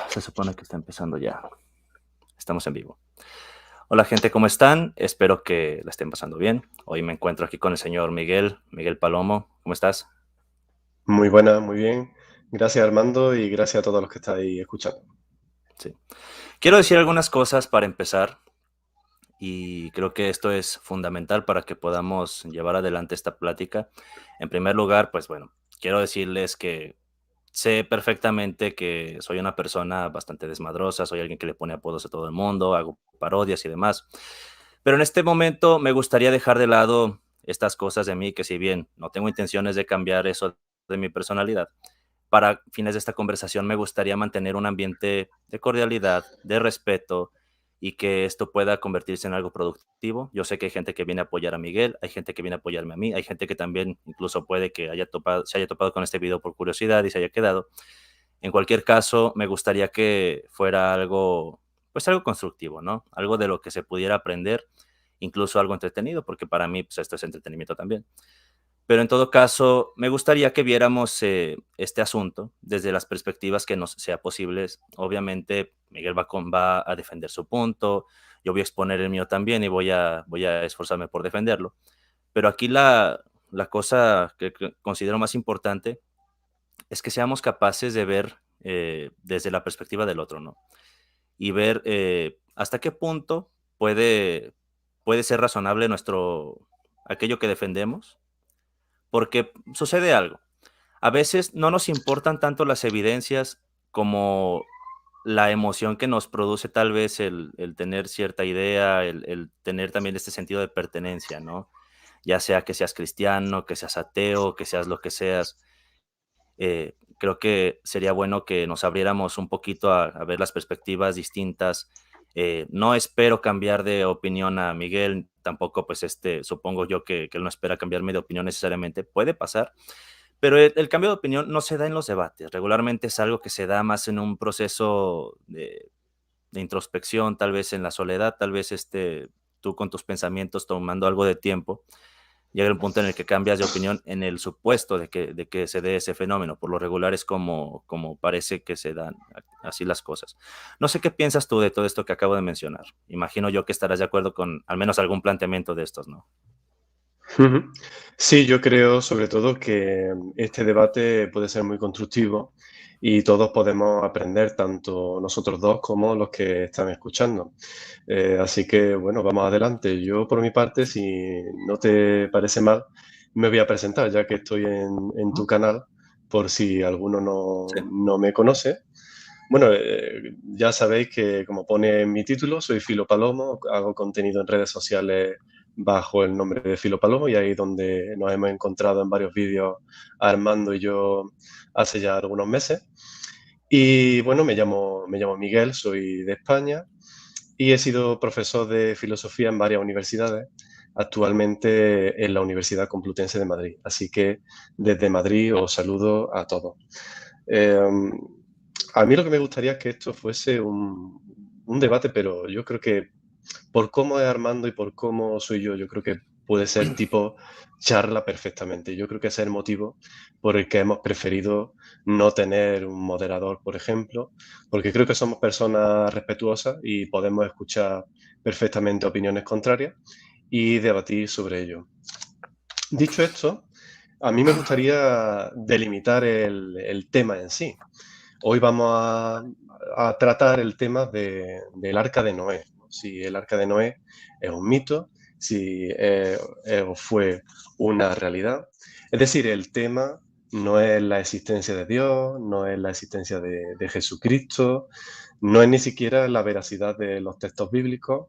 Se supone que está empezando ya. Estamos en vivo. Hola gente, ¿cómo están? Espero que la estén pasando bien. Hoy me encuentro aquí con el señor Miguel Palomo. ¿Cómo estás? Muy buena, muy bien. Gracias Armando y gracias a todos los que estáis escuchando. Sí. Quiero decir algunas cosas para empezar y creo que esto es fundamental para que podamos llevar adelante esta plática. En primer lugar, pues bueno, quiero decirles que sé perfectamente que soy una persona bastante desmadrosa, soy alguien que le pone apodos a todo el mundo, hago parodias y demás. Pero en este momento me gustaría dejar de lado estas cosas de mí, que si bien no tengo intenciones de cambiar eso de mi personalidad, para fines de esta conversación me gustaría mantener un ambiente de cordialidad, de respeto y que esto pueda convertirse en algo productivo. Yo sé que hay gente que viene a apoyar a Miguel, hay gente que viene a apoyarme a mí, hay gente que también incluso puede que se haya topado con este video por curiosidad y se haya quedado. En cualquier caso, me gustaría que fuera algo, pues algo constructivo, ¿no? Algo de lo que se pudiera aprender, incluso algo entretenido, porque para mí, pues esto es entretenimiento también. Pero en todo caso, me gustaría que viéramos este asunto desde las perspectivas que nos sea posibles. Obviamente, Miguel va a defender su punto, yo voy a exponer el mío también y voy a esforzarme por defenderlo. Pero aquí la cosa que considero más importante es que seamos capaces de ver desde la perspectiva del otro, ¿no? Y ver hasta qué punto puede ser razonable aquello que defendemos, porque sucede algo. A veces no nos importan tanto las evidencias como la emoción que nos produce tal vez el tener cierta idea, el tener también este sentido de pertenencia, ¿no? Ya sea que seas cristiano, que seas ateo, que seas lo que seas. Creo que sería bueno que nos abriéramos un poquito a ver las perspectivas distintas. No espero cambiar de opinión a Miguel, tampoco pues supongo yo que él no espera cambiarme de opinión necesariamente, puede pasar, pero el cambio de opinión no se da en los debates, regularmente es algo que se da más en un proceso de introspección, tal vez en la soledad, tal vez tú con tus pensamientos tomando algo de tiempo llega el punto en el que cambias de opinión en el supuesto de que se dé ese fenómeno. Por lo regular es como parece que se dan así las cosas. No sé qué piensas tú de todo esto que acabo de mencionar. Imagino yo que estarás de acuerdo con al menos algún planteamiento de estos, ¿no? Ujú. Sí, yo creo sobre todo que este debate puede ser muy constructivo y todos podemos aprender, tanto nosotros dos como los que están escuchando. Así que, bueno, vamos adelante. Yo, por mi parte, si no te parece mal, me voy a presentar, ya que estoy en tu canal, por si alguno Sí. no me conoce. Bueno, ya sabéis que, como pone en mi título, soy Filo Palomo, hago contenido en redes sociales bajo el nombre de Filo Palomo y ahí es donde nos hemos encontrado en varios vídeos Armando y yo hace ya algunos meses. Y bueno, me llamo Miguel, soy de España y he sido profesor de filosofía en varias universidades, actualmente en la Universidad Complutense de Madrid. Así que desde Madrid os saludo a todos. Eh, a mí lo que me gustaría es que esto fuese un debate, pero yo creo que por cómo es Armando y por cómo soy yo creo que puede ser tipo charla perfectamente. Yo creo que ese es el motivo por el que hemos preferido no tener un moderador, por ejemplo, porque creo que somos personas respetuosas y podemos escuchar perfectamente opiniones contrarias y debatir sobre ello. Dicho esto, a mí me gustaría delimitar el tema en sí. Hoy vamos a tratar el tema del Arca de Noé, ¿no? Si el Arca de Noé es un mito, si fue una realidad. Es decir, el tema no es la existencia de Dios, no es la existencia de Jesucristo, no es ni siquiera la veracidad de los textos bíblicos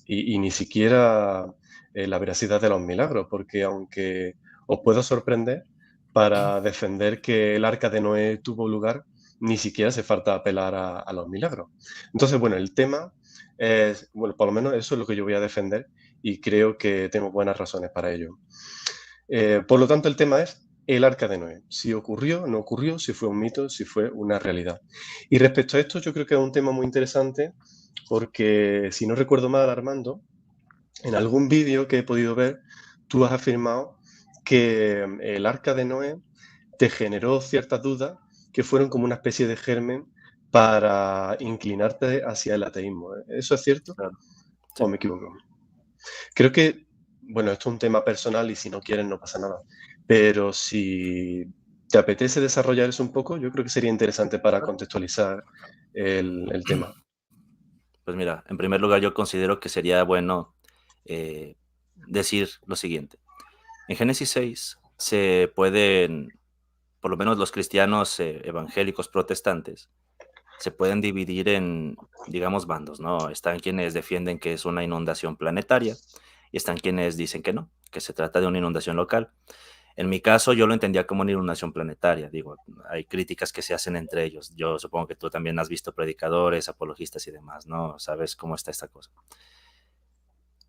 y ni siquiera la veracidad de los milagros, porque aunque os puedo sorprender, para defender que el Arca de Noé tuvo lugar, ni siquiera hace falta apelar a los milagros. Entonces, bueno, el tema es, bueno, por lo menos eso es lo que yo voy a defender y creo que tengo buenas razones para ello. Por lo tanto, el tema es el Arca de Noé. Si ocurrió, no ocurrió, si fue un mito, si fue una realidad. Y respecto a esto, yo creo que es un tema muy interesante porque, si no recuerdo mal, Armando, en algún vídeo que he podido ver, tú has afirmado que el Arca de Noé te generó ciertas dudas que fueron como una especie de germen para inclinarte hacia el ateísmo. ¿Eso es cierto Claro, sí. o me equivoco? Creo que, bueno, esto es un tema personal y si no quieres no pasa nada, pero si te apetece desarrollar eso un poco, yo creo que sería interesante para contextualizar el tema. Pues mira, en primer lugar, yo considero que sería bueno eh, decir lo siguiente. En Génesis 6 se pueden, por lo menos los cristianos evangélicos protestantes, se pueden dividir en, digamos, bandos, ¿no? Están quienes defienden que es una inundación planetaria y están quienes dicen que no, que se trata de una inundación local. En mi caso, yo lo entendía como una inundación planetaria. Digo, hay críticas que se hacen entre ellos. Yo supongo que tú también has visto predicadores, apologistas y demás, ¿no? Sabes cómo está esta cosa.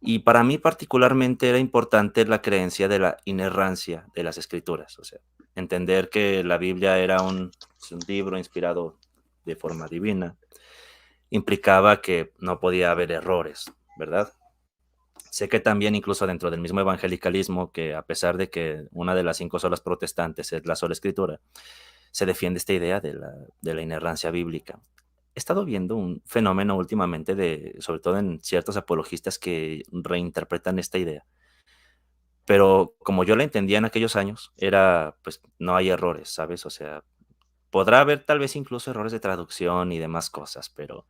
Y para mí particularmente era importante la creencia de la inerrancia de las escrituras, o sea, entender que la Biblia era es un libro inspirado de forma divina, implicaba que no podía haber errores, ¿verdad? Sé que también incluso dentro del mismo evangelicalismo, que a pesar de que una de las 5 solas protestantes es la sola escritura, se defiende esta idea de la inerrancia bíblica. He estado viendo un fenómeno últimamente sobre todo en ciertos apologistas que reinterpretan esta idea. Pero como yo la entendía en aquellos años, era, pues, no hay errores, ¿sabes? O sea, podrá haber tal vez incluso errores de traducción y demás cosas, pero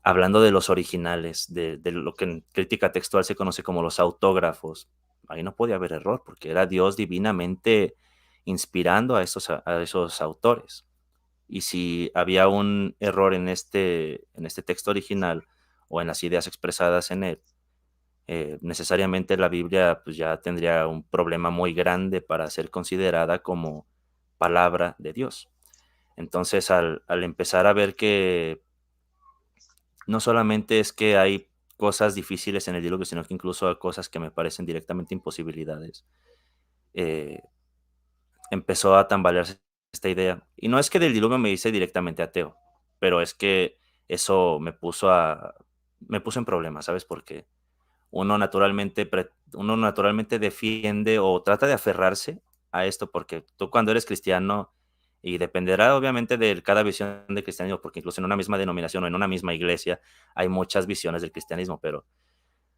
hablando de los originales, de lo que en crítica textual se conoce como los autógrafos, ahí no podía haber error, porque era Dios divinamente inspirando a esos autores. Y si había un error en este texto original o en las ideas expresadas en él, necesariamente la Biblia pues, ya tendría un problema muy grande para ser considerada como palabra de Dios. Entonces, al empezar a ver que no solamente es que hay cosas difíciles en el diálogo, sino que incluso hay cosas que me parecen directamente imposibilidades, eh, empezó a tambalearse esta idea. Y no es que del diluvio me hice directamente ateo, pero es que eso me puso en problemas, ¿sabes? Porque uno naturalmente defiende o trata de aferrarse a esto, porque tú cuando eres cristiano, y dependerá obviamente de cada visión del cristianismo, porque incluso en una misma denominación o en una misma iglesia hay muchas visiones del cristianismo, pero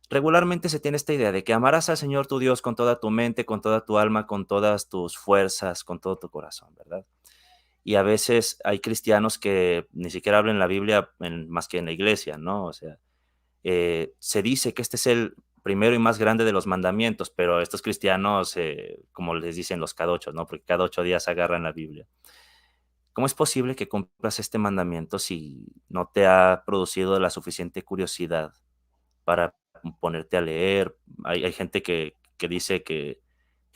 regularmente se tiene esta idea de que amarás al Señor tu Dios con toda tu mente, con toda tu alma, con todas tus fuerzas, con todo tu corazón, ¿verdad? Y a veces hay cristianos que ni siquiera hablan la Biblia más que en la iglesia, ¿no? O sea, se dice que este es el primero y más grande de los mandamientos, pero estos cristianos, como les dicen los cada 8, ¿no? Porque cada 8 días agarran la Biblia. ¿Cómo es posible que cumplas este mandamiento si no te ha producido la suficiente curiosidad para ponerte a leer? Hay gente que dice que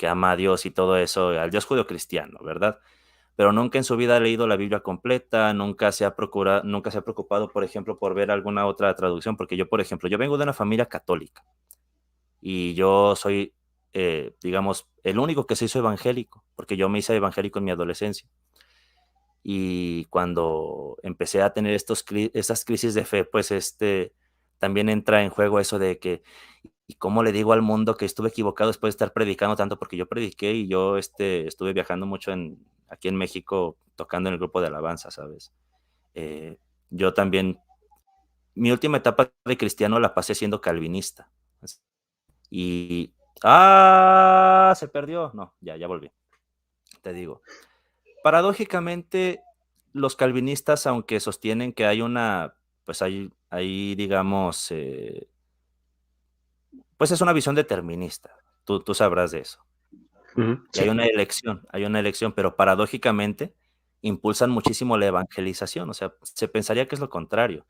ama a Dios y todo eso, al Dios judío cristiano, ¿verdad? Pero nunca en su vida ha leído la Biblia completa, nunca se ha preocupado, por ejemplo, por ver alguna otra traducción, porque yo, por ejemplo, yo vengo de una familia católica y yo soy, digamos, el único que se hizo evangélico, porque yo me hice evangélico en mi adolescencia. Y cuando empecé a tener estas crisis de fe, pues también entra en juego eso de que, ¿y cómo le digo al mundo que estuve equivocado después de estar predicando tanto? Porque yo prediqué y yo estuve viajando mucho aquí en México tocando en el grupo de alabanza, ¿sabes? Eh, yo también, mi última etapa de cristiano la pasé siendo calvinista. Y, se perdió. No, ya volví, te digo. Paradójicamente, los calvinistas, aunque sostienen que pues hay digamos, pues es una visión determinista, tú sabrás de eso. Ujú, Y sí. hay una elección, pero paradójicamente impulsan muchísimo la evangelización, o sea, se pensaría que es lo contrario,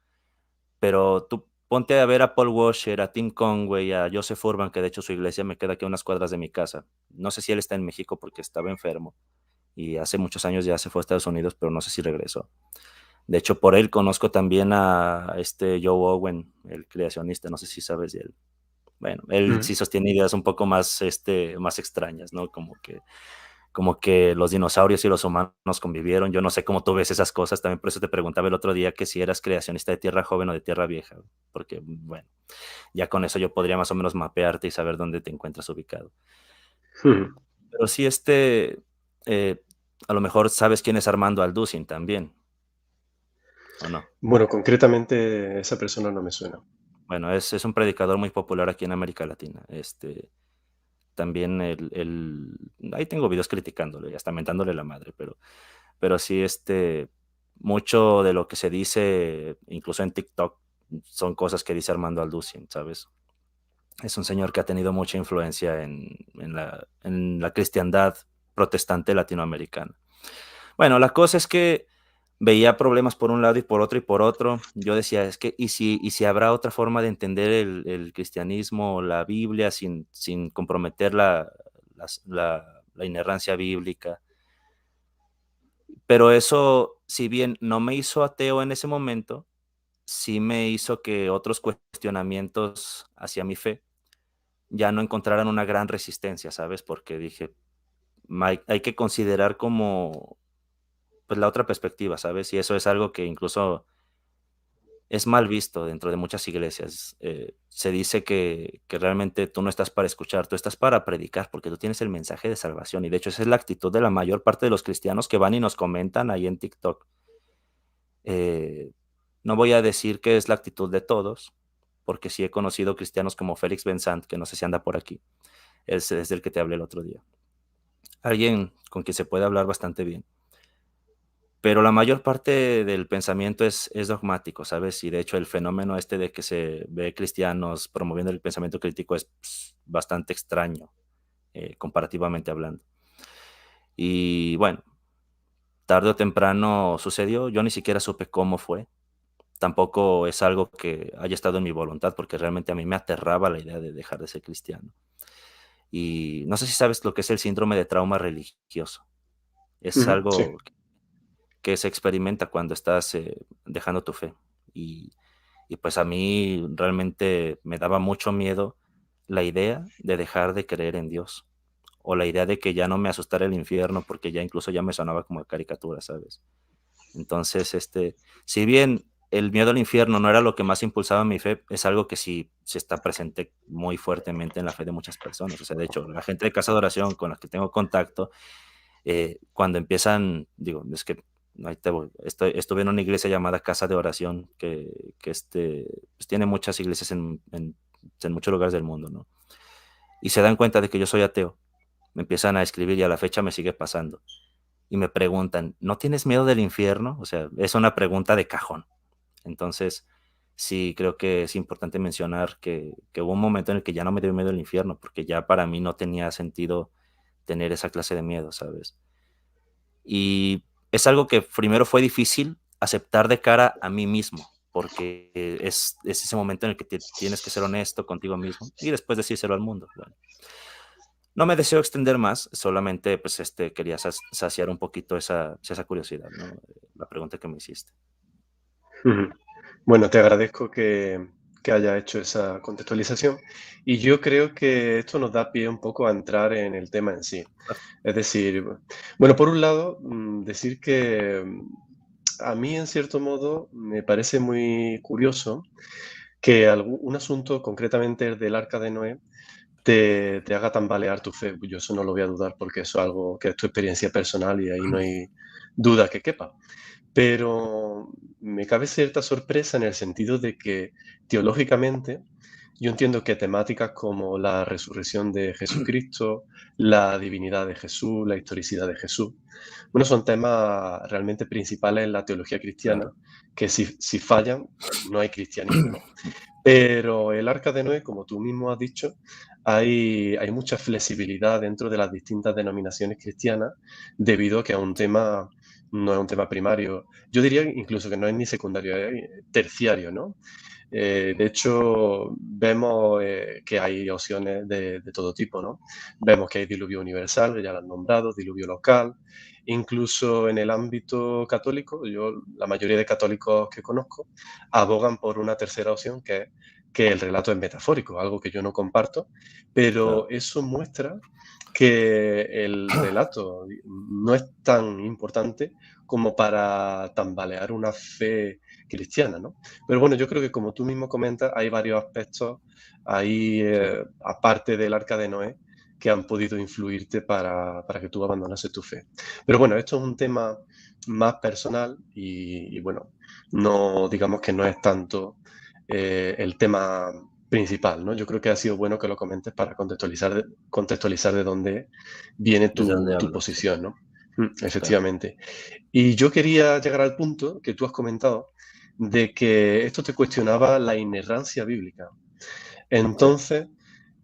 pero tú ponte a ver a Paul Washer, a Tim Conway, a Joseph Urban, que de hecho su iglesia me queda aquí a unas cuadras de mi casa. No sé si él está en México porque estaba enfermo y hace muchos años ya se fue a Estados Unidos, pero no sé si regresó. De hecho, por él conozco también a Joe Owen, el creacionista, no sé si sabes de él. Bueno, él Ujú. sí sostiene ideas un poco más, más extrañas, ¿no? Como que los dinosaurios y los humanos convivieron. Yo no sé cómo tú ves esas cosas, también por eso te preguntaba el otro día que si eras creacionista de Tierra Joven o de Tierra Vieja, porque, bueno, ya con eso yo podría más o menos mapearte y saber dónde te encuentras ubicado. Ujú. Pero sí, eh, a lo mejor sabes quién es Armando Alducin también. ¿o no? Bueno, concretamente esa persona no me suena. Bueno, es un predicador muy popular aquí en América Latina. También ahí tengo videos criticándole y hasta mentándole la madre, pero sí, mucho de lo que se dice, incluso en TikTok, son cosas que dice Armando Alducin, ¿sabes? Es un señor que ha tenido mucha influencia en la cristiandad protestante latinoamericana. Bueno, la cosa es que veía problemas por un lado y por otro y por otro. Yo decía, es que, ¿y si habrá otra forma de entender el cristianismo, la Biblia, sin comprometer la inerrancia bíblica? Pero eso, si bien no me hizo ateo en ese momento, sí me hizo que otros cuestionamientos hacia mi fe ya no encontraran una gran resistencia, ¿sabes? Porque dije, hay que considerar como pues la otra perspectiva, ¿sabes? Y eso es algo que incluso es mal visto dentro de muchas iglesias. Se dice que realmente tú no estás para escuchar, tú estás para predicar, porque tú tienes el mensaje de salvación. Y de hecho, esa es la actitud de la mayor parte de los cristianos que van y nos comentan ahí en TikTok. Eh, no voy a decir que es la actitud de todos, porque sí he conocido cristianos como Félix Benzant, que no sé si anda por aquí. Es del que te hablé el otro día. Alguien con quien se puede hablar bastante bien. Pero la mayor parte del pensamiento es dogmático, ¿sabes? Y de hecho el fenómeno de que se ve cristianos promoviendo el pensamiento crítico es bastante extraño, comparativamente hablando. Y bueno, tarde o temprano sucedió, yo ni siquiera supe cómo fue. Tampoco es algo que haya estado en mi voluntad, porque realmente a mí me aterraba la idea de dejar de ser cristiano. Y no sé si sabes lo que es el síndrome de trauma religioso. Es Ujú, sí. algo que se experimenta cuando estás dejando tu fe. Y, y pues a mí realmente me daba mucho miedo la idea de dejar de creer en Dios o la idea de que ya no me asustara el infierno porque ya incluso ya me sonaba como caricatura, ¿sabes? Entonces, si bien el miedo al infierno no era lo que más impulsaba mi fe, es algo que sí está presente muy fuertemente en la fe de muchas personas. O sea, de hecho, la gente de casa de oración con la que tengo contacto, cuando empiezan, digo, es que ahí te voy, estuve en una iglesia llamada Casa de Oración, que pues tiene muchas iglesias en muchos lugares del mundo, ¿no? Y se dan cuenta de que yo soy ateo, me empiezan a escribir y a la fecha me sigue pasando. Y me preguntan, ¿no tienes miedo del infierno? O sea, es una pregunta de cajón. Entonces, sí, creo que es importante mencionar que hubo un momento en el que ya no me dio miedo el infierno, porque ya para mí no tenía sentido tener esa clase de miedo, ¿sabes? Y es algo que primero fue difícil aceptar de cara a mí mismo, porque es ese momento en el que tienes que ser honesto contigo mismo y después decírselo al mundo. Bueno, no me deseo extender más, solamente pues quería saciar un poquito esa curiosidad, ¿no? La pregunta que me hiciste. Ujú. Bueno, te agradezco que haya hecho esa contextualización y yo creo que esto nos da pie un poco a entrar en el tema en sí. Es decir, bueno, por un lado, decir que a mí en cierto modo me parece muy curioso que un asunto, concretamente el del Arca de Noé, te haga tambalear tu fe. Yo eso no lo voy a dudar porque eso es algo que es tu experiencia personal y ahí no hay duda que quepa. Pero me cabe cierta sorpresa en el sentido de que teológicamente yo entiendo que temáticas como la resurrección de Jesucristo, la divinidad de Jesús, la historicidad de Jesús, bueno, son temas realmente principales en la teología cristiana, Claro. que si fallan, no hay cristianismo, ¿no? Pero el Arca de Noé, como tú mismo has dicho, hay mucha flexibilidad dentro de las distintas denominaciones cristianas debido a que es un tema, no es un tema primario. Yo diría incluso que no es ni secundario, es terciario, ¿no? De hecho, vemos que hay opciones de todo tipo, ¿no? Vemos que hay diluvio universal, que ya lo han nombrado, diluvio local, incluso en el ámbito católico, la mayoría de católicos que conozco abogan por una tercera opción que el relato es metafórico, algo que yo no comparto, pero Claro. eso muestra que el relato no es tan importante como para tambalear una fe cristiana, ¿no? Pero bueno, yo creo que como tú mismo comentas, hay varios aspectos ahí, Sí. aparte del Arca de Noé, que han podido influirte para que tú abandonases tu fe. Pero bueno, esto es un tema más personal y bueno, no digamos que no es tanto el tema principal, ¿no? Yo creo que ha sido bueno que lo comentes para contextualizar de dónde viene ¿Desde dónde tu hablo? Sí, posición, ¿no? claro. Efectivamente. Y yo quería llegar al punto que tú has comentado de que esto te cuestionaba la inerrancia bíblica. Sí.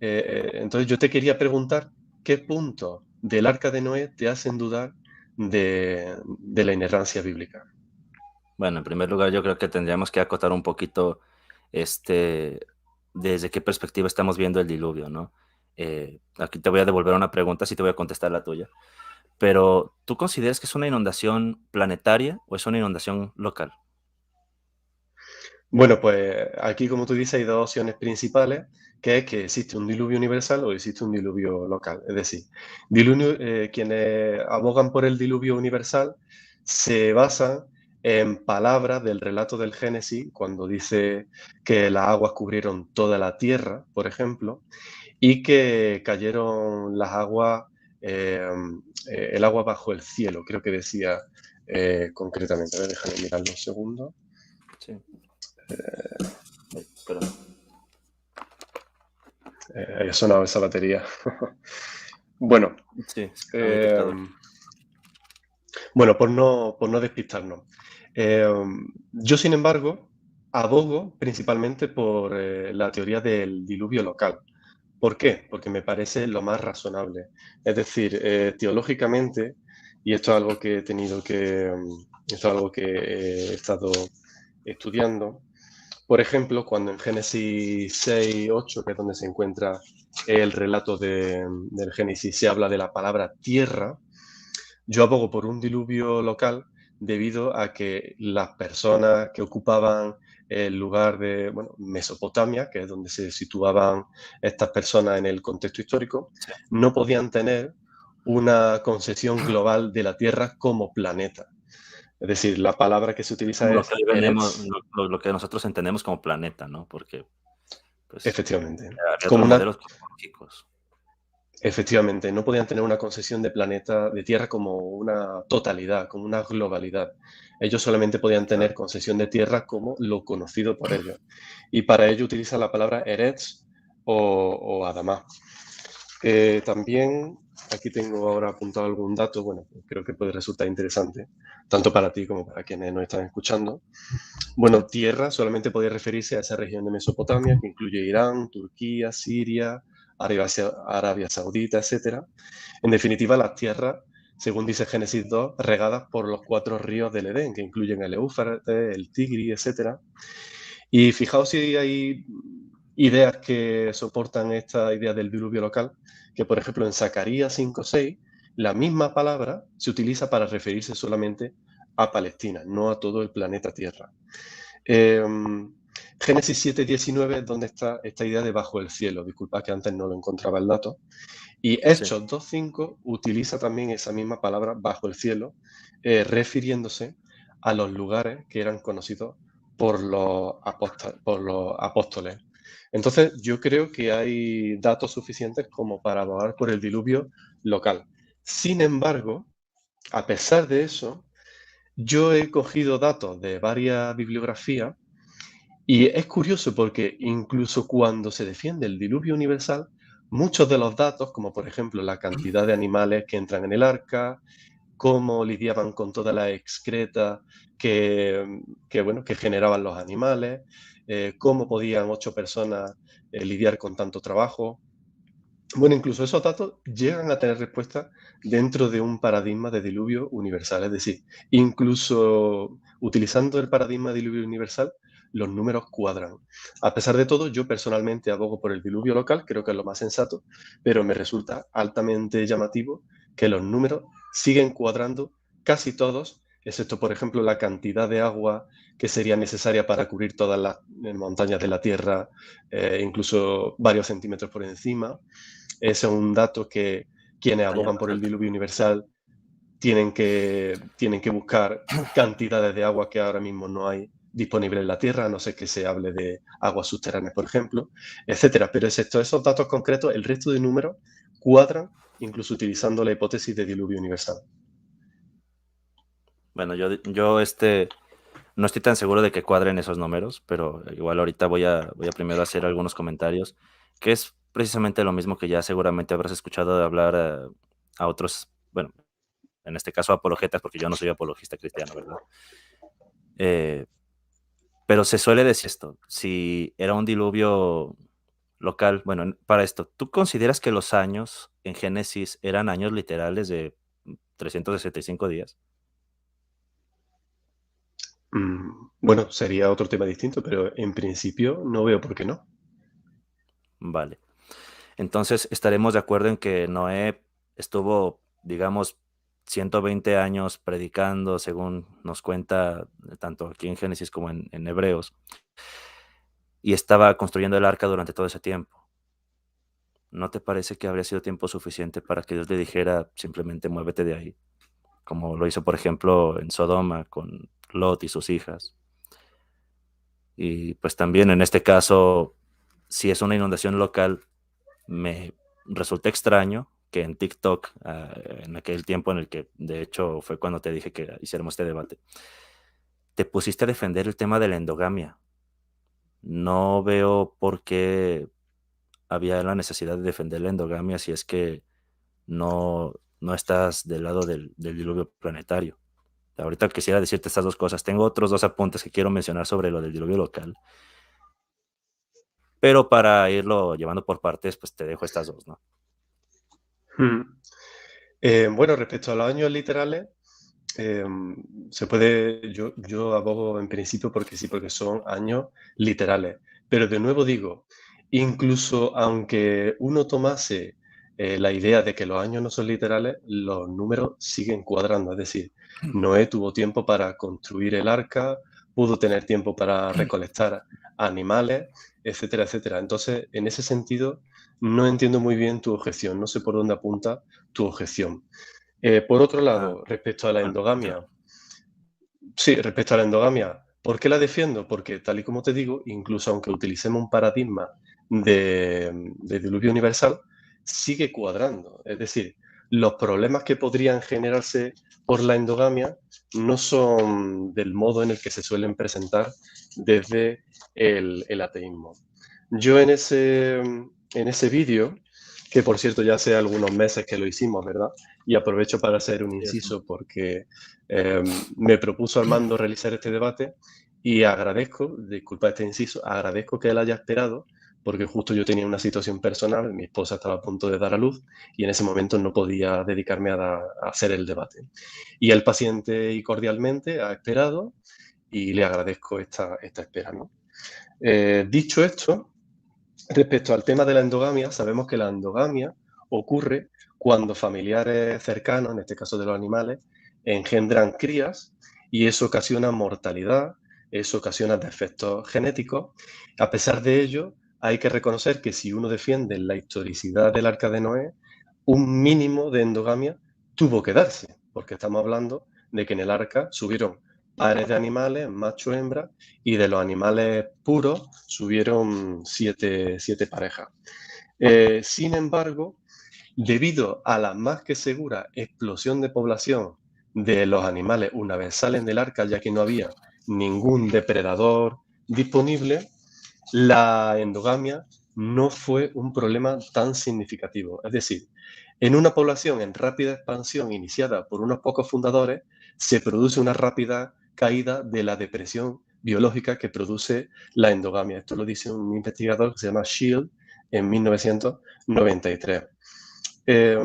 Entonces yo te quería preguntar qué puntos del Arca de Noé te hacen dudar de la inerrancia bíblica. Bueno, en primer lugar, yo creo que tendríamos que acotar un poquito, este, desde qué perspectiva estamos viendo el diluvio, ¿no? Aquí te voy a devolver una pregunta, sí te voy a contestar la tuya. Pero, ¿tú consideras que es una inundación planetaria o es una inundación local? Bueno, pues aquí, como tú dices, hay dos opciones principales, que es que existe un diluvio universal o existe un diluvio local. Es decir, quienes abogan por el diluvio universal se basan en palabras del relato del Génesis, cuando dice que las aguas cubrieron toda la tierra, por ejemplo, y que cayeron las aguas, eh, el agua bajo el cielo, creo que decía concretamente. A ver, déjame mirarlo un segundo. Sí. Ay, perdón. Ha sonado esa batería. Bueno, Sí, es el eh, amplificador. bueno, por no despistarnos. Eh, yo, sin embargo, abogo principalmente por la teoría del diluvio local. ¿Por qué? Porque me parece lo más razonable. Es decir, teológicamente, y esto es algo que he tenido que, esto es algo que he estado estudiando. Por ejemplo, cuando en Génesis 6:8, que es donde se encuentra el relato del Génesis, se habla de la palabra tierra, yo abogo por un diluvio local debido a que las personas que ocupaban el lugar de, bueno, Mesopotamia, que es donde se situaban estas personas en el contexto histórico, Sí. no podían tener una concepción global de la Tierra como planeta. Es decir, la palabra que se utiliza Como lo que es hoy venimos, Eretz, lo que nosotros entendemos como planeta, ¿no? Porque, pues, efectivamente, había como otros una modelos cosmológicos. Efectivamente, no podían tener una concesión de planeta, de Tierra como una totalidad, como una globalidad. Ellos solamente podían Claro. tener concesión de Tierra como lo conocido por ellos. Y para ello utiliza la palabra Eretz o Adamá. También aquí tengo ahora apuntado algún dato, bueno, creo que puede resultar interesante, tanto para ti como para quienes nos están escuchando. Sí, Bueno, tierra solamente podía referirse a esa región de Mesopotamia, que incluye Irán, Turquía, Siria, Arabia Saudita, etcétera. En definitiva, las tierras, según dice Génesis 2, regadas por los 4 ríos del Edén, que incluyen el Éufrates, el Tigris, etcétera. Y fijaos si hay ideas que soportan esta idea del diluvio local, que por ejemplo en Zacarías 5:6, la misma palabra se utiliza para referirse solamente a Palestina, no a todo el planeta Tierra. Eh, Génesis 7:19 es donde está esta idea de bajo el cielo. Disculpa que antes no lo encontraba el dato. Y sí. Hechos 2:5 utiliza también esa misma palabra bajo el cielo, refiriéndose a los lugares que eran conocidos por los apóstoles. Entonces, yo creo que hay datos suficientes como para abogar por el diluvio local. Sin embargo, a pesar de eso, yo he cogido datos de varias bibliografías y es curioso porque incluso cuando se defiende el diluvio universal, muchos de los datos, como por ejemplo la cantidad de animales que entran en el arca, cómo lidiaban con toda la excreta bueno, que generaban los animales, cómo podían 8 personas lidiar con tanto trabajo. Bueno, incluso esos datos llegan a tener respuesta dentro de un paradigma de diluvio universal. Es decir, incluso utilizando el paradigma de diluvio universal, los números cuadran. A pesar de todo, yo personalmente abogo por el diluvio local, creo que es lo más sensato, pero me resulta altamente llamativo que los números siguen cuadrando casi todos, excepto, por ejemplo, la cantidad de agua que sería necesaria para cubrir todas las montañas de la Tierra, incluso varios centímetros por encima. Ese es un dato que quienes Allá abogan más por el alto. diluvio universal tienen que buscar cantidades de agua que ahora mismo no hay disponible en la Tierra, a no ser que se hable de aguas subterráneas, por ejemplo, etcétera. Pero excepto esos datos concretos, el resto de números cuadran, incluso utilizando la hipótesis de diluvio universal. Bueno, no estoy tan seguro de que cuadren esos números, pero igual ahorita voy a primero hacer algunos comentarios, que es precisamente lo mismo que ya seguramente habrás escuchado de hablar a otros, bueno, en este caso apologetas, porque yo no soy apologista cristiano, ¿verdad? Eh, pero se suele decir esto, si era un diluvio local, bueno, para esto, ¿tú consideras que los años en Génesis eran años literales de 365 días? Bueno, sería otro tema distinto, pero en principio no veo por qué no. Vale. Entonces, estaremos de acuerdo en que Noé estuvo, digamos, 120 años predicando, según nos cuenta tanto aquí en Génesis como en Hebreos, y estaba construyendo el arca durante todo ese tiempo. ¿No te parece que habría sido tiempo suficiente para que Dios le dijera simplemente muévete de ahí? Como lo hizo, por ejemplo, en Sodoma con Lot y sus hijas. Y pues también en este caso, si es una inundación local, me resulta extraño que en TikTok, en aquel tiempo en el que de hecho fue cuando te dije que hiciéramos este debate, te pusiste a defender el tema de la endogamia. No veo por qué había la necesidad de defender la endogamia si es que no estás del lado del diluvio planetario. Ahorita quisiera decirte estas dos cosas. Tengo otros dos apuntes que quiero mencionar sobre lo del diluvio local, pero para irlo llevando por partes, pues te dejo estas dos, ¿no? Mm. Bueno, respecto a los años literales, se puede, yo abogo en principio porque sí, porque son años literales. Pero de nuevo digo, incluso aunque uno tomase la idea de que los años no son literales, los números siguen cuadrando. Es decir, Noé tuvo tiempo para construir el arca, pudo tener tiempo para recolectar animales, etcétera, etcétera. Entonces, en ese sentido, no entiendo muy bien tu objeción, no sé por dónde apunta tu objeción. Por otro Ah, lado, respecto a la bueno, endogamia, continúa. sí, respecto a la endogamia, ¿por qué la defiendo? Porque tal y como te digo, incluso aunque utilicemos un paradigma de diluvio universal, sigue cuadrando. Es decir, los problemas que podrían generarse por la endogamia no son del modo en el que se suelen presentar desde el ateísmo. Yo en ese vídeo, que por cierto ya hace algunos meses que lo hicimos, ¿verdad? Y aprovecho para hacer un Sí, inciso porque me propuso Armando realizar este debate y agradezco, disculpa este inciso, agradezco que él haya esperado porque justo yo tenía una situación personal, mi esposa estaba a punto de dar a luz y en ese momento no podía dedicarme a hacer el debate. Y él paciente y cordialmente ha esperado y le agradezco esta espera, ¿no? Dicho esto, respecto al tema de la endogamia, sabemos que la endogamia ocurre cuando familiares cercanos, en este caso de los animales, engendran crías y eso ocasiona mortalidad, eso ocasiona defectos genéticos. A pesar de ello, hay que reconocer que si uno defiende la historicidad del Arca de Noé, un mínimo de endogamia tuvo que darse, porque estamos hablando de que en el arca subieron pares de animales, macho, hembra, y de los animales puros subieron siete parejas. Sin embargo, debido a la más que segura explosión de población de los animales una vez salen del arca, ya que no había ningún depredador disponible, la endogamia no fue un problema tan significativo. Es decir, en una población en rápida expansión iniciada por unos pocos fundadores, se produce una rápida caída de la depresión biológica que produce la endogamia. Esto lo dice un investigador que se llama Shield en 1993. Eh,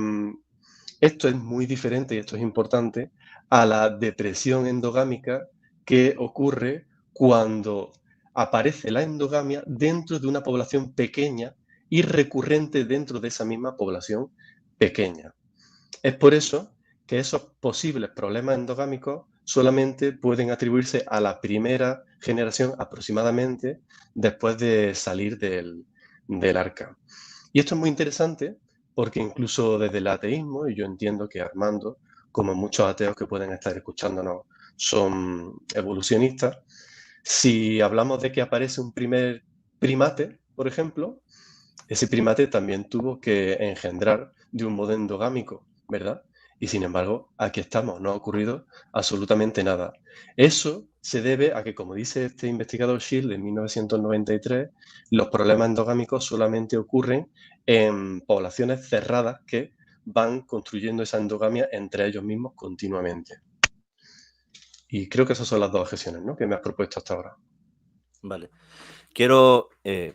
Esto es muy diferente y esto es importante a la depresión endogámica que ocurre cuando aparece la endogamia dentro de una población pequeña y recurrente dentro de esa misma población pequeña. Es por eso que esos posibles problemas endogámicos solamente pueden atribuirse a la primera generación aproximadamente después de salir del arca. Y esto es muy interesante porque incluso desde el ateísmo, y yo entiendo que Armando, como muchos ateos que pueden estar escuchándonos, son evolucionistas, si hablamos de que aparece un primer primate, por ejemplo, ese primate también tuvo que engendrar de un modelo endogámico, ¿verdad? Y sin embargo, aquí estamos, no ha ocurrido absolutamente nada. Eso se debe a que, como dice este investigador Shield en 1993, los problemas endogámicos solamente ocurren en poblaciones cerradas que van construyendo esa endogamia entre ellos mismos continuamente. Y creo que esas son las dos objeciones, ¿no?, que me has propuesto hasta ahora. Vale. Quiero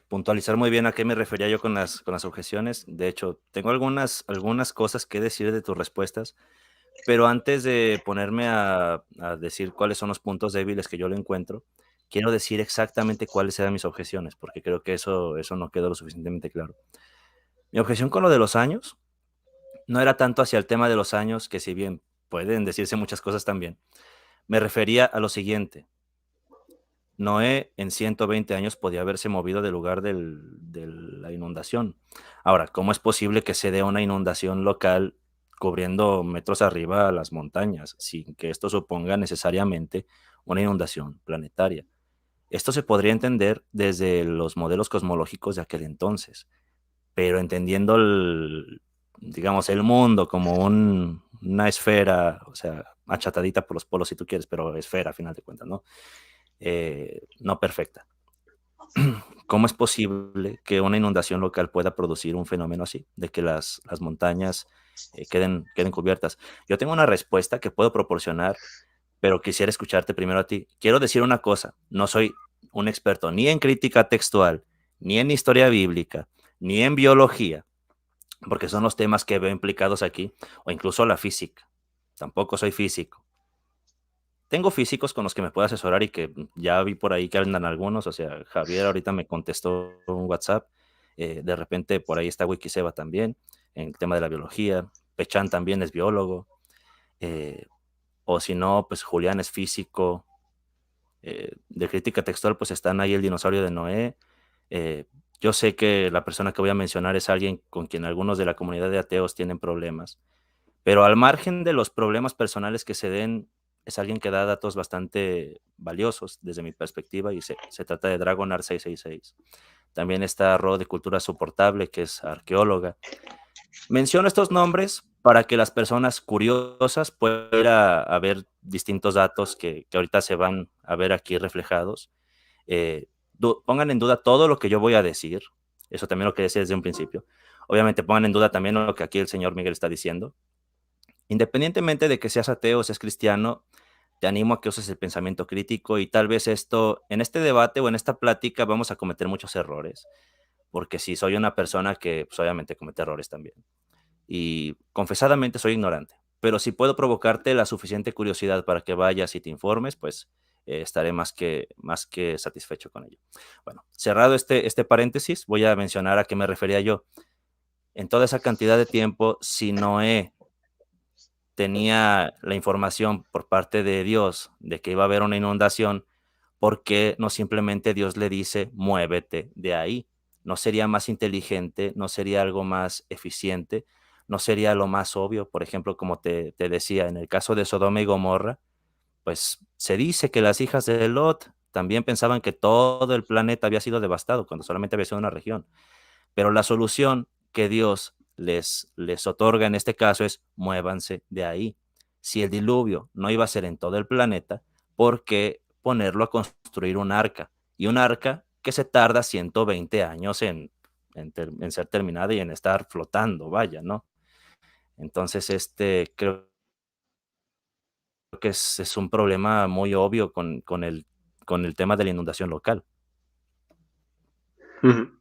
puntualizar muy bien a qué me refería yo con las objeciones. De hecho, tengo algunas cosas que decir de tus respuestas, pero antes de ponerme a decir cuáles son los puntos débiles que yo le encuentro, quiero decir exactamente cuáles eran mis objeciones, porque creo que eso no quedó lo suficientemente claro. Mi objeción con lo de los años no era tanto hacia el tema de los años, que si bien pueden decirse muchas cosas también, me refería a lo siguiente. Noé en 120 años podía haberse movido del lugar de la inundación. Ahora, ¿cómo es posible que se dé una inundación local cubriendo metros arriba a las montañas, sin que esto suponga necesariamente una inundación planetaria? Esto se podría entender desde los modelos cosmológicos de aquel entonces, pero entendiendo digamos, el mundo como una esfera, o sea, achatadita por los polos si tú quieres, pero esfera a final de cuentas, ¿no? No perfecta. ¿Cómo es posible que una inundación local pueda producir un fenómeno así, de que las montañas queden cubiertas? Yo tengo una respuesta que puedo proporcionar, pero quisiera escucharte primero a ti. Quiero decir una cosa, no soy un experto ni en crítica textual, ni en historia bíblica, ni en biología, porque son los temas que veo implicados aquí, o incluso la física. Tampoco soy físico. Tengo físicos con los que me puedo asesorar y que ya vi por ahí que andan algunos, o sea, Javier ahorita me contestó un WhatsApp, de repente por ahí está Wikiseba también, en el tema de la biología, Pechan también es biólogo, eh, o si no, pues Julián es físico, de crítica textual pues están ahí el dinosaurio de Noé, eh, yo sé que la persona que voy a mencionar es alguien con quien algunos de la comunidad de ateos tienen problemas, pero al margen de los problemas personales que se den, es alguien que da datos bastante valiosos desde mi perspectiva y se trata de Dragonar 666. También está Ro de Cultura Soportable, que es arqueóloga. Menciono estos nombres para que las personas curiosas puedan ir a ver distintos datos que ahorita se van a ver aquí reflejados. Eh, Pongan en duda todo lo que yo voy a decir. Eso también lo que decía desde un principio. Obviamente pongan en duda también lo que aquí el señor Miguel está diciendo. Independientemente de que seas ateo o seas cristiano, te animo a que uses el pensamiento crítico y tal vez esto, en este debate o en esta plática vamos a cometer muchos errores, porque si soy una persona que pues, obviamente comete errores también. Y confesadamente soy ignorante, pero si puedo provocarte la suficiente curiosidad para que vayas y te informes, pues estaré más que satisfecho con ello. Bueno, cerrado este paréntesis, voy a mencionar a qué me refería yo. En toda esa cantidad de tiempo, si Noé tenía la información por parte de Dios de que iba a haber una inundación, ¿por qué no simplemente Dios le dice, muévete de ahí? ¿No sería más inteligente? ¿No sería algo más eficiente? ¿No sería lo más obvio? Por ejemplo, como te decía, en el caso de Sodoma y Gomorra, pues se dice que las hijas de Lot también pensaban que todo el planeta había sido devastado cuando solamente había sido una región. Pero la solución que Dios les otorga en este caso es muévanse de ahí. Si el diluvio no iba a ser en todo el planeta, ¿por qué ponerlo a construir un arca? Y un arca que se tarda 120 años en ser terminada y en estar flotando, vaya, ¿no? Entonces, creo que es un problema muy obvio con el tema de la inundación local. Ujú.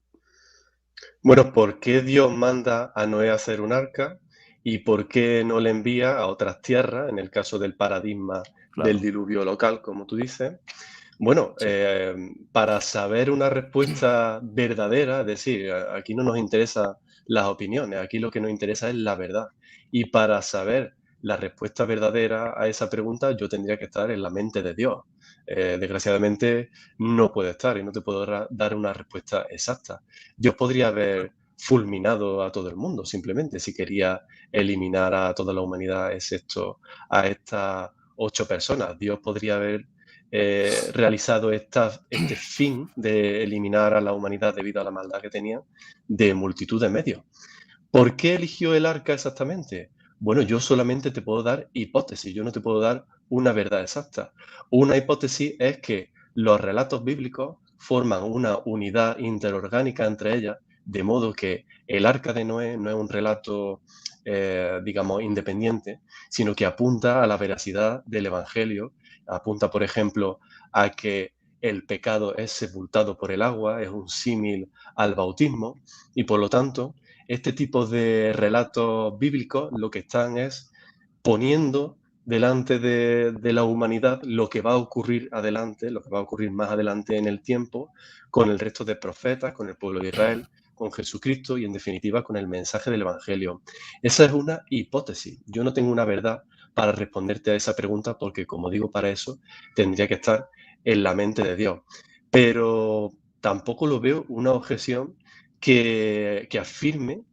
Bueno, ¿por qué Dios manda a Noé a hacer un arca y por qué no le envía a otras tierras, en el caso del paradigma del Claro, diluvio local, como tú dices? Bueno, sí. para saber una respuesta verdadera, es decir, aquí no nos interesan las opiniones, aquí lo que nos interesa es la verdad. Y para saber la respuesta verdadera a esa pregunta, yo tendría que estar en la mente de Dios. Desgraciadamente no puede estar y no te puedo dar una respuesta exacta. Dios podría haber fulminado a todo el mundo, simplemente, si quería eliminar a toda la humanidad, excepto a estas 8 personas. Dios podría haber realizado este fin de eliminar a la humanidad debido a la maldad que tenían de multitud de medios. ¿Por qué eligió el arca exactamente? Bueno, yo solamente te puedo dar hipótesis, yo no te puedo dar una verdad exacta. Una hipótesis es que los relatos bíblicos forman una unidad interorgánica entre ellas, de modo que el arca de Noé no es un relato, digamos, independiente, sino que apunta a la veracidad del Evangelio, apunta, por ejemplo, a que el pecado es sepultado por el agua, es un símil al bautismo, y por lo tanto, este tipo de relatos bíblicos lo que están es poniendo delante de la humanidad lo que va a ocurrir adelante, lo que va a ocurrir más adelante en el tiempo, con el resto de profetas, con el pueblo de Israel, con Jesucristo y en definitiva con el mensaje del Evangelio. Esa es una hipótesis. Yo no tengo una verdad para responderte a esa pregunta porque, como digo, para eso tendría que estar en la mente de Dios. Pero tampoco lo veo una objeción que afirme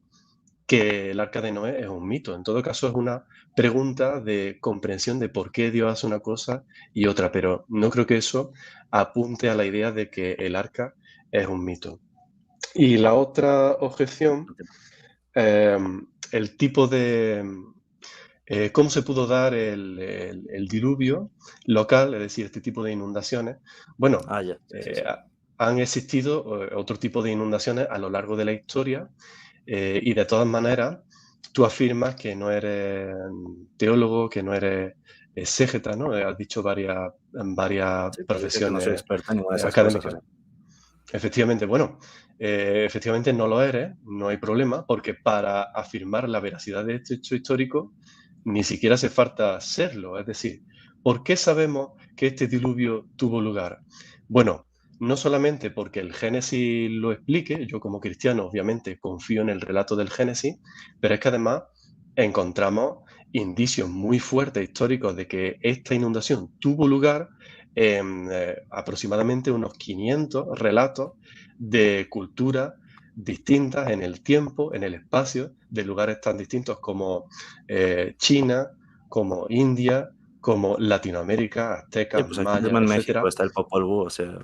que el arca de Noé es un mito. En todo caso, es una pregunta de comprensión de por qué Dios hace una cosa y otra, pero no creo que eso apunte a la idea de que el arca es un mito. Y la otra objeción, eh, el tipo de... ¿Cómo se pudo dar el diluvio local, es decir, este tipo de inundaciones? Bueno, Ah, ya, sí, sí, sí. han existido otro tipo de inundaciones a lo largo de la historia y de todas maneras tú afirmas que no eres teólogo, que no eres exégeta, ¿no? Has dicho varias Sí, te dije que no soy profesiones experto en ninguna de esas cosas, o académicas. sea. Efectivamente, bueno, efectivamente no lo eres, no hay problema, porque para afirmar la veracidad de este hecho histórico ni siquiera hace falta serlo. Es decir, ¿por qué sabemos que este diluvio tuvo lugar? Bueno, no solamente porque el Génesis lo explique, yo como cristiano obviamente confío en el relato del Génesis, pero es que además encontramos indicios muy fuertes históricos de que esta inundación tuvo lugar en aproximadamente unos 500 relatos de culturas distintas en el tiempo, en el espacio, de lugares tan distintos como China, como India, como Latinoamérica, Sí, aztecas, pues aquí mayas, mismo en México etcétera. está el Popol Vuh, o sea,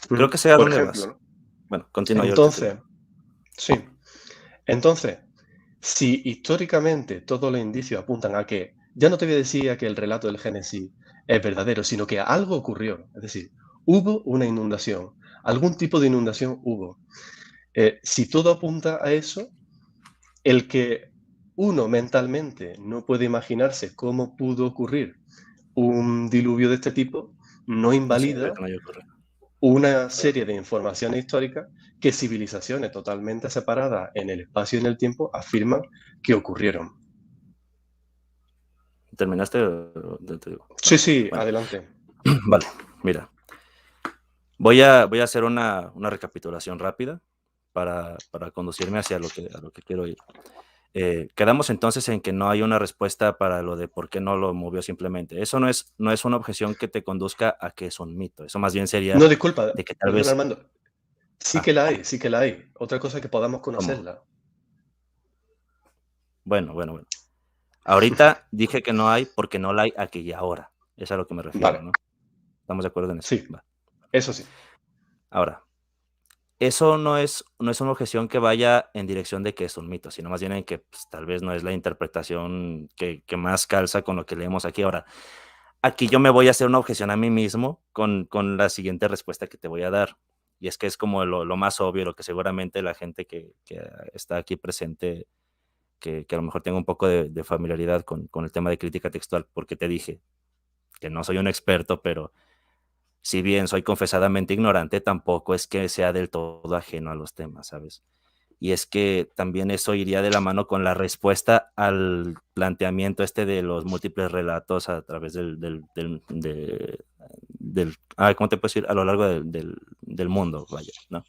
creo que sé a Por dónde ejemplo, vas. ¿no? Bueno, continúa, yo ahorita te Entonces, digo. sí. Entonces, si históricamente todos los indicios apuntan a que, ya no te voy a decir a que el relato del Génesis es verdadero, sino que algo ocurrió, es decir, hubo una inundación, algún tipo de inundación hubo. Si todo apunta a eso, el que uno mentalmente no puede imaginarse cómo pudo ocurrir un diluvio de este tipo, no No significa invalida que no haya ocurrido. una serie de informaciones históricas que civilizaciones totalmente separadas en el espacio y en el tiempo afirman que ocurrieron. ¿Terminaste? Te digo. Sí, Ah, sí, bueno, adelante. vale, mira. Voy a hacer una recapitulación rápida para conducirme hacia a lo que quiero ir. Quedamos entonces en que no hay una respuesta para lo de por qué no lo movió simplemente. Eso no es una objeción que te conduzca a que es un mito. Eso más bien sería No, disculpa, de que tal perdón, vez. Armando. Sí Ah, que la hay, sí que la hay. Otra cosa es que podamos ¿cómo? conocerla. Bueno, bueno, bueno. Ahorita dije que no hay porque no la hay aquí y ahora. Es a lo que me refiero, Vale, ¿no? ¿Estamos de acuerdo en eso? sí, Va. eso sí. Ahora, eso no es una objeción que vaya en dirección de que es un mito, sino más bien en que, pues, tal vez no es la interpretación que más calza con lo que leemos aquí. Ahora, aquí yo me voy a hacer una objeción a mí mismo con la siguiente respuesta que te voy a dar, y es que es como lo más obvio, lo que seguramente la gente que está aquí presente, que a lo mejor tenga un poco de familiaridad con el tema de crítica textual, porque te dije que no soy un experto, pero si bien soy confesadamente ignorante, tampoco es que sea del todo ajeno a los temas, ¿sabes? Y es que también eso iría de la mano con la respuesta al planteamiento este de los múltiples relatos a través ¿cómo te puedo decir? A lo largo del mundo, vaya, ¿no?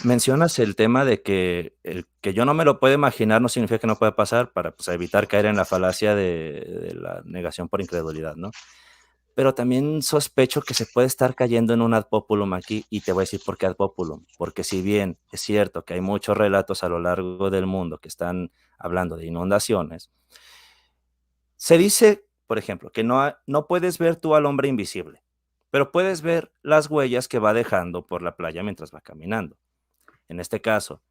Mencionas el tema de que el que yo no me lo puedo imaginar no significa que no pueda pasar para, pues, evitar caer en la falacia de la negación por incredulidad, ¿no? Pero también sospecho que se puede estar cayendo en un ad populum aquí, y te voy a decir por qué ad populum. Porque si bien es cierto que hay muchos relatos a lo largo del mundo que están hablando de inundaciones, se dice, por ejemplo, que no puedes ver tú al hombre invisible, pero puedes ver las huellas que va dejando por la playa mientras va caminando. En este caso,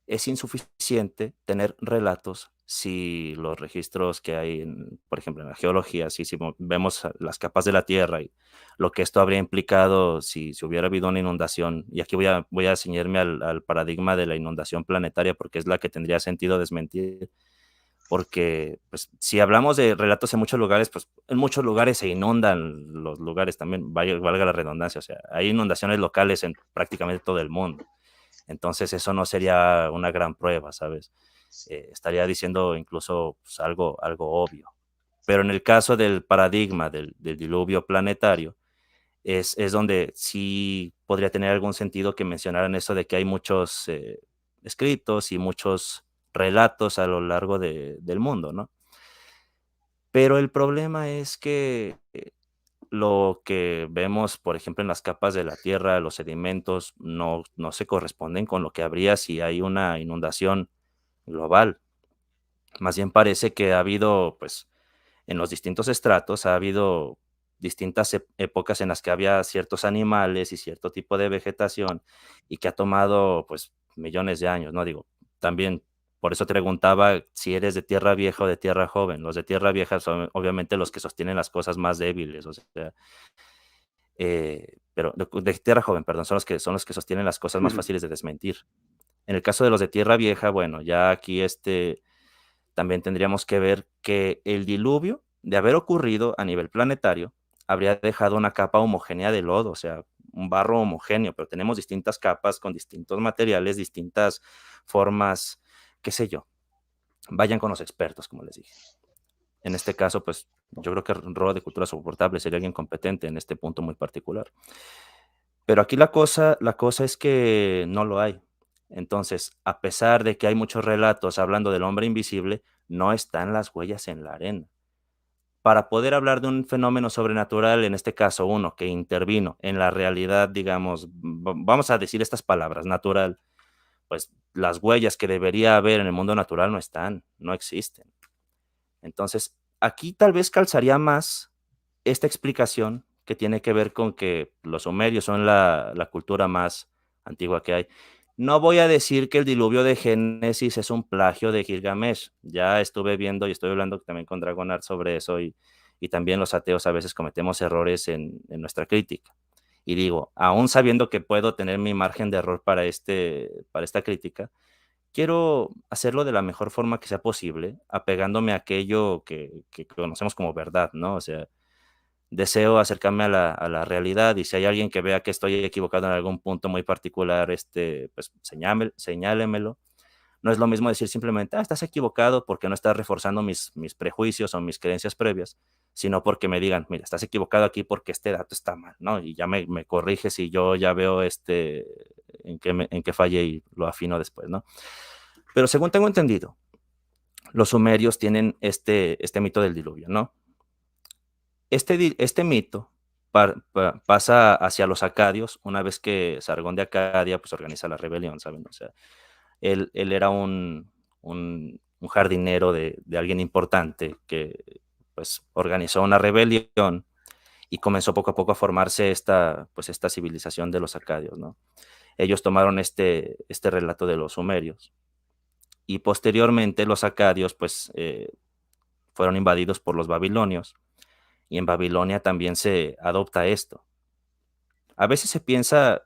es insuficiente tener relatos si los registros que hay, por ejemplo, en la geología, si vemos las capas de la Tierra y lo que esto habría implicado si hubiera habido una inundación, y aquí voy a ceñirme al paradigma de la inundación planetaria porque es la que tendría sentido desmentir, porque pues, si hablamos de relatos en muchos lugares, pues en muchos lugares se inundan los lugares también, valga la redundancia, o sea, hay inundaciones locales en prácticamente todo el mundo. Entonces eso no sería una gran prueba, ¿sabes? Estaría diciendo incluso pues, algo obvio. Pero en el caso del paradigma del diluvio planetario, es donde sí podría tener algún sentido que mencionaran eso de que hay muchos escritos y muchos relatos a lo largo del mundo, ¿no? Pero el problema es que lo que vemos, por ejemplo, en las capas de la Tierra, los sedimentos, no se corresponden con lo que habría si hay una inundación global. Más bien parece que ha habido, pues, en los distintos estratos, ha habido distintas épocas en las que había ciertos animales y cierto tipo de vegetación y que ha tomado, pues, millones de años, ¿no? Digo, también por eso te preguntaba si eres de tierra vieja o de tierra joven. Los de tierra vieja son obviamente los que sostienen las cosas más débiles, o sea, pero de tierra joven, perdón, son los que sostienen las cosas más Ujú. fáciles de desmentir. En el caso de los de tierra vieja, bueno, ya aquí también tendríamos que ver que el diluvio, de haber ocurrido a nivel planetario, habría dejado una capa homogénea de lodo, o sea, un barro homogéneo, pero tenemos distintas capas con distintos materiales, distintas formas, qué sé yo. Vayan con los expertos, como les dije. En este caso, pues yo creo que Roa de Cultura Soportable sería alguien competente en este punto muy particular. Pero aquí la cosa es que no lo hay. Entonces, a pesar de que hay muchos relatos hablando del hombre invisible, no están las huellas en la arena. Para poder hablar de un fenómeno sobrenatural, en este caso uno que intervino en la realidad, digamos, vamos a decir estas palabras, natural, pues las huellas que debería haber en el mundo natural no están, no existen. Entonces, aquí tal vez calzaría más esta explicación que tiene que ver con que los sumerios son la cultura más antigua que hay. No voy a decir que el diluvio de Génesis es un plagio de Gilgamesh. Ya estuve viendo y estoy hablando también con Dragonart sobre eso y también los ateos a veces cometemos errores en nuestra crítica. Y digo, aún sabiendo que puedo tener mi margen de error para esta crítica, quiero hacerlo de la mejor forma que sea posible, apegándome a aquello que conocemos como verdad, ¿no? O sea, deseo acercarme a la realidad y si hay alguien que vea que estoy equivocado en algún punto muy particular, pues señálemelo. No es lo mismo decir simplemente, estás equivocado porque no estás reforzando mis prejuicios o mis creencias previas, sino porque me digan, mira, estás equivocado aquí porque este dato está mal, ¿no? Y ya me corriges y yo ya veo en qué fallé y lo afino después, ¿no? Pero según tengo entendido, los sumerios tienen este mito del diluvio, ¿no? Este mito pasa hacia los acadios una vez que Sargón de Acadia pues, organiza la rebelión, ¿saben? O sea, él era un jardinero de alguien importante que pues, organizó una rebelión y comenzó poco a poco a formarse pues, esta civilización de los acadios, ¿no? Ellos tomaron este relato de los sumerios y posteriormente los acadios pues, fueron invadidos por los babilonios y en Babilonia también se adopta esto. A veces se piensa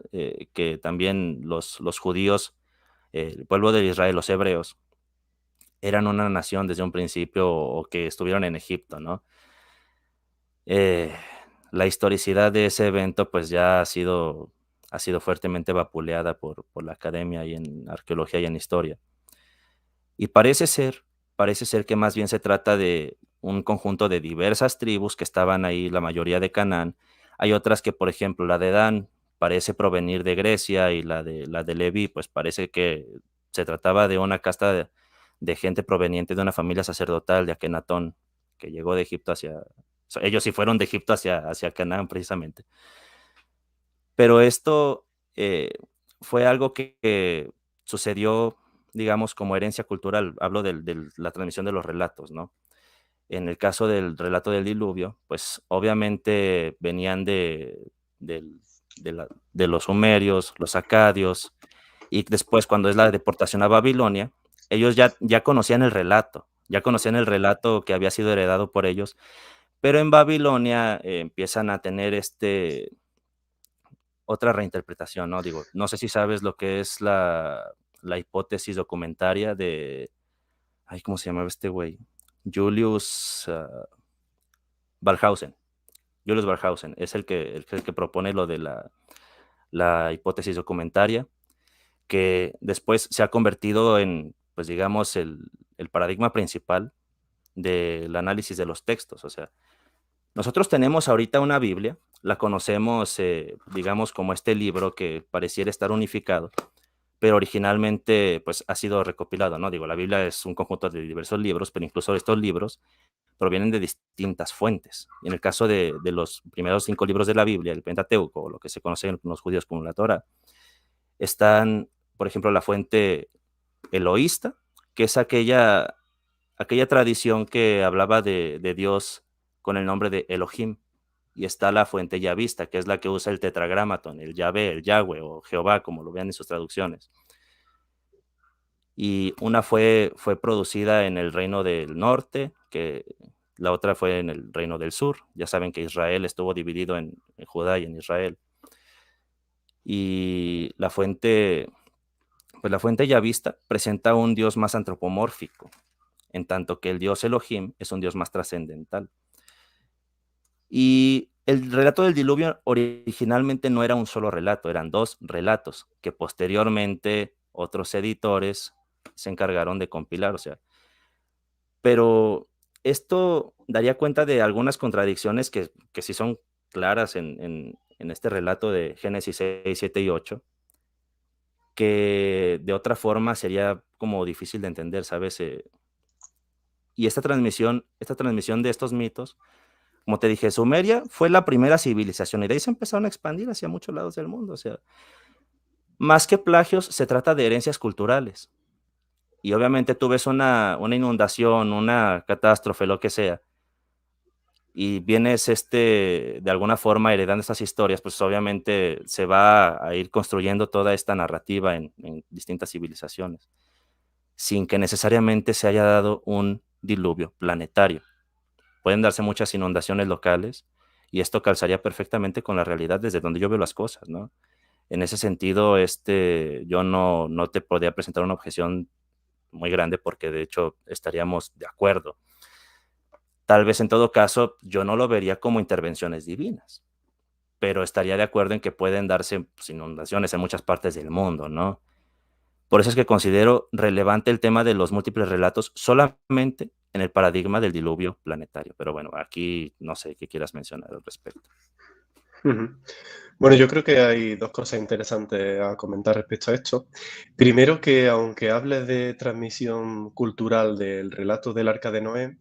que también los judíos, el pueblo de Israel, los hebreos, eran una nación desde un principio o que estuvieron en Egipto, ¿no? Eh, la historicidad de ese evento pues ya ha sido fuertemente vapuleada por la academia y en arqueología y en historia. Y parece ser que más bien se trata de un conjunto de diversas tribus que estaban ahí, la mayoría de Canaán. Hay otras que, por ejemplo, la de Dan parece provenir de Grecia y la de Leví, pues parece que se trataba de una casta de gente proveniente de una familia sacerdotal de Akenatón, que llegó de Egipto ellos sí fueron de Egipto hacia Canaán precisamente. Pero esto eh, fue algo que sucedió, digamos, como herencia cultural. Hablo de la transmisión de los relatos, ¿no? En el caso del relato del diluvio, pues obviamente venían del- de los sumerios, los acadios, Y después, cuando es la deportación a Babilonia, ellos ya conocían el relato, ya conocían el relato que había sido heredado por ellos, pero en Babilonia empiezan a tener otra reinterpretación, ¿no? Digo, no sé si sabes lo que es la hipótesis documentaria de, ay, ¿cómo se llamaba este güey? Julius Barhausen. Julius Barhausen es el que propone lo de la hipótesis documentaria, que después se ha convertido en, pues digamos, el paradigma principal del análisis de los textos. O sea, nosotros tenemos ahorita una Biblia, la conocemos, digamos, como este libro que pareciera estar unificado, pero originalmente pues ha sido recopilado, ¿no? Digo, la Biblia es un conjunto de diversos libros, pero incluso estos libros provienen de distintas fuentes. En el caso de los primeros 5 libros de la Biblia, el Pentateuco, o lo que se conoce en los judíos como la Torah, están, por ejemplo, la fuente eloísta, que es aquella tradición que hablaba de Dios con el nombre de Elohim, y está la fuente yavista, que es la que usa el tetragramaton, el Yahvé, el Yahweh o Jehová, como lo vean en sus traducciones. Y una fue producida en el reino del norte, que la otra fue en el reino del sur. Ya saben que Israel estuvo dividido en Judá y en Israel. Y la fuente yavista presenta un Dios más antropomórfico, en tanto que el Dios Elohim es un Dios más trascendental. Y el relato del diluvio originalmente no era un solo relato, eran 2 relatos que posteriormente otros editores se encargaron de compilar, o sea, pero esto daría cuenta de algunas contradicciones que sí son claras en este relato de Génesis 6, 7 y 8, que de otra forma sería como difícil de entender, ¿sabes? Y esta transmisión de estos mitos, como te dije, Sumeria fue la primera civilización y de ahí se empezaron a expandir hacia muchos lados del mundo. O sea, más que plagios, se trata de herencias culturales. Y obviamente tú ves una inundación, una catástrofe, lo que sea, y vienes de alguna forma heredando estas historias, pues obviamente se va a ir construyendo toda esta narrativa en distintas civilizaciones, sin que necesariamente se haya dado un diluvio planetario. Pueden darse muchas inundaciones locales y esto calzaría perfectamente con la realidad desde donde yo veo las cosas, ¿no? En ese sentido, yo no te podría presentar una objeción muy grande porque de hecho estaríamos de acuerdo. Tal vez en todo caso yo no lo vería como intervenciones divinas, pero estaría de acuerdo en que pueden darse pues, inundaciones en muchas partes del mundo, ¿no? Por eso es que considero relevante el tema de los múltiples relatos solamente en el paradigma del diluvio planetario. Pero bueno, aquí no sé qué quieras mencionar al respecto. Ujú. Bueno, yo creo que hay dos cosas interesantes a comentar respecto a esto. Primero, que aunque hables de transmisión cultural del relato del Arca de Noé,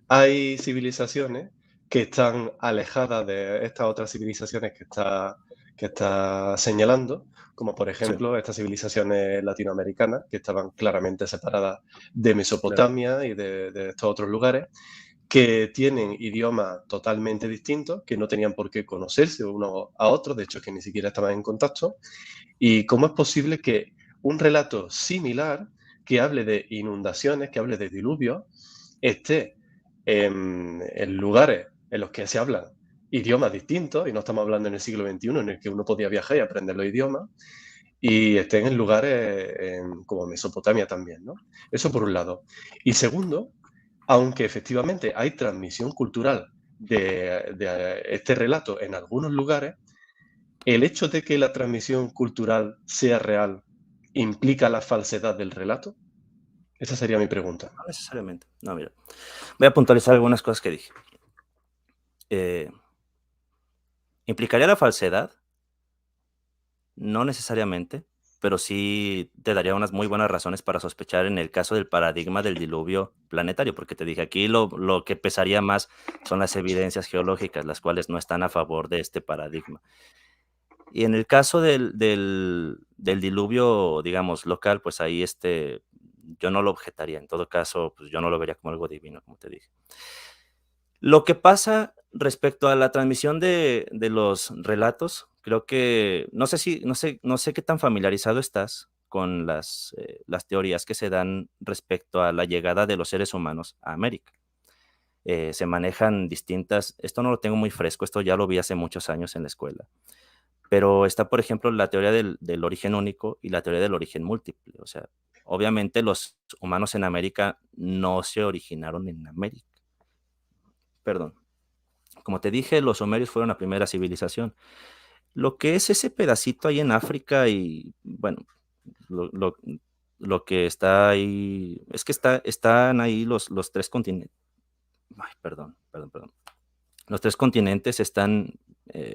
hay civilizaciones que están alejadas de estas otras civilizaciones que está señalando, como por Sí, ejemplo estas civilizaciones latinoamericanas, que estaban claramente separadas de claro. Mesopotamia y de estos otros lugares, que tienen idiomas totalmente distintos, que no tenían por qué conocerse unos a otros, de hecho que ni siquiera estaban en contacto. ¿Y cómo es posible que un relato similar, que hable de inundaciones, que hable de diluvios, esté en lugares en los que se hablan idiomas distintos, y no estamos hablando en el siglo XXI en el que uno podía viajar y aprender los idiomas, y estén en lugares como Mesopotamia también, ¿no? Eso por un lado. Y segundo, aunque efectivamente hay transmisión cultural de este relato en algunos lugares, el hecho de que la transmisión cultural sea real implica la falsedad del relato. Esa sería mi pregunta. No necesariamente. No, mira. Voy a puntualizar algunas cosas que dije. Eh, ¿Implicaría la falsedad? No necesariamente, pero sí te daría unas muy buenas razones para sospechar en el caso del paradigma del diluvio planetario, porque te dije, aquí lo que pesaría más son las evidencias geológicas, las cuales no están a favor de este paradigma. Y en el caso del diluvio, digamos, local, pues ahí yo no lo objetaría. En todo caso, pues yo no lo vería como algo divino, como te dije. Lo que pasa respecto a la transmisión de los relatos, creo que no sé qué tan familiarizado estás con las teorías que se dan respecto a la llegada de los seres humanos a América. Se manejan distintas, esto no lo tengo muy fresco, esto ya lo vi hace muchos años en la escuela, pero está, por ejemplo, la teoría del origen único y la teoría del origen múltiple. O sea, obviamente los humanos en América no se originaron en América. Perdón. Como te dije, los sumerios fueron la primera civilización. Lo que es ese pedacito ahí en África y, bueno, lo, lo- lo que está ahí, es que están ahí los tres continentes. Ay, perdón. Los tres continentes están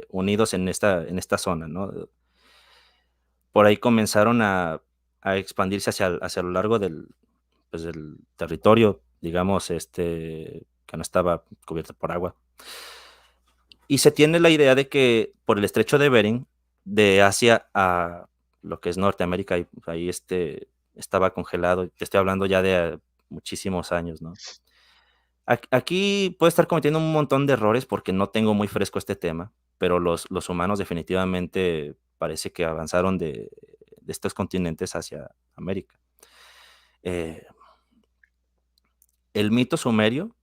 unidos en esta zona, ¿no? Por ahí comenzaron a expandirse hacia lo largo del territorio, digamos, que no estaba cubierto por agua. Y se tiene la idea de que por el estrecho de Bering, de Asia a lo que es Norteamérica, ahí estaba congelado. Te estoy hablando ya de muchísimos años, ¿no? Aquí puedo estar cometiendo un montón de errores porque no tengo muy fresco este tema, pero los humanos definitivamente parece que avanzaron de estos continentes hacia América. Eh, el mito sumerio,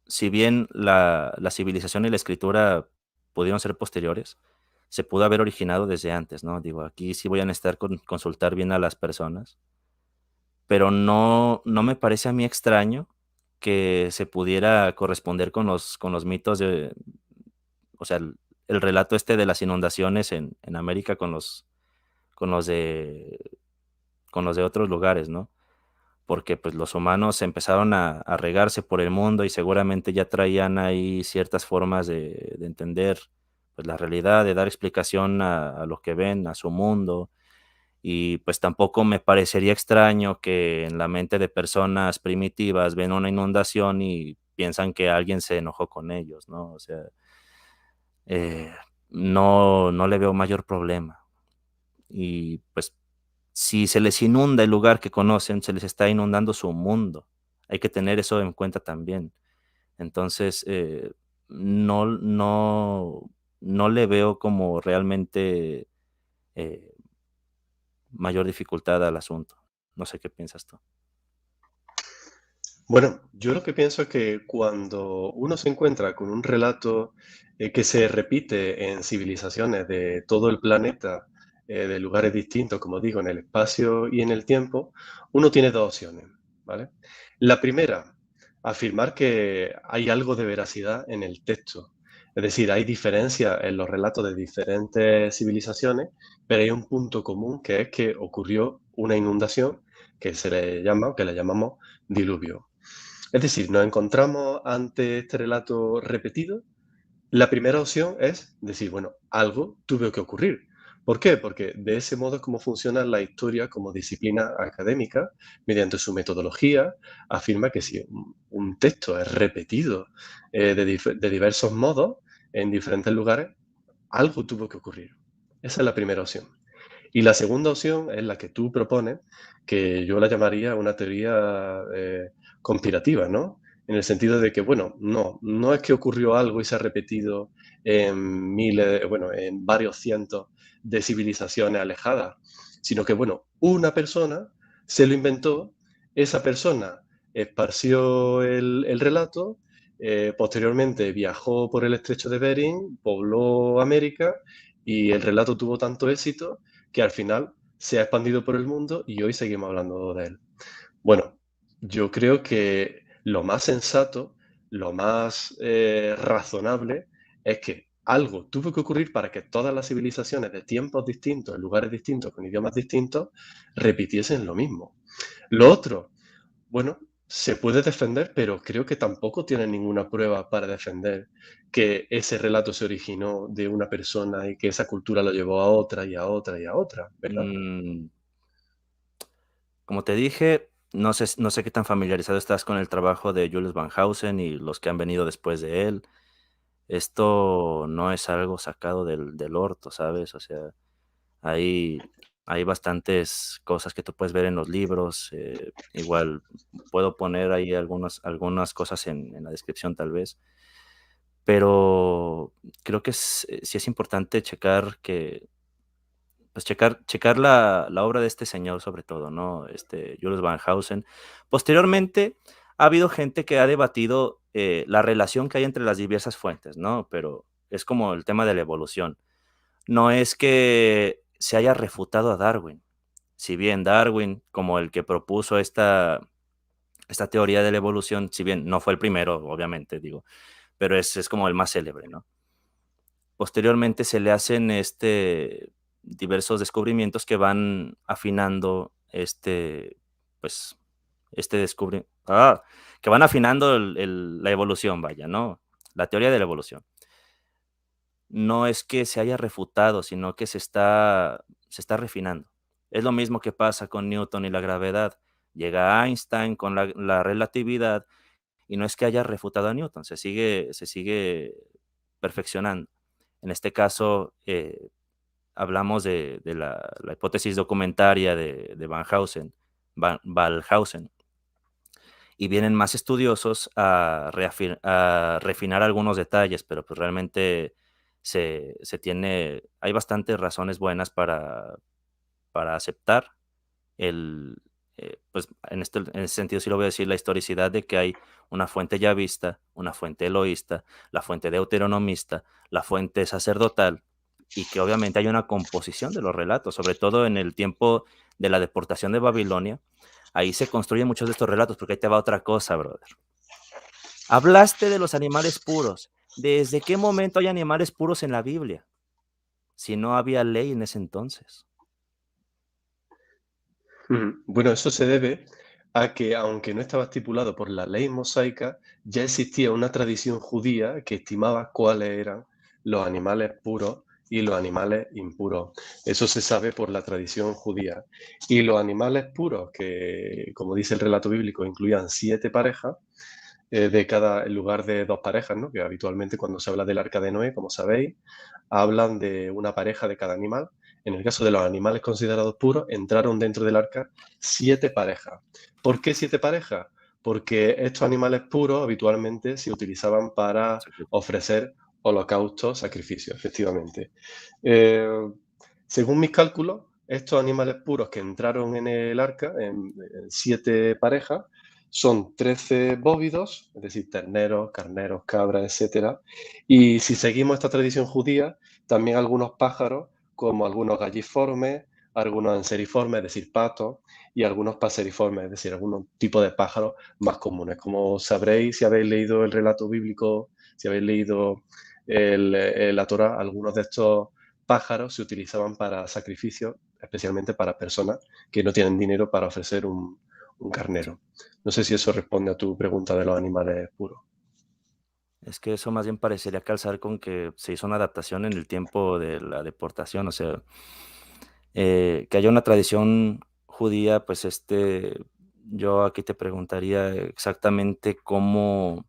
si bien la civilización y la escritura pudieron ser posteriores, se pudo haber originado desde antes, ¿no? Digo, aquí sí voy a necesitar consultar bien a las personas, pero no me parece a mí extraño que se pudiera corresponder con los mitos o sea, el relato de las inundaciones en América con los de, con los de otros lugares, ¿no? Porque pues los humanos empezaron a regarse por el mundo y seguramente ya traían ahí ciertas formas de entender pues la realidad, de dar explicación a lo que ven, a su mundo. Y pues tampoco me parecería extraño que en la mente de personas primitivas ven una inundación y piensan que alguien se enojó con ellos, ¿no? O sea, eh, no le veo mayor problema. Y pues si se les inunda el lugar que conocen, se les está inundando su mundo. Hay que tener eso en cuenta también. Entonces, no le veo como realmente eh, mayor dificultad al asunto. No sé qué piensas tú. Bueno, yo lo que pienso es que cuando uno se encuentra con un relato que se repite en civilizaciones de todo el planeta, de lugares distintos, como digo, en el espacio y en el tiempo, uno tiene dos opciones, ¿vale? La primera, afirmar que hay algo de veracidad en el texto. Es decir, hay diferencias en los relatos de diferentes civilizaciones, pero hay un punto común que es que ocurrió una inundación que se le llama, o que le llamamos diluvio. Es decir, nos encontramos ante este relato repetido. La primera opción es decir, bueno, algo tuvo que ocurrir. ¿Por qué? Porque de ese modo es como funciona la historia como disciplina académica, mediante su metodología, afirma que si un texto es repetido de diversos modos en diferentes lugares, algo tuvo que ocurrir. Esa es la primera opción. Y la segunda opción es la que tú propones, que yo la llamaría una teoría conspirativa, ¿no? En el sentido de que, bueno, no es que ocurrió algo y se ha repetido en miles, bueno, en varios cientos de civilizaciones alejadas, sino que, bueno, una persona se lo inventó, esa persona esparció el relato, posteriormente viajó por el estrecho de Bering, pobló América y el relato tuvo tanto éxito que al final se ha expandido por el mundo y hoy seguimos hablando de él. Bueno, yo creo que lo más sensato, lo más razonable es que algo tuvo que ocurrir para que todas las civilizaciones de tiempos distintos, en lugares distintos, con idiomas distintos, repitiesen lo mismo. Lo otro, bueno, se puede defender, pero creo que tampoco tiene ninguna prueba para defender que ese relato se originó de una persona y que esa cultura lo llevó a otra y a otra y a otra, ¿verdad? Mm, como te dije, no sé qué tan familiarizado estás con el trabajo de Julius Van Hausen y los que han venido después de él. Esto no es algo sacado del orto, ¿sabes? O sea, hay, hay bastantes cosas que tú puedes ver en los libros. Igual puedo poner ahí algunas cosas en la descripción tal vez. Pero creo que sí es importante checar que pues checar la obra de este señor sobre todo, ¿no? Julius Van Hausen. Posteriormente, ha habido gente que ha debatido la relación que hay entre las diversas fuentes, ¿no? Pero es como el tema de la evolución. No es que se haya refutado a Darwin. Si bien Darwin, como el que propuso esta teoría de la evolución, si bien no fue el primero, obviamente, digo, pero es como el más célebre, ¿no? Posteriormente se le hacen diversos descubrimientos que van afinando pues, que van afinando la evolución, vaya, ¿no? La teoría de la evolución. No es que se haya refutado, sino que se está refinando. Es lo mismo que pasa con Newton y la gravedad. Llega Einstein con la relatividad y no es que haya refutado a Newton, se sigue perfeccionando. En este caso, hablamos de la hipótesis documentaria de Waldhausen, y vienen más estudiosos a refinar algunos detalles, pero pues realmente hay bastantes razones buenas para aceptar pues en ese sentido sí lo voy a decir, la historicidad de que hay una fuente yavista, una fuente eloísta, la fuente deuteronomista, la fuente sacerdotal, y que obviamente hay una composición de los relatos, sobre todo en el tiempo de la deportación de Babilonia. Ahí se construyen muchos de estos relatos, porque ahí te va otra cosa, brother. Hablaste de los animales puros. ¿Desde qué momento hay animales puros en la Biblia? Si no había ley en ese entonces. Bueno, eso se debe a que, aunque no estaba estipulado por la ley mosaica, ya existía una tradición judía que estimaba cuáles eran los animales puros y los animales impuros. Eso se sabe por la tradición judía. Y los animales puros, que, como dice el relato bíblico, incluían 7 parejas, en lugar de 2 parejas, ¿no? Que habitualmente cuando se habla del arca de Noé, como sabéis, hablan de una pareja de cada animal. En el caso de los animales considerados puros, entraron dentro del arca 7 parejas. ¿Por qué 7 parejas? Porque estos animales puros habitualmente se utilizaban para ofrecer holocaustos, sacrificios, efectivamente. Eh, Según mis cálculos, estos animales puros que entraron en el arca, en 7 parejas, son 13 bóvidos, es decir, terneros, carneros, cabras, etcétera. Y si seguimos esta tradición judía, también algunos pájaros, como algunos galliformes, algunos anseriformes, es decir, patos, y algunos paseriformes, es decir, algunos tipos de pájaros más comunes. Como sabréis, si habéis leído el relato bíblico, si habéis leído la Torá, algunos de estos pájaros se utilizaban para sacrificios, especialmente para personas que no tienen dinero para ofrecer un Sí. carnero. No sé si eso responde a tu pregunta de los animales puros. Es que eso más bien parecería calzar con que se hizo una adaptación en el tiempo de la deportación, o sea, que haya una tradición judía, pues yo aquí te preguntaría exactamente con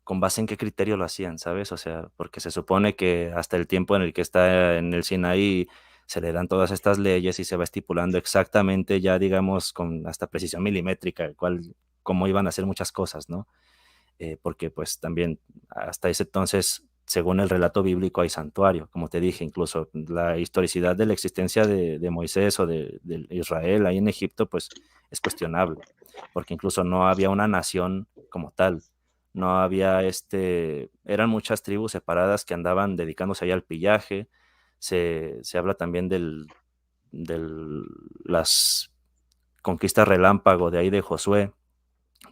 base en qué criterio lo hacían, ¿sabes? O sea, porque se supone que hasta el tiempo en el que está en el Sinaí se le dan todas estas leyes y se va estipulando exactamente ya, digamos, con hasta precisión milimétrica, cómo iban a hacer muchas cosas, ¿no? Porque pues también hasta ese entonces, según el relato bíblico, hay santuario, como te dije, incluso la historicidad de la existencia de Moisés o de Israel ahí en Egipto, pues es cuestionable, porque incluso no había una nación como tal, no había eran muchas tribus separadas que andaban dedicándose ahí al pillaje. Se habla también las conquistas relámpago de ahí de Josué,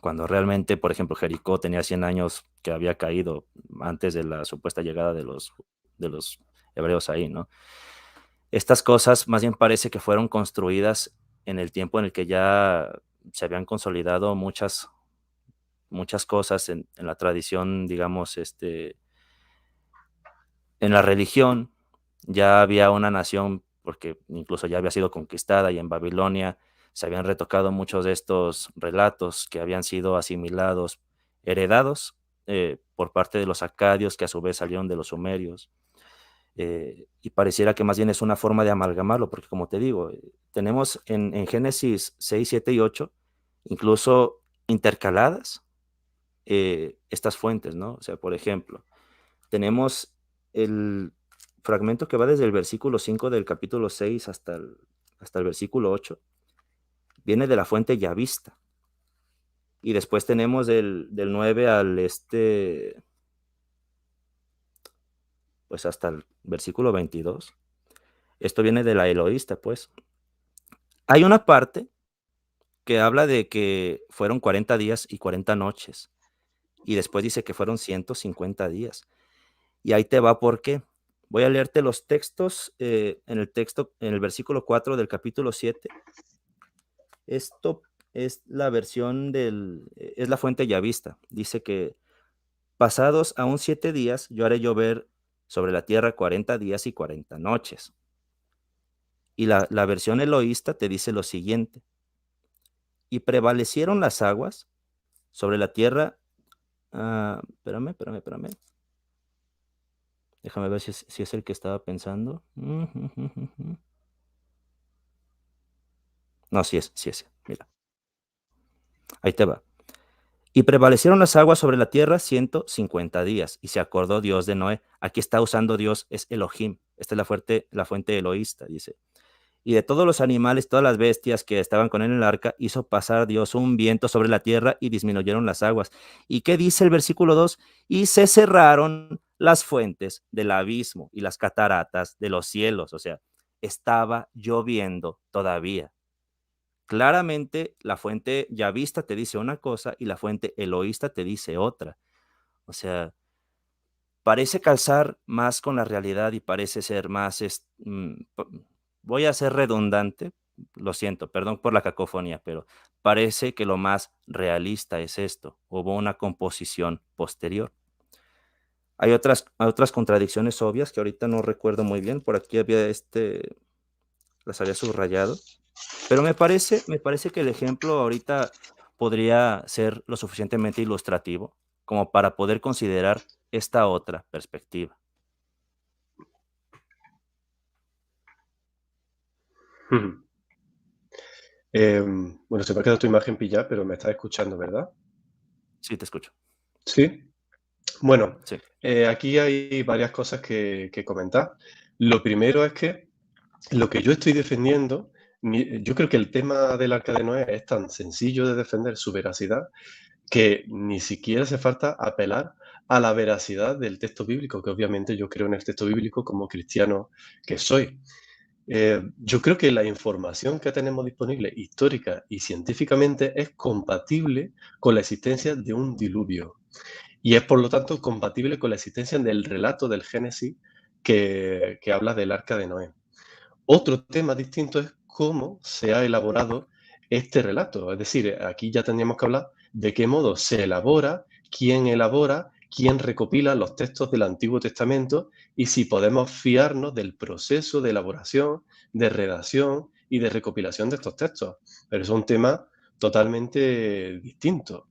cuando realmente, por ejemplo, Jericó tenía 100 años que había caído antes de la supuesta llegada de los hebreos ahí, ¿no? Estas cosas más bien parece que fueron construidas en el tiempo en el que ya se habían consolidado muchas cosas en la tradición, digamos, en la religión. Ya había una nación, porque incluso ya había sido conquistada, y en Babilonia se habían retocado muchos de estos relatos que habían sido asimilados, heredados por parte de los acadios, que a su vez salieron de los sumerios. Y pareciera que más bien es una forma de amalgamarlo, porque como te digo, tenemos en Génesis 6, 7 y 8, incluso intercaladas estas fuentes, ¿no? O sea, por ejemplo, tenemos el fragmento que va desde el versículo 5 del capítulo 6 hasta el versículo 8, viene de la fuente yavista. Y después tenemos del 9 al pues hasta el versículo 22. Esto viene de la eloísta, pues. Hay una parte que habla de que fueron 40 días y 40 noches. Y después dice que fueron 150 días. Y ahí te va por qué. Voy a leerte los textos en el versículo 4 del capítulo 7. Esto es la versión es la fuente yavista. Dice que pasados aún 7 días, yo haré llover sobre la tierra 40 días y 40 noches. Y la versión eloísta te dice lo siguiente. Y prevalecieron las aguas sobre la tierra. Espérame. Déjame ver si es el que estaba pensando. No, sí es. Mira, ahí te va. Y prevalecieron las aguas sobre la tierra 150 días. Y se acordó Dios de Noé. Aquí está usando Dios, es Elohim. Esta es la fuente eloísta, dice. Y de todos los animales, todas las bestias que estaban con él en el arca, hizo pasar Dios un viento sobre la tierra y disminuyeron las aguas. ¿Y qué dice el versículo 2? Y se cerraron las fuentes del abismo y las cataratas de los cielos. O sea, estaba lloviendo todavía. Claramente la fuente yavista te dice una cosa y la fuente eloísta te dice otra. O sea, parece calzar más con la realidad y parece ser más, voy a ser redundante, lo siento, perdón por la cacofonía, pero parece que lo más realista es esto. Hubo una composición posterior. Hay otras contradicciones obvias que ahorita no recuerdo muy bien. Por aquí había las había subrayado. Pero me parece que el ejemplo ahorita podría ser lo suficientemente ilustrativo como para poder considerar esta otra perspectiva. Ujú. Bueno, se me ha quedado tu imagen pillada, pero me estás escuchando, ¿verdad? Sí, te escucho. Sí. Bueno, Sí. aquí hay varias cosas que comentar. Lo primero es que lo que yo estoy defendiendo, yo creo que el tema del Arca de Noé es tan sencillo de defender su veracidad que ni siquiera hace falta apelar a la veracidad del texto bíblico, que obviamente yo creo en el texto bíblico como cristiano que soy. Yo creo que la información que tenemos disponible histórica y científicamente es compatible con la existencia de un diluvio y es por lo tanto compatible con la existencia del relato del Génesis que habla del Arca de Noé. Otro tema distinto es cómo se ha elaborado este relato. Es decir, aquí ya tendríamos que hablar de qué modo se elabora, quién recopila los textos del Antiguo Testamento y si podemos fiarnos del proceso de elaboración, de redacción y de recopilación de estos textos. Pero es un tema totalmente distinto.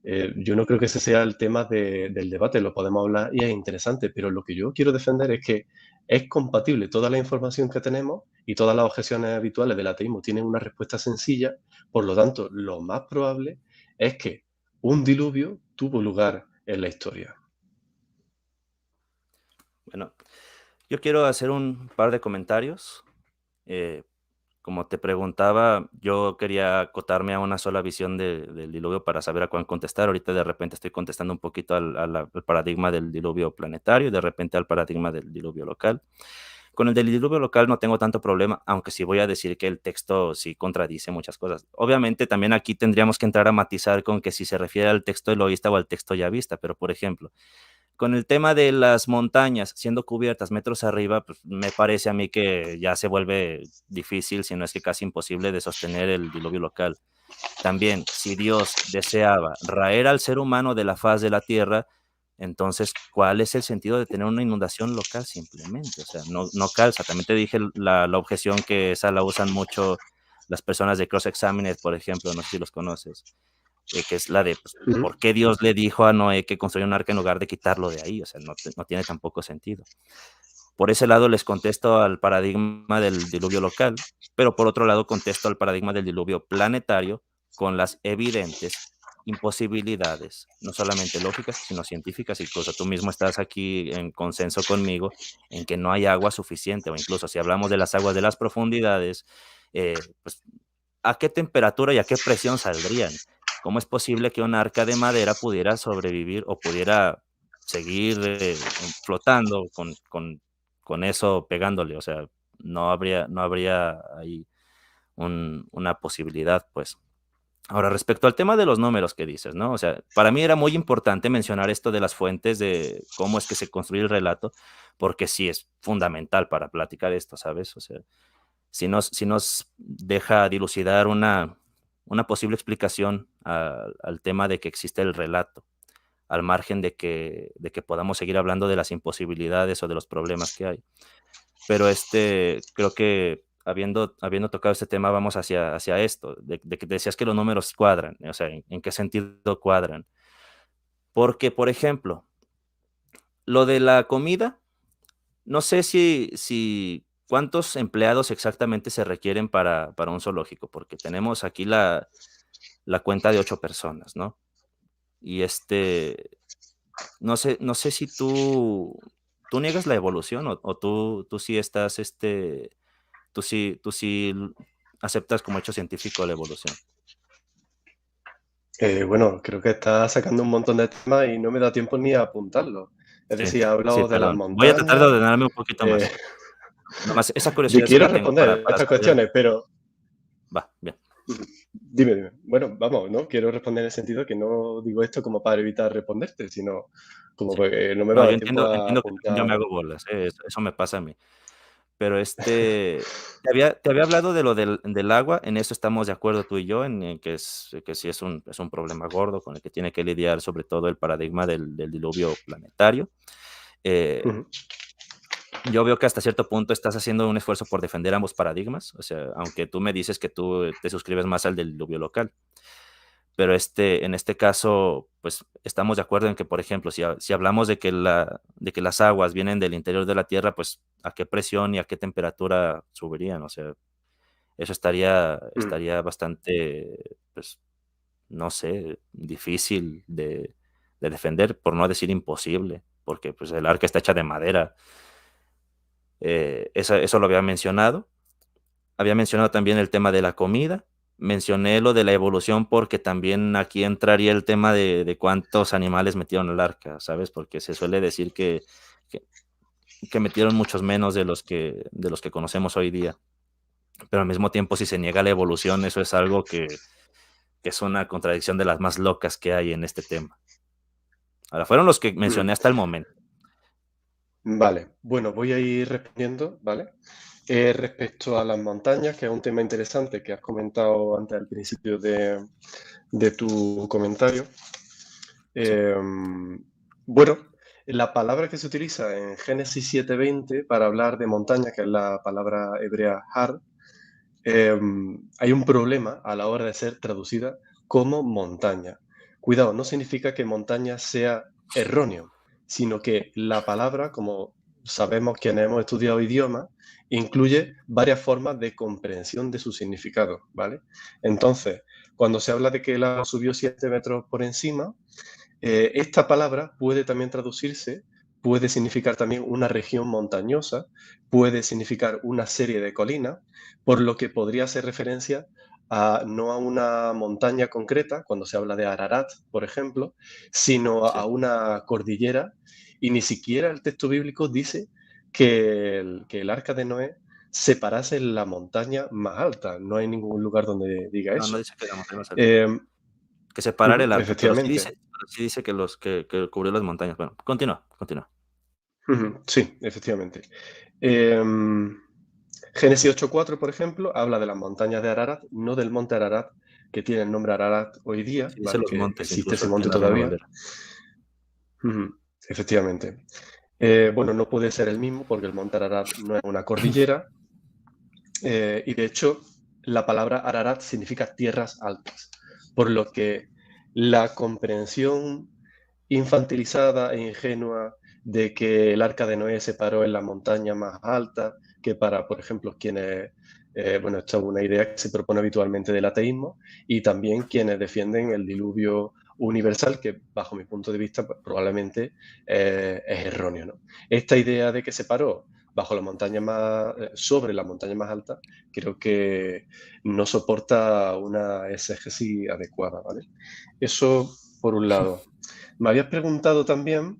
Yo no creo que ese sea el tema del debate, lo podemos hablar y es interesante, pero lo que yo quiero defender es que es compatible toda la información que tenemos y todas las objeciones habituales del ateísmo tienen una respuesta sencilla, por lo tanto, lo más probable es que un diluvio tuvo lugar en la historia. Bueno, yo quiero hacer un par de comentarios. Eh, Como te preguntaba, yo quería acotarme a una sola visión del diluvio para saber a cuál contestar. Ahorita de repente estoy contestando un poquito al paradigma del diluvio planetario y de repente al paradigma del diluvio local. Con el del diluvio local no tengo tanto problema, aunque sí voy a decir que el texto sí contradice muchas cosas. Obviamente también aquí tendríamos que entrar a matizar con que si se refiere al texto eloísta o al texto yavista, pero por ejemplo, con el tema de las montañas siendo cubiertas metros arriba, pues me parece a mí que ya se vuelve difícil, si no es que casi imposible, de sostener el diluvio local. También, si Dios deseaba raer al ser humano de la faz de la tierra, entonces, ¿cuál es el sentido de tener una inundación local simplemente? O sea, no calza. También te dije la objeción que esa la usan mucho las personas de Cross Examiner, por ejemplo, no sé si los conoces, que es la de, pues, Ujú. ¿por qué Dios le dijo a Noé que construyera un arca en lugar de quitarlo de ahí? O sea, no tiene tampoco sentido. Por ese lado les contesto al paradigma del diluvio local, pero por otro lado contesto al paradigma del diluvio planetario con las evidentes imposibilidades, no solamente lógicas, sino científicas, incluso tú mismo estás aquí en consenso conmigo en que no hay agua suficiente, o incluso si hablamos de las aguas de las profundidades, pues, ¿a qué temperatura y a qué presión saldrían? ¿Cómo es posible que una arca de madera pudiera sobrevivir o pudiera seguir flotando con eso pegándole? O sea, no habría ahí una posibilidad, pues. Ahora, respecto al tema de los números que dices, ¿no? O sea, para mí era muy importante mencionar esto de las fuentes, de cómo es que se construye el relato, porque sí es fundamental para platicar esto, ¿sabes? O sea, si nos deja dilucidar una posible explicación al tema de que existe el relato, al margen de que podamos seguir hablando de las imposibilidades o de los problemas que hay. Pero creo que habiendo tocado este tema, vamos hacia esto, de que decías que los números cuadran, o sea, ¿en qué sentido cuadran? Porque, por ejemplo, lo de la comida, no sé si cuántos empleados exactamente se requieren para un zoológico, porque tenemos aquí la cuenta de 8 personas, ¿no? Y, no sé si tú niegas la evolución o tú sí estás, tú sí aceptas como hecho científico la evolución. Bueno, creo que está sacando un montón de temas y no me da tiempo ni a apuntarlos. Es Sí, decir, ha sí, hablado de las perdón. Voy a tratar de montañas. ordenarme un poquito eh, más. Nomás esa yo curiosidad sí quiero la tengo para responder para estas saber. cuestiones, pero Va, bien. dime, dime. Bueno, vamos, ¿no? Quiero responder en el sentido que no digo esto como para evitar responderte, sino como Sí. porque no me va No, a yo dar tiempo entiendo a entiendo que también yo me apuntar. hago bolas, eso me pasa a mí. Pero, te había hablado de lo del agua, en eso estamos de acuerdo tú y yo, en que sí es un problema gordo con el que tiene que lidiar, sobre todo el paradigma del diluvio planetario. Eh, Ujú. yo veo que hasta cierto punto estás haciendo un esfuerzo por defender ambos paradigmas, o sea, aunque tú me dices que tú te suscribes más al del diluvio local. Pero, en este caso, pues, estamos de acuerdo en que, por ejemplo, si hablamos de que las aguas vienen del interior de la Tierra, pues, ¿a qué presión y a qué temperatura subirían? O sea, eso estaría Mm. estaría bastante, pues, no sé, difícil de defender, por no decir imposible, porque, pues, el arca está hecha de madera. Eso lo había mencionado. Había mencionado también el tema de la comida, mencioné lo de la evolución porque también aquí entraría el tema de cuántos animales metieron al arca, ¿sabes? Porque se suele decir que que metieron muchos menos de los que conocemos hoy día. Pero al mismo tiempo, si se niega la evolución, eso es algo que es una contradicción de las más locas que hay en este tema. Ahora, fueron los que Mm. mencioné hasta el momento. Vale, bueno, voy a ir respondiendo, ¿vale? Respecto a las montañas, que es un tema interesante que has comentado antes al principio de tu comentario. Sí, Bueno, la palabra que se utiliza en Génesis 7:20 para hablar de montaña, que es la palabra hebrea har, hay un problema a la hora de ser traducida como montaña. Cuidado, no significa que montaña sea erróneo, sino que la palabra, como sabemos quienes hemos estudiado idiomas, incluye varias formas de comprensión de su significado, ¿vale? Entonces, cuando se habla de que el agua subió 7 metros por encima, esta palabra puede también traducirse, puede significar también una región montañosa, puede significar una serie de colinas, por lo que podría hacer referencia no a una montaña concreta, cuando se habla de Ararat, por ejemplo, sino sí. a una cordillera, y ni siquiera el texto bíblico dice que el arca de Noé se parase en la montaña más alta. No hay ningún lugar donde diga No, no eso. dice que la montaña más alta. Eh, Que separara Ujú, el arca, pero sí efectivamente. dice pero sí dice que cubrió las montañas. Bueno, continúa, continúa. Ujú, sí, efectivamente. Em, Génesis 8:4, por ejemplo, habla de las montañas de Ararat, no del monte Ararat, que tiene el nombre Ararat hoy día, Sí dice ¿vale? los Que montes, existe incluso ese aquí monte en la Reina todavía. Valera. Ujú, efectivamente. Bueno, no puede ser el mismo porque el monte Ararat no es una cordillera, y de hecho la palabra Ararat significa tierras altas, por lo que la comprensión infantilizada e ingenua de que el arca de Noé se paró en la montaña más alta, que para, por ejemplo, quienes bueno, esta es una idea que se propone habitualmente del ateísmo y también quienes defienden el diluvio universal, que bajo mi punto de vista pues, probablemente es erróneo, ¿no? Esta idea de que se paró bajo la montaña más, sobre la montaña más alta, creo que no soporta una exégesis adecuada, ¿vale? Eso por un lado. Me habías preguntado también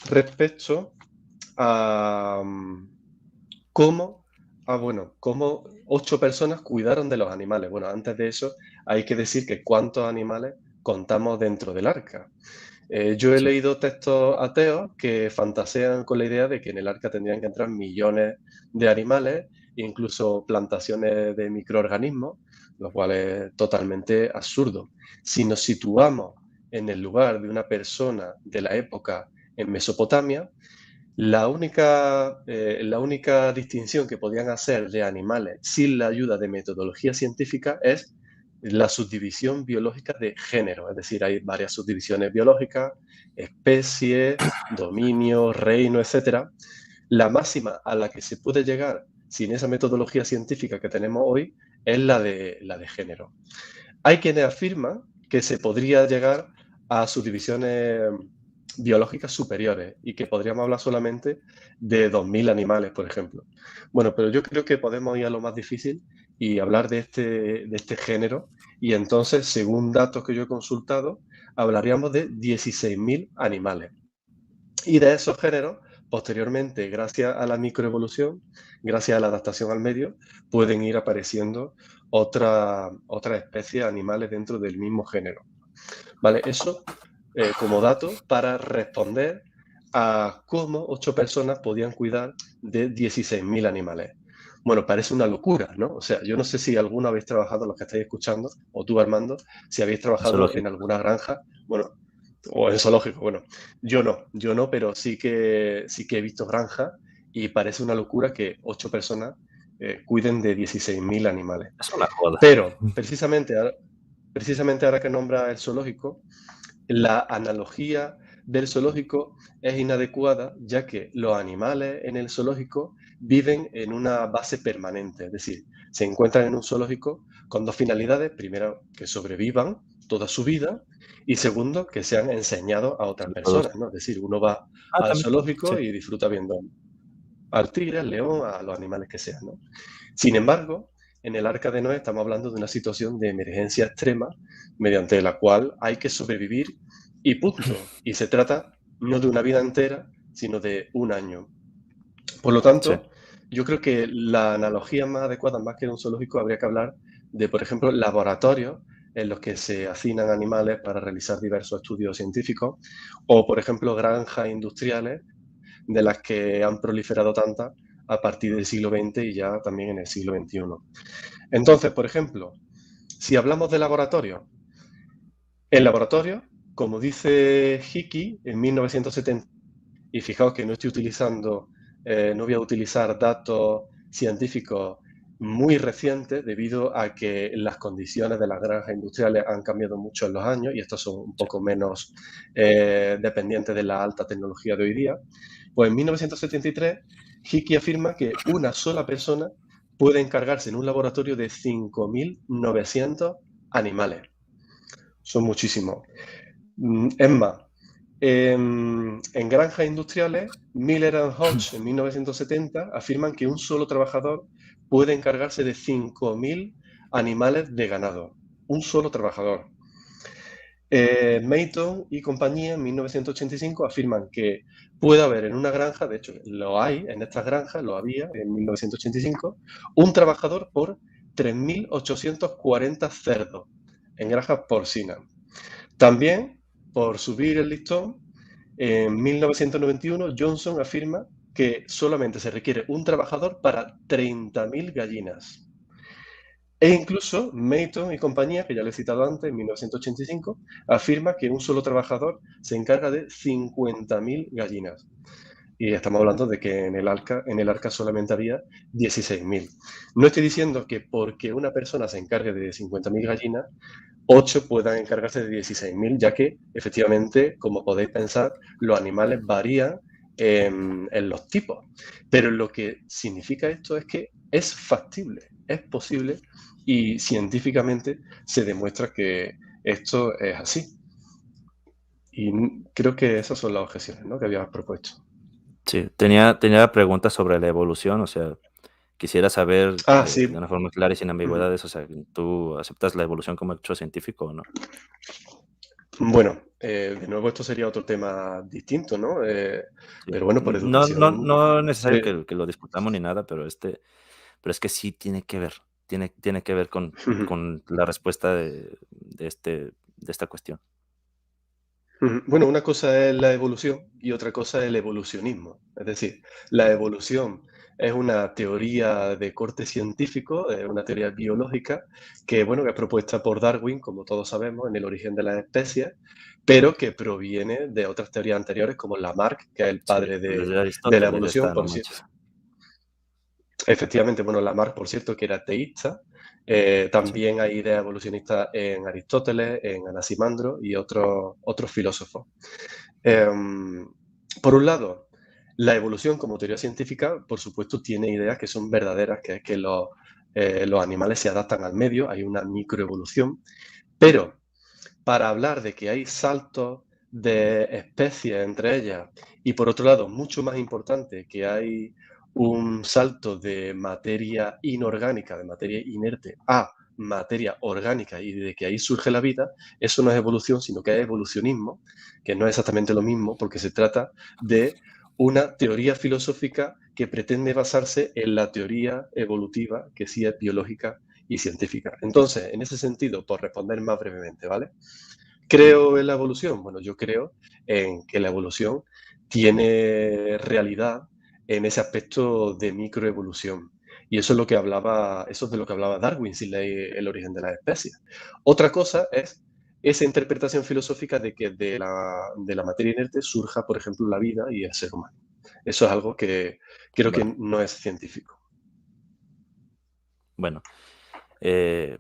respecto a cómo, bueno, cómo 8 personas cuidaron de los animales. Bueno, antes de eso hay que decir que cuántos animales contamos dentro del arca. Yo he Sí. leído textos ateos que fantasean con la idea de que en el arca tendrían que entrar millones de animales, incluso plantaciones de microorganismos, lo cual es totalmente absurdo. Si nos situamos en el lugar de una persona de la época en Mesopotamia, la única distinción que podían hacer de animales sin la ayuda de metodología científica es la subdivisión biológica de género, es decir, hay varias subdivisiones biológicas, especies, dominio, reino, etcétera. La máxima a la que se puede llegar sin esa metodología científica que tenemos hoy es la de género. Hay quienes afirman que se podría llegar a subdivisiones biológicas superiores y que podríamos hablar solamente de 2000 animales, por ejemplo. Bueno, pero yo creo que podemos ir a lo más difícil y hablar de este género y entonces, según datos que yo he consultado, hablaríamos de 16.000 animales. Y de esos géneros, posteriormente, gracias a la microevolución, gracias a la adaptación al medio, pueden ir apareciendo otras especies animales dentro del mismo género. ¿Vale? Eso como dato para responder a cómo 8 personas podían cuidar de 16.000 animales. Bueno, parece una locura, ¿no? O sea, yo no sé si alguno habéis trabajado, los que estáis escuchando, o tú, Armando, si habéis Eso es trabajado en lógico. alguna granja, bueno, o en zoológico, bueno, yo no, pero sí que he visto granjas y parece una locura que 8 personas cuiden de 16.000 animales. Es una joda. Pero precisamente ahora que nombra el zoológico, la analogía del zoológico es inadecuada, ya que los animales en el zoológico viven en una base permanente, es decir, se encuentran en un zoológico con dos finalidades. Primero, que sobrevivan toda su vida y segundo, que sean enseñados a Se otras personas, reproduzcan. ¿no? Es decir, uno va Ah, al también. Sí. zoológico y disfruta viendo al tigre, al león, a los animales que sean, ¿no? Sin embargo, en el Arca de Noé estamos hablando de una situación de emergencia extrema mediante la cual hay que sobrevivir y punto. Y se trata no de una vida entera, sino de un año. Por lo Sí. tanto, yo creo que la analogía más adecuada, más que de un zoológico, habría que hablar de, por ejemplo, laboratorios en los que se hacinan animales para realizar diversos estudios científicos, o, por ejemplo, granjas industriales de las que han proliferado tantas a partir del siglo XX y ya también en el siglo XXI. Entonces, por ejemplo, si hablamos de laboratorio, el laboratorio, como dice Hickey en 1970, y fijaos que no estoy utilizando, no voy a utilizar datos científicos muy recientes debido a que las condiciones de las granjas industriales han cambiado mucho en los años y estos son un Sí. poco menos dependientes de la alta tecnología de hoy día. Pues en 1973, Hickey afirma que una sola persona puede encargarse en un laboratorio de 5.900 animales. Son muchísimos. Es más, en granjas industriales, Miller and Hodge en 1970 afirman que un solo trabajador puede encargarse de 5.000 animales de ganado. Un solo trabajador. Mayton y compañía en 1985 afirman que puede haber en una granja, de hecho lo hay en estas granjas, lo había en 1985, un trabajador por 3.840 cerdos en granjas porcinas. También, por subir el listón, en 1991 Johnson afirma que solamente se requiere un trabajador para 30.000 gallinas. E incluso Mayton y compañía, que ya lo he citado antes, en 1985, afirma que un solo trabajador se encarga de 50.000 gallinas. Y estamos hablando de que en el arca solamente había 16.000. No estoy diciendo que porque una persona se encargue de 50.000 gallinas, 8 puedan encargarse de 16.000, ya que efectivamente, como podéis pensar, los animales varían en los tipos. Pero lo que significa esto es que es factible. es posible y científicamente se demuestra que esto es así. Y creo que esas son las objeciones, ¿no?, que habías propuesto. Sí, tenía preguntas sobre la evolución, o sea, quisiera saber Ah, de sí. una forma clara y sin Ujú. ambigüedades, o sea, ¿tú aceptas la evolución como hecho científico o no? Bueno, de nuevo esto sería otro tema distinto, ¿no? Sí. Pero bueno, por educación, No es necesario eh, que lo discutamos ni nada, pero es que sí tiene que ver, tiene que ver ujú, con la respuesta de esta cuestión. ujú. Bueno, una cosa es la evolución y otra cosa es el evolucionismo. Es decir, la evolución es una teoría de corte científico, es una teoría biológica que, bueno, que es propuesta por Darwin, como todos sabemos, en el origen de las especies, pero que proviene de otras teorías anteriores como Lamarck, que es el Sí, padre pues desde de la Aristóteles ya evolución, está, no por si, manches. efectivamente, bueno, Lamarck, por cierto, que era ateísta. Sí, También hay ideas evolucionistas en Aristóteles, en Anaximandro y otros filósofos. Em, por un lado, la evolución como teoría científica, por supuesto, tiene ideas que son verdaderas, que es que los animales se adaptan al medio, hay una microevolución, pero para hablar de que hay saltos de especies entre ellas y por otro lado, mucho más importante, que hay un salto de materia inorgánica, de materia inerte a materia orgánica y de que ahí surge la vida, eso no es evolución, sino que es evolucionismo, que no es exactamente lo mismo porque se trata de una teoría filosófica que pretende basarse en la teoría evolutiva, que sí es biológica y científica. Entonces, en ese sentido, por responder más brevemente, ¿vale? ¿Creo en la evolución? Bueno, yo creo en que la evolución tiene realidad en ese aspecto de microevolución. Y eso es lo que hablaba, eso es de lo que hablaba Darwin sin leer El origen de las especies. Otra cosa es esa interpretación filosófica de que de la materia inerte surja, por ejemplo, la vida y el ser humano. Eso es algo que creo que vale. no es científico. Bueno, eh,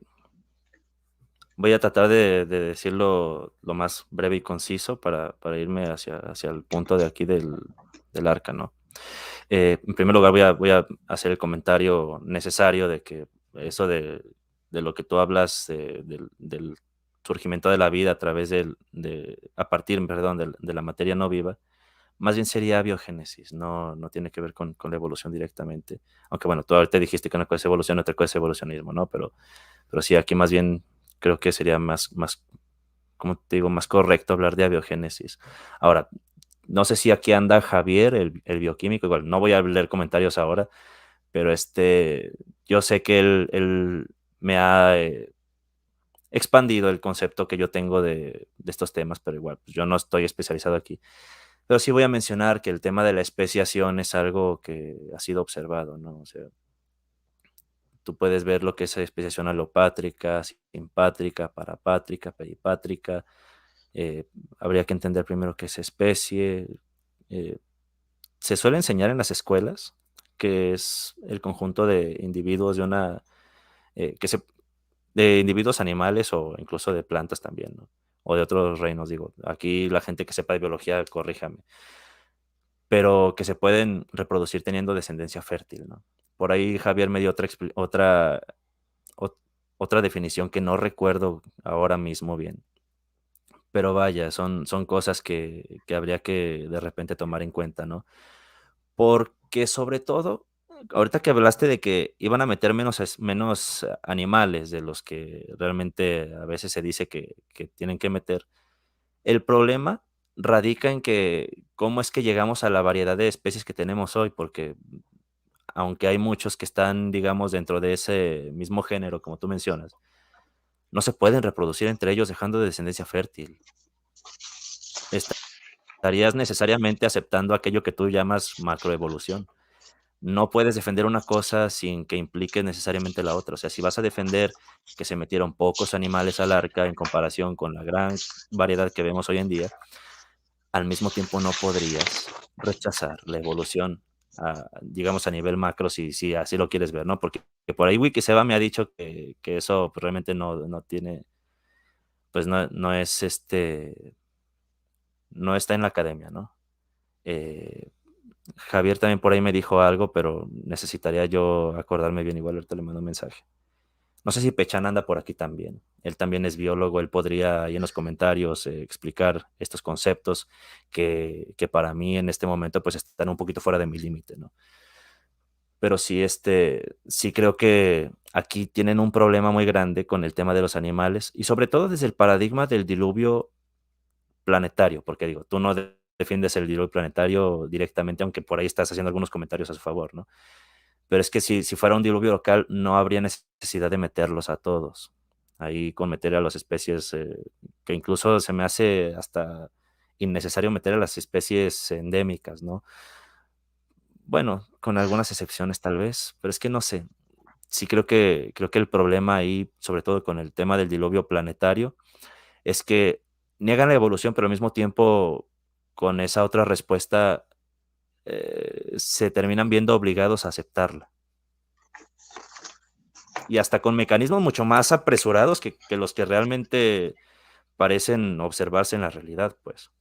voy a tratar de decirlo lo más breve y conciso para irme hacia el punto de aquí del arca, ¿no? En primer lugar, voy a hacer el comentario necesario de que eso de lo que tú hablas, del surgimiento de la vida a través a partir, perdón, de la materia no viva, más bien sería biogénesis, no tiene que ver con la evolución directamente. Aunque bueno, tú ahorita dijiste que una cosa es evolución, otra cosa es evolucionismo, ¿no? Pero sí, aquí más bien creo que sería más, como te digo, más correcto hablar de abiogénesis. Ahora, no sé si aquí anda Javier, el bioquímico, igual no voy a leer comentarios ahora, pero yo sé que él me ha expandido el concepto que yo tengo de estos temas, pero igual, pues yo no estoy especializado aquí. Pero sí voy a mencionar que el tema de la especiación es algo que ha sido observado, ¿no? O sea, tú puedes ver lo que es especiación alopátrica, simpátrica, parapátrica, peripátrica. eh, Habría que entender primero qué es especie. eh, Se suele enseñar en las escuelas que es el conjunto de individuos de una, que se, de individuos animales o incluso de plantas también, ¿no? O de otros reinos, digo. Aquí la gente que sepa de biología, corríjame, pero que se pueden reproducir teniendo descendencia fértil, ¿no? Por ahí Javier me dio ot- otra definición que no recuerdo ahora mismo bien, pero vaya, son cosas que habría que de repente tomar en cuenta, ¿no? Porque sobre todo, ahorita que hablaste de que iban a meter menos animales de los que realmente a veces se dice que tienen que meter, el problema radica en que cómo es que llegamos a la variedad de especies que tenemos hoy, porque aunque hay muchos que están, digamos, dentro de ese mismo género, como tú mencionas, no se pueden reproducir entre ellos dejando de descendencia fértil. Estarías necesariamente aceptando aquello que tú llamas macroevolución. No puedes defender una cosa sin que implique necesariamente la otra. O sea, si vas a defender que se metieron pocos animales al arca en comparación con la gran variedad que vemos hoy en día, al mismo tiempo no podrías rechazar la evolución, digamos, a nivel macro, si así lo quieres ver, ¿no? Porque por ahí Wikiseba me ha dicho que eso pues, realmente no tiene, pues no no está en la academia, ¿no? Eh, Javier también por ahí me dijo algo, pero necesitaría yo acordarme bien, igual ahorita le mando un mensaje. No sé si Pechan anda por aquí también. Él también es biólogo, él podría ahí en los comentarios explicar estos conceptos que para mí en este momento pues están un poquito fuera de mi límite, ¿no? Pero sí, sí creo que aquí tienen un problema muy grande con el tema de los animales y sobre todo desde el paradigma del diluvio planetario, porque digo, tú no defiendes el diluvio planetario directamente, aunque por ahí estás haciendo algunos comentarios a su favor, ¿no? Pero es que si fuera un diluvio local, no habría necesidad de meterlos a todos. Ahí con meter a las especies, que incluso se me hace hasta innecesario meter a las especies endémicas, ¿no? Bueno, con algunas excepciones tal vez, pero es que no sé. Sí creo que el problema ahí, sobre todo con el tema del diluvio planetario, es que niegan la evolución, pero al mismo tiempo, con esa otra respuesta, se terminan viendo obligados a aceptarla. Y hasta con mecanismos mucho más apresurados que los que realmente parecen observarse en la realidad, pues.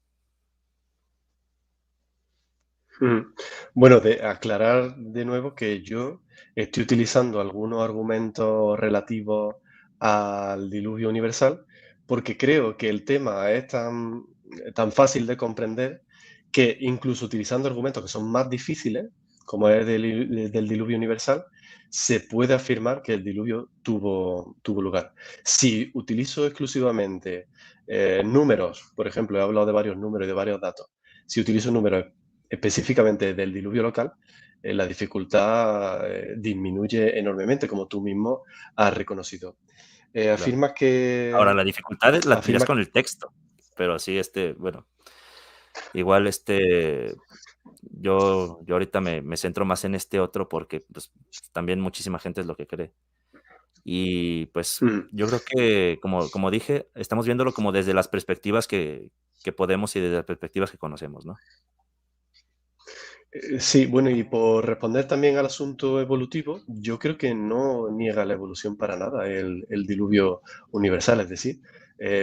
Mm. Bueno, de aclarar de nuevo que yo estoy utilizando algunos argumentos relativos al diluvio universal porque creo que el tema es tan fácil de comprender que incluso utilizando argumentos que son más difíciles, como es del diluvio universal, se puede afirmar que el diluvio tuvo lugar. Si utilizo exclusivamente números, por ejemplo, he hablado de varios números y de varios datos, si utilizo números específicamente del diluvio local, la dificultad disminuye enormemente, como tú mismo has reconocido. Claro. Afirmas Ahora, que... la dificultad la tendrías Afirmas... con el texto, pero sí, bueno, igual, yo ahorita me centro más en este otro porque, pues, también muchísima gente es lo que cree. Y, pues, Mm. yo creo que, como dije, estamos viéndolo como desde las perspectivas que podemos y desde las perspectivas que conocemos, ¿no? Sí, bueno, y por responder también al asunto evolutivo, yo creo que no niega la evolución para nada el diluvio universal, es decir,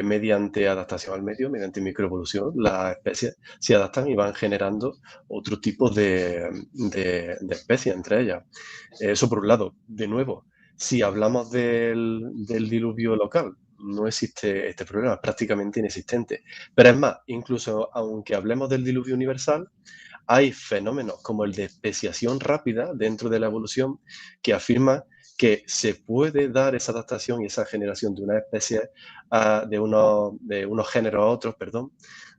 mediante adaptación al medio, mediante microevolución, las especies se adaptan y van generando otro tipo de especies entre ellas. Eso por un lado. De nuevo, si hablamos del diluvio local, no existe este problema, es prácticamente inexistente. Pero es más, incluso aunque hablemos del diluvio universal, hay fenómenos como el de especiación rápida dentro de la evolución que afirman que se puede dar esa adaptación y esa generación de una especie de unos géneros a otros, perdón,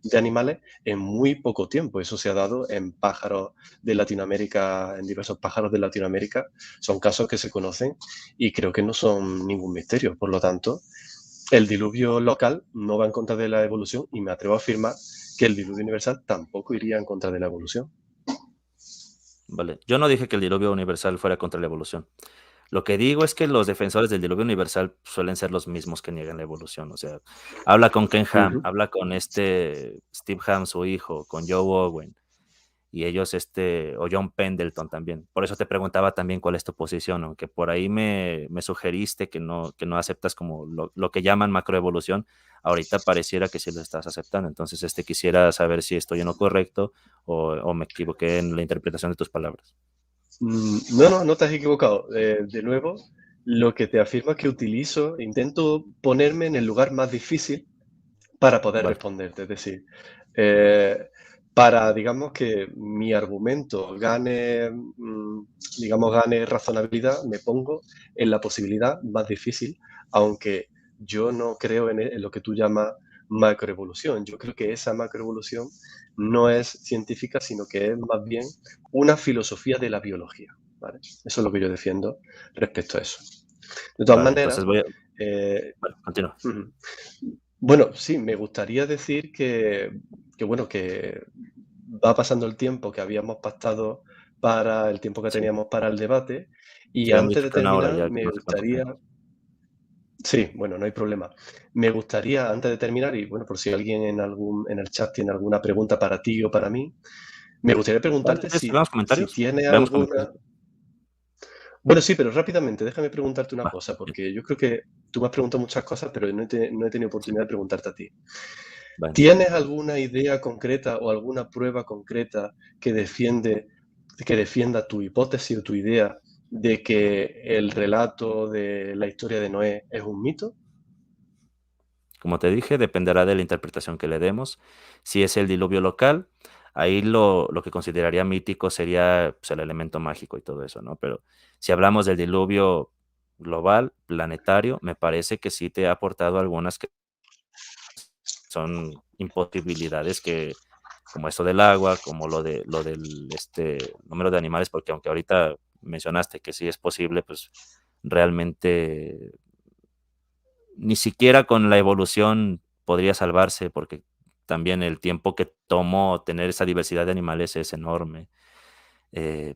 de animales en muy poco tiempo. Eso se ha dado en pájaros de Latinoamérica, en diversos pájaros de Latinoamérica. Son casos que se conocen y creo que no son ningún misterio. Por lo tanto, el diluvio local no va en contra de la evolución y me atrevo a afirmar que el diluvio universal tampoco iría en contra de la evolución. Vale. Yo no dije que el diluvio universal fuera contra la evolución. Lo que digo es que los defensores del diluvio universal suelen ser los mismos que niegan la evolución. O sea, habla con Ken Ham, Ujú. habla con Steve Ham, su hijo, con Joe Owen, y ellos, o John Pendleton también. Por eso te preguntaba también cuál es tu posición, aunque por ahí me sugeriste que no aceptas como lo que llaman macroevolución. Ahorita pareciera que sí lo estás aceptando. Entonces, quisiera saber si estoy en lo correcto o me equivoqué en la interpretación de tus palabras. No, no, no te has equivocado. De nuevo, lo que te afirmo es que intento ponerme en el lugar más difícil para poder Vale. responderte. Es decir, eh, para, digamos, que mi argumento gane razonabilidad, me pongo en la posibilidad más difícil, aunque yo no creo en lo que tú llamas macroevolución. Yo creo que esa macroevolución no es científica, sino que es más bien una filosofía de la biología, ¿vale? Eso es lo que yo defiendo respecto a eso. De todas Vale, maneras, entonces eh, bueno, continúa. ujú. Bueno, sí, me gustaría decir que, bueno, que va pasando el tiempo que habíamos pactado para el tiempo que Sí, teníamos para el debate y sí, habíamos antes dicho de que una hora terminar ya, me no sé cuánto gustaría, tiempo. sí, bueno, no hay problema. Me gustaría antes de terminar y bueno, por si alguien en el chat tiene alguna pregunta para ti o para mí, me gustaría Vale, preguntarte ¿quieres que si, veamos si comentarios? tiene Veamos comentarios. alguna... Bueno, sí, pero rápidamente, déjame preguntarte una Va, cosa, bien, porque yo creo que tú me has preguntado muchas cosas, pero no he tenido sí. oportunidad de preguntarte a ti. Bueno, ¿Tienes alguna idea concreta o alguna prueba concreta que defienda tu hipótesis o tu idea de que el relato de la historia de Noé es un mito? como te dije, dependerá de la interpretación que le demos. Si es el diluvio local, ahí lo que consideraría mítico sería pues, el elemento mágico y todo eso, ¿no? Pero si hablamos del diluvio global, planetario, me parece que sí te ha aportado algunas que son imposibilidades que, como esto del agua, como lo del número de animales, porque aunque ahorita mencionaste que sí es posible, pues realmente ni siquiera con la evolución podría salvarse, porque también el tiempo que tomó tener esa diversidad de animales es enorme.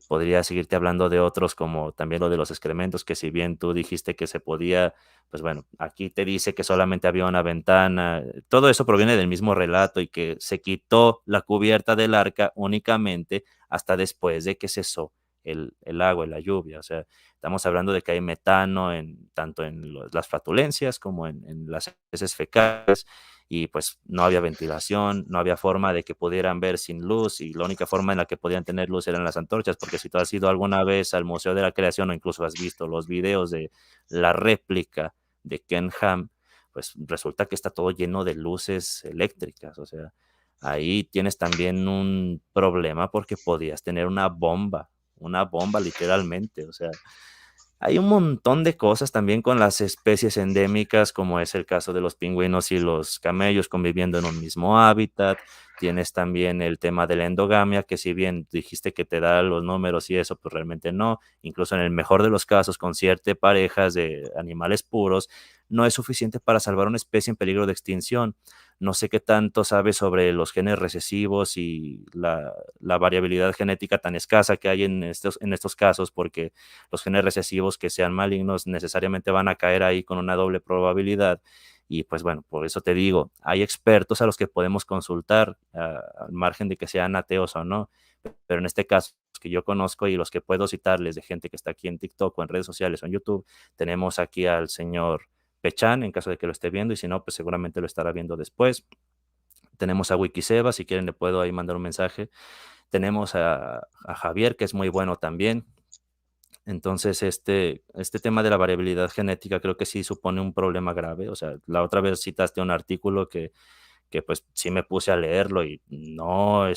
Podría seguirte hablando de otros, como también lo de los excrementos, que si bien tú dijiste que se podía, pues bueno, aquí te dice que solamente había una ventana. Todo eso proviene del mismo relato y que se quitó la cubierta del arca únicamente hasta después de que cesó el agua y la lluvia. O sea, estamos hablando de que hay metano tanto en las flatulencias como en las heces fecales y pues no había ventilación, no había forma de que pudieran ver sin luz y la única forma en la que podían tener luz eran las antorchas, porque si tú has ido alguna vez al Museo de la Creación o incluso has visto los videos de la réplica de Ken Ham, pues resulta que está todo lleno de luces eléctricas, o sea, ahí tienes también un problema porque podías tener una bomba literalmente, o sea, hay un montón de cosas también con las especies endémicas, como es el caso de los pingüinos y los camellos conviviendo en un mismo hábitat. Tienes también el tema de la endogamia, que si bien dijiste que te da los números y eso, pues realmente no. Incluso en el mejor de los casos, con ciertas parejas de animales puros, no es suficiente para salvar una especie en peligro de extinción. No sé qué tanto sabes sobre los genes recesivos y la variabilidad genética tan escasa que hay en estos casos, porque los genes recesivos que sean malignos necesariamente van a caer ahí con una doble probabilidad. Y pues bueno, por eso te digo, hay expertos a los que podemos consultar, al margen de que sean ateos o no, pero en este caso, los que yo conozco y los que puedo citarles de gente que está aquí en TikTok o en redes sociales o en YouTube, tenemos aquí al señor Pechan, en caso de que lo esté viendo, y si no, pues seguramente lo estará viendo después. Tenemos a Wikiseba, si quieren le puedo ahí mandar un mensaje. Tenemos a Javier, que es muy bueno también. Entonces, este tema de la variabilidad genética creo que sí supone un problema grave. O sea, la otra vez citaste un artículo que pues sí me puse a leerlo y no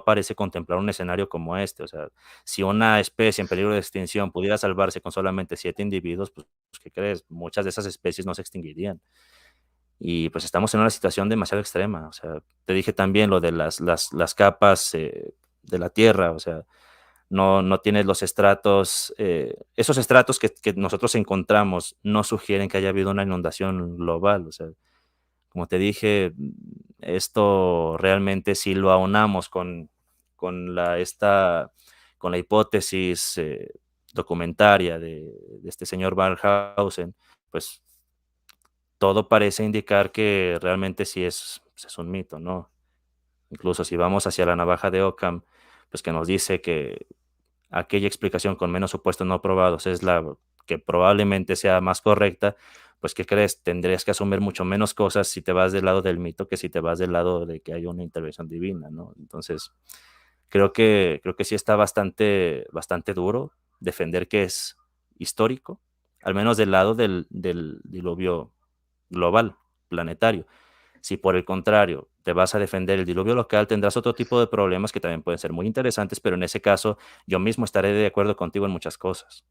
parece contemplar un escenario como este. O sea, si una especie en peligro de extinción pudiera salvarse con solamente 7 individuos, pues, ¿qué crees? Muchas de esas especies no se extinguirían. Y pues estamos en una situación demasiado extrema. O sea, te dije también lo de las capas de la Tierra. O sea, no tienes los estratos, esos estratos que nosotros encontramos no sugieren que haya habido una inundación global. O sea, como te dije, esto realmente si lo aunamos con con la hipótesis documentaria de este señor Barnhausen, pues todo parece indicar que realmente sí es un mito, ¿no? Incluso si vamos hacia la navaja de Occam, pues que nos dice que aquella explicación con menos supuestos no probados es la que probablemente sea más correcta, pues ¿qué crees? Tendrías que asumir mucho menos cosas si te vas del lado del mito que si te vas del lado de que hay una intervención divina, ¿no? Entonces, creo que sí está bastante duro defender que es histórico, al menos del lado del diluvio global, planetario. Si por el contrario te vas a defender el diluvio local, tendrás otro tipo de problemas que también pueden ser muy interesantes, pero en ese caso yo mismo estaré de acuerdo contigo en muchas cosas.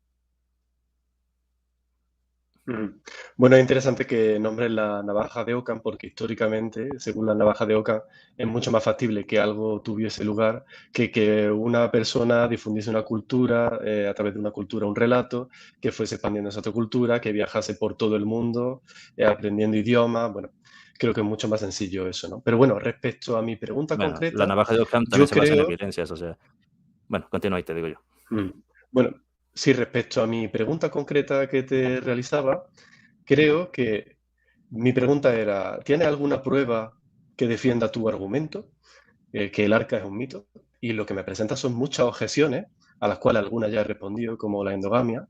Mm. Bueno, es interesante que nombres la navaja de Ockham porque históricamente, según la navaja de Ockham, es mucho más factible que algo tuviese lugar que una persona difundiese una cultura, a través de una cultura, un relato, que fuese expandiendo esa otra cultura, que viajase por todo el mundo, aprendiendo idiomas. Bueno, creo que es mucho más sencillo eso, ¿no? Pero bueno, respecto a mi pregunta Bueno, la concreta, navaja de Ockham también yo se basa en creo. evidencias, o sea, bueno, continúa y te digo yo. Mm. Bueno, sí, respecto a mi pregunta concreta que te realizaba, creo que mi pregunta era, ¿tienes alguna prueba que defienda tu argumento, que el arca es un mito? Y lo que me presentas son muchas objeciones, a las cuales algunas ya he respondido, como la endogamia,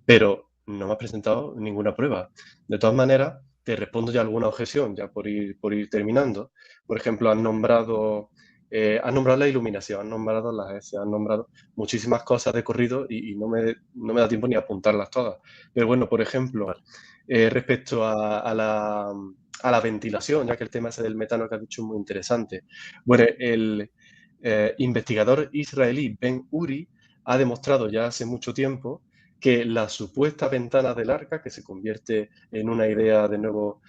pero no me has presentado ninguna prueba. De todas maneras, te respondo ya alguna objeción, ya por ir terminando. Por ejemplo, has nombrado la iluminación, has nombrado las S, has nombrado muchísimas cosas de corrido y no me da tiempo ni a apuntarlas todas. Pero bueno, por ejemplo, Vale. respecto a la ventilación, ya que el tema ese del metano que has dicho es muy interesante. Bueno, el investigador israelí Ben Uri ha demostrado ya hace mucho tiempo que la supuesta ventana del arca, que se convierte en una idea de nuevo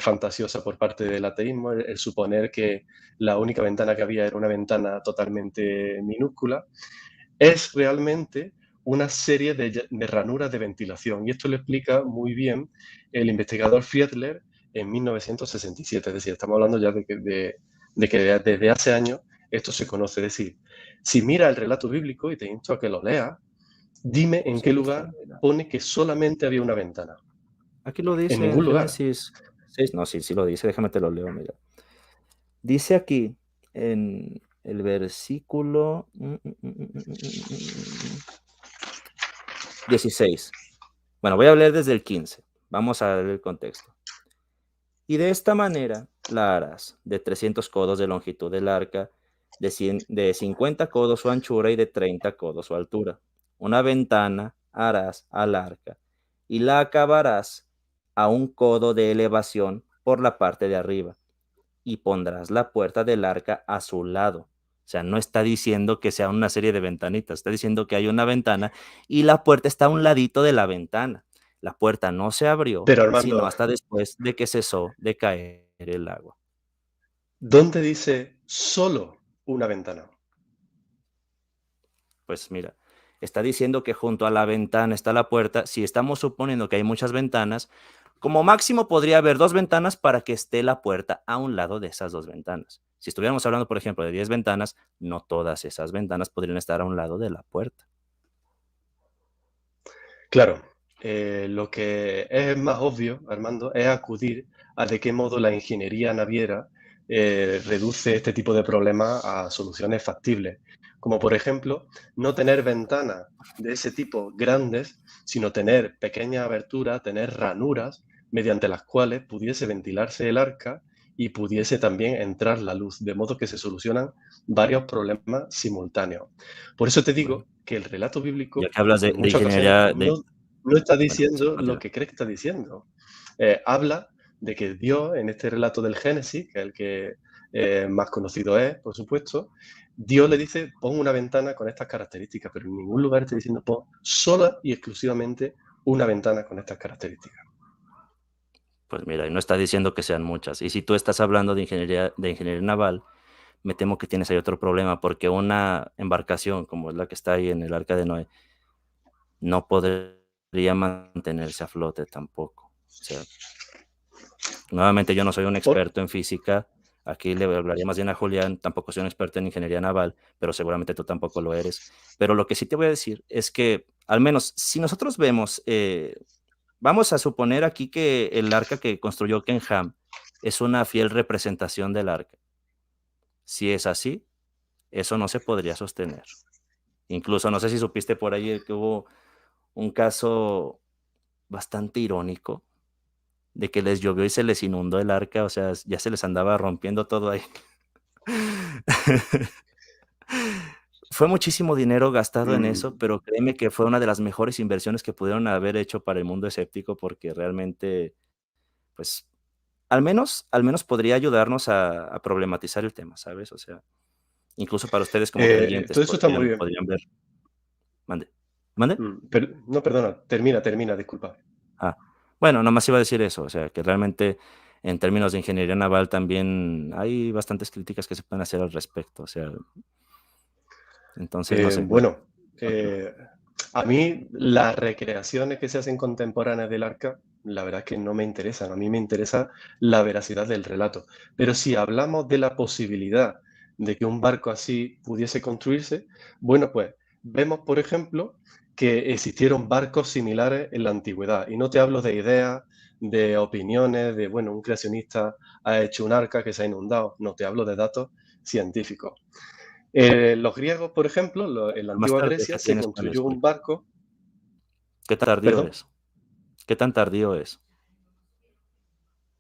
fantasiosa por parte del ateísmo, el suponer que la única ventana que había era una ventana totalmente minúscula, es realmente una serie de ranuras de ventilación. Y esto lo explica muy bien el investigador Fiedler en 1967. Es decir, estamos hablando ya de que desde hace años esto se conoce. Es decir, si mira el relato bíblico, y te insto a que lo leas, dime en Sí, qué aquí está, lugar mira. pone que solamente había una ventana. Aquí lo En dice en ningún lugar. Génesis 6. No, sí, sí lo dice, déjame te lo leo, mira. Dice aquí en el versículo 16. Bueno, voy a leer desde el 15. Vamos a ver el contexto. Y de esta manera la harás, de 300 codos de longitud del arca, de 50 codos su anchura y de 30 codos su altura. Una ventana harás al arca y la acabarás a un codo de elevación por la parte de arriba y pondrás la puerta del arca a su lado. O sea, no está diciendo que sea una serie de ventanitas, está diciendo que hay una ventana y la puerta está a un ladito de la ventana. La puerta no se abrió, Pero sino Armando, hasta después de que cesó de caer el agua. ¿dónde dice solo una ventana? Pues mira, está diciendo que junto a la ventana está la puerta. Si estamos suponiendo que hay muchas ventanas, como máximo podría haber 2 ventanas para que esté la puerta a un lado de esas 2 ventanas. Si estuviéramos hablando, por ejemplo, de 10 ventanas, no todas esas ventanas podrían estar a un lado de la puerta. Claro, lo que es más obvio, Armando, es acudir a de qué modo la ingeniería naviera reduce este tipo de problemas a soluciones factibles. Como por ejemplo, no tener ventanas de ese tipo grandes, sino tener pequeñas aberturas, tener ranuras mediante las cuales pudiese ventilarse el arca y pudiese también entrar la luz, de modo que se solucionan varios problemas simultáneos. Por eso te Bueno, digo que el relato ya bíblico que hablas en de muchas ocasiones ingeniería de no está bueno, sí, diciendo lo continúa. que crees que está diciendo. Habla de que Dios, en este relato del Génesis, que es el que más conocido es, por supuesto, Dios le dice, pon una ventana con estas características, pero en ningún lugar está diciendo, pon sola y exclusivamente una ventana con estas características. Pues mira, y no está diciendo que sean muchas. Y si tú estás hablando de ingeniería naval, me temo que tienes ahí otro problema, porque una embarcación como es la que está ahí en el Arca de Noé, no podría mantenerse a flote tampoco. O sea, nuevamente yo no soy un Por, experto en física, aquí le hablaría más bien a Julián, tampoco soy un experto en ingeniería naval, pero seguramente tú tampoco lo eres. Pero lo que sí te voy a decir es que, al menos, si nosotros vemos, vamos a suponer aquí que el arca que construyó Ken Ham es una fiel representación del arca. Si es así, eso no se podría sostener. Incluso, no sé si supiste por ahí que hubo un caso bastante irónico de que les llovió y se les inundó el arca, o sea, ya se les andaba rompiendo todo ahí. Fue muchísimo dinero gastado en eso, mm, pero créeme que fue una de las mejores inversiones que pudieron haber hecho para el mundo escéptico, porque realmente, pues, al menos podría ayudarnos a problematizar el tema, ¿sabes? O sea, incluso para ustedes como creyentes todo eso está muy bien. podrían ver. ¿Mande? ¿Mande? No, perdona, termina, disculpa. Ah, bueno, nomás iba a decir eso, o sea, que realmente en términos de ingeniería naval también hay bastantes críticas que se pueden hacer al respecto, o sea, entonces no sé, bueno, Bueno, continúa. a mí las recreaciones que se hacen contemporáneas del arca, la verdad es que no me interesan. A mí me interesa la veracidad del relato. Pero si hablamos de la posibilidad de que un barco así pudiese construirse, bueno, pues vemos, por ejemplo, que existieron barcos similares en la antigüedad. Y no te hablo de ideas, de opiniones, de, bueno, un creacionista ha hecho un arca que se ha inundado. No, te hablo de datos científicos. Los griegos, por ejemplo, en la Más antigua tarde, Grecia ¿qué se tienes planes, construyó Julio? un barco, ¿Qué tan tardío perdón, es? ¿Qué tan tardío es?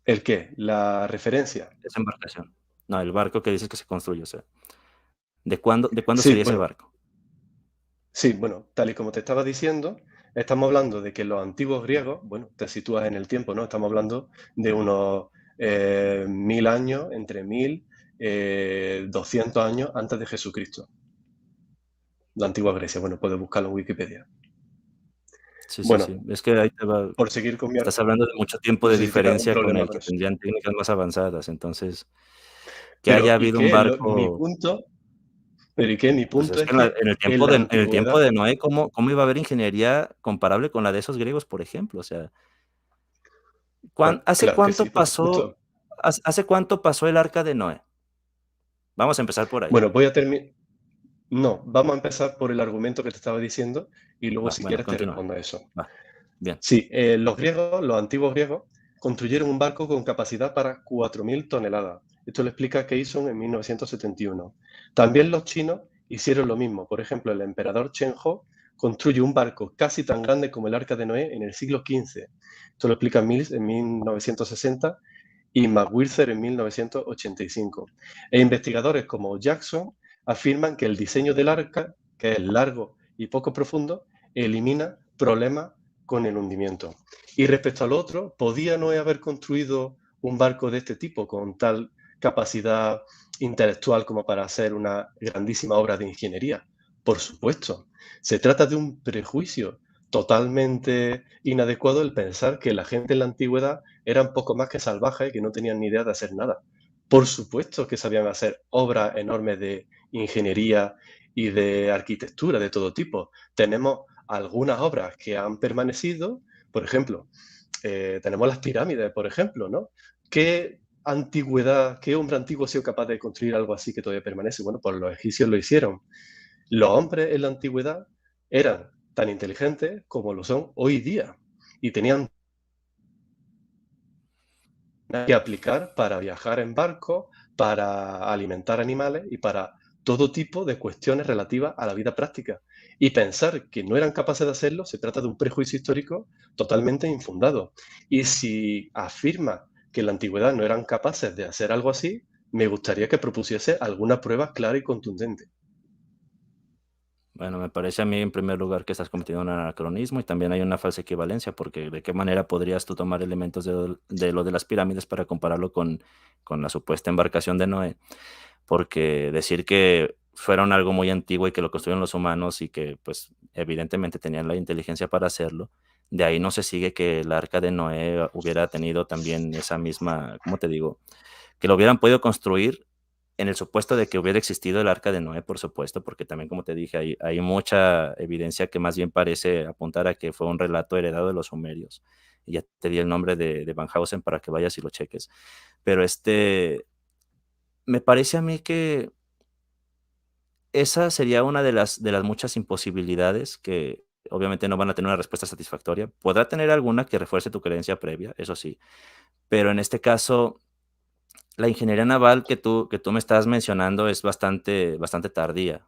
¿El qué? La referencia. esa embarcación. No, el barco que dices que se construye, o sea, de cuándo Sí, sería ese bueno, barco? sí, bueno, tal y como te estaba diciendo, estamos hablando de que los antiguos griegos, bueno, te sitúas en el tiempo, ¿no? Estamos hablando de unos 1000 años, entre 1000, 200 años antes de Jesucristo. La antigua Grecia, bueno, puedes buscarlo en Wikipedia. Sí, sí, Bueno, sí. Es que ahí te va por seguir con mi... estás hablando de mucho tiempo No de sé si tienes algún diferencia con problema el con que eso. tendrían técnicas más avanzadas. Entonces, que Pero, haya ¿y habido un qué? Mi barco, punto, pero ¿y qué? Mi pues, punto es es que en la que en la en el tiempo antigüedad... de Noé, ¿cómo iba a haber ingeniería comparable con la de esos griegos, por ejemplo? O sea, Pues ¿hace claro que cuánto sí, por pasó supuesto. hace cuánto pasó el arca de Noé? Vamos a empezar por ahí. Bueno, voy a terminar... No, vamos a empezar por el argumento que te estaba diciendo y luego, Va, si bueno, quieres, te continúa. respondo a eso. Va, bien. Sí, los griegos, los antiguos griegos, construyeron un barco con capacidad para 4.000 toneladas. Esto lo explica Keyson en 1971. También los chinos hicieron lo mismo. Por ejemplo, el emperador Chen Ho construye un barco casi tan grande como el Arca de Noé en el siglo XV. Esto lo explica Mills en 1960 y McWhirter en 1985. E investigadores como Jackson afirman que el diseño del arca, que es largo y poco profundo, elimina problemas con el hundimiento. Y respecto al otro, ¿podía Noé haber construido un barco de este tipo con tal capacidad intelectual como para hacer una grandísima obra de ingeniería? Por supuesto. Se trata de un prejuicio totalmente inadecuado el pensar que la gente en la antigüedad eran poco más que salvajes y que no tenían ni idea de hacer nada. Por supuesto que sabían hacer obras enormes de ingeniería y de arquitectura de todo tipo. Tenemos algunas obras que han permanecido, por ejemplo, tenemos las pirámides, por ejemplo, ¿no? ¿Qué antigüedad, qué hombre antiguo ha sido capaz de construir algo así que todavía permanece? Bueno, pues los egipcios lo hicieron. Los hombres en la antigüedad eran tan inteligentes como lo son hoy día y tenían que aplicar para viajar en barco, para alimentar animales y para todo tipo de cuestiones relativas a la vida práctica. Y pensar que no eran capaces de hacerlo se trata de un prejuicio histórico totalmente infundado. Y si afirma que en la antigüedad no eran capaces de hacer algo así, me gustaría que propusiese alguna prueba clara y contundente. Bueno, me parece a mí, en primer lugar, que estás cometiendo un anacronismo y también hay una falsa equivalencia, porque ¿de qué manera podrías tú tomar elementos de lo de las pirámides para compararlo con la supuesta embarcación de Noé? Porque decir que fueron algo muy antiguo y que lo construyeron los humanos y que, pues, evidentemente tenían la inteligencia para hacerlo, de ahí no se sigue que el arca de Noé hubiera tenido también esa misma, ¿cómo te digo? Que lo hubieran podido construir en el supuesto de que hubiera existido el arca de Noé, por supuesto, porque también, como te dije, hay mucha evidencia que más bien parece apuntar a que fue un relato heredado de los sumerios. Y ya te di el nombre de Van Hausen para que vayas y lo cheques. Pero me parece a mí que esa sería una de las muchas imposibilidades que obviamente no van a tener una respuesta satisfactoria. Podrá tener alguna que refuerce tu creencia previa, eso sí, pero en este caso la ingeniería naval que tú me estás mencionando es bastante tardía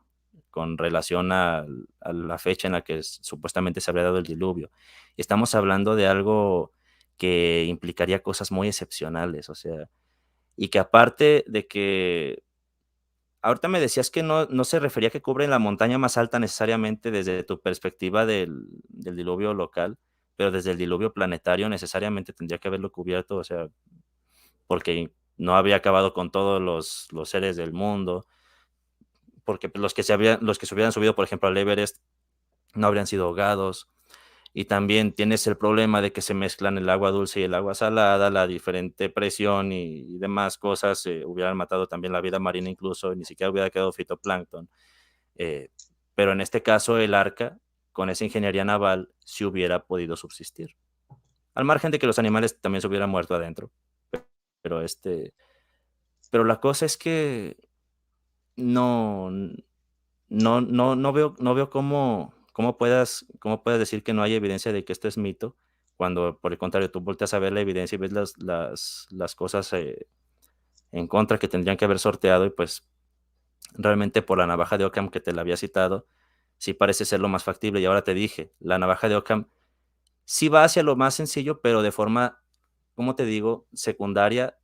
con relación a la fecha en la que supuestamente se habría dado el diluvio. Estamos hablando de algo que implicaría cosas muy excepcionales, o sea, y que aparte de que ahorita me decías que no se refería a que cubren la montaña más alta necesariamente desde tu perspectiva del diluvio local, pero desde el diluvio planetario necesariamente tendría que haberlo cubierto, o sea, porque no había acabado con todos los seres del mundo, porque pues, los que se hubieran subido, por ejemplo, al Everest, no habrían sido ahogados. Y también tienes el problema de que se mezclan el agua dulce y el agua salada, la diferente presión y demás cosas hubieran matado también la vida marina incluso, y ni siquiera hubiera quedado fitoplancton. Eh, pero en este caso el arca, con esa ingeniería naval, sí hubiera podido subsistir. Al margen de que los animales también se hubieran muerto adentro. Pero pero la cosa es que no, no veo cómo puedas decir que no hay evidencia de que esto es mito, cuando por el contrario tú volteas a ver la evidencia y ves las cosas en contra que tendrían que haber sorteado y pues realmente por la navaja de Occam que te la había citado, sí parece ser lo más factible. Y ahora te dije, la navaja de Occam sí va hacia lo más sencillo, pero de forma ¿cómo te digo?, secundaria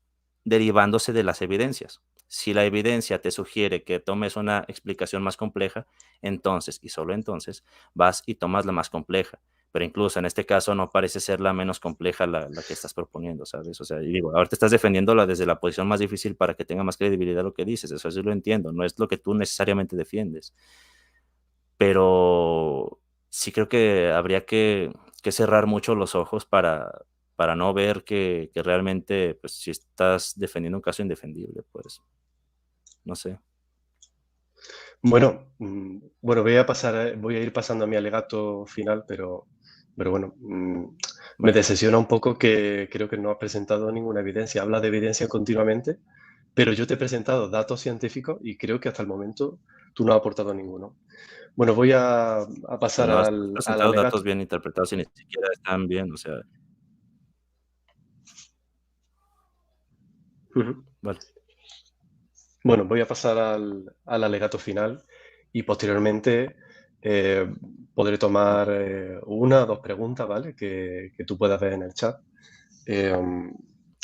derivándose de las evidencias. Si la evidencia te sugiere que tomes una explicación más compleja, entonces, y solo entonces, vas y tomas la más compleja. Pero incluso en este caso no parece ser la menos compleja la que estás proponiendo, ¿sabes? O sea, y digo, ahorita estás defendiéndola desde la posición más difícil para que tenga más credibilidad lo que dices, eso sí lo entiendo, no es lo que tú necesariamente defiendes. Pero sí creo que habría que cerrar mucho los ojos para no ver que realmente, pues, si estás defendiendo un caso indefendible, pues, no sé. Bueno, bueno, voy a ir pasando a mi alegato final, pero bueno, me Vale, decepciona un poco que creo que no has presentado ninguna evidencia. Habla de evidencia continuamente, pero yo te he presentado datos científicos y creo que hasta el momento tú no has aportado ninguno. Bueno, voy a pero pasar no has al presentado datos alegato. bien interpretados y ni siquiera están bien, o sea, Ujú. vale. Bueno, voy a pasar al alegato final y posteriormente eh, podré tomar una o dos preguntas, ¿vale? Que tú puedas ver en el chat. Eh,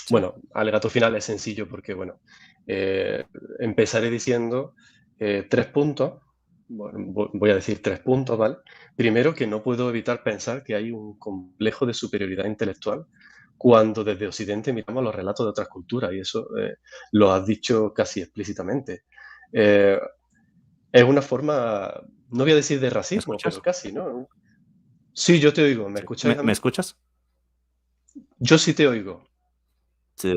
Sí, bueno, alegato final es sencillo porque, bueno, eh, empezaré diciendo 3 puntos. Bueno, voy a decir 3 puntos, ¿vale? Primero, que no puedo evitar pensar que hay un complejo de superioridad intelectual cuando desde Occidente miramos los relatos de otras culturas, y eso lo has dicho casi explícitamente. Eh, es una forma, no voy a decir de ¿me racismo, pero escuchas? casi, ¿no? Sí, yo te oigo. ¿Me Sí. escucháis ¿Me a me mí? escuchas? Yo sí te oigo. Sí,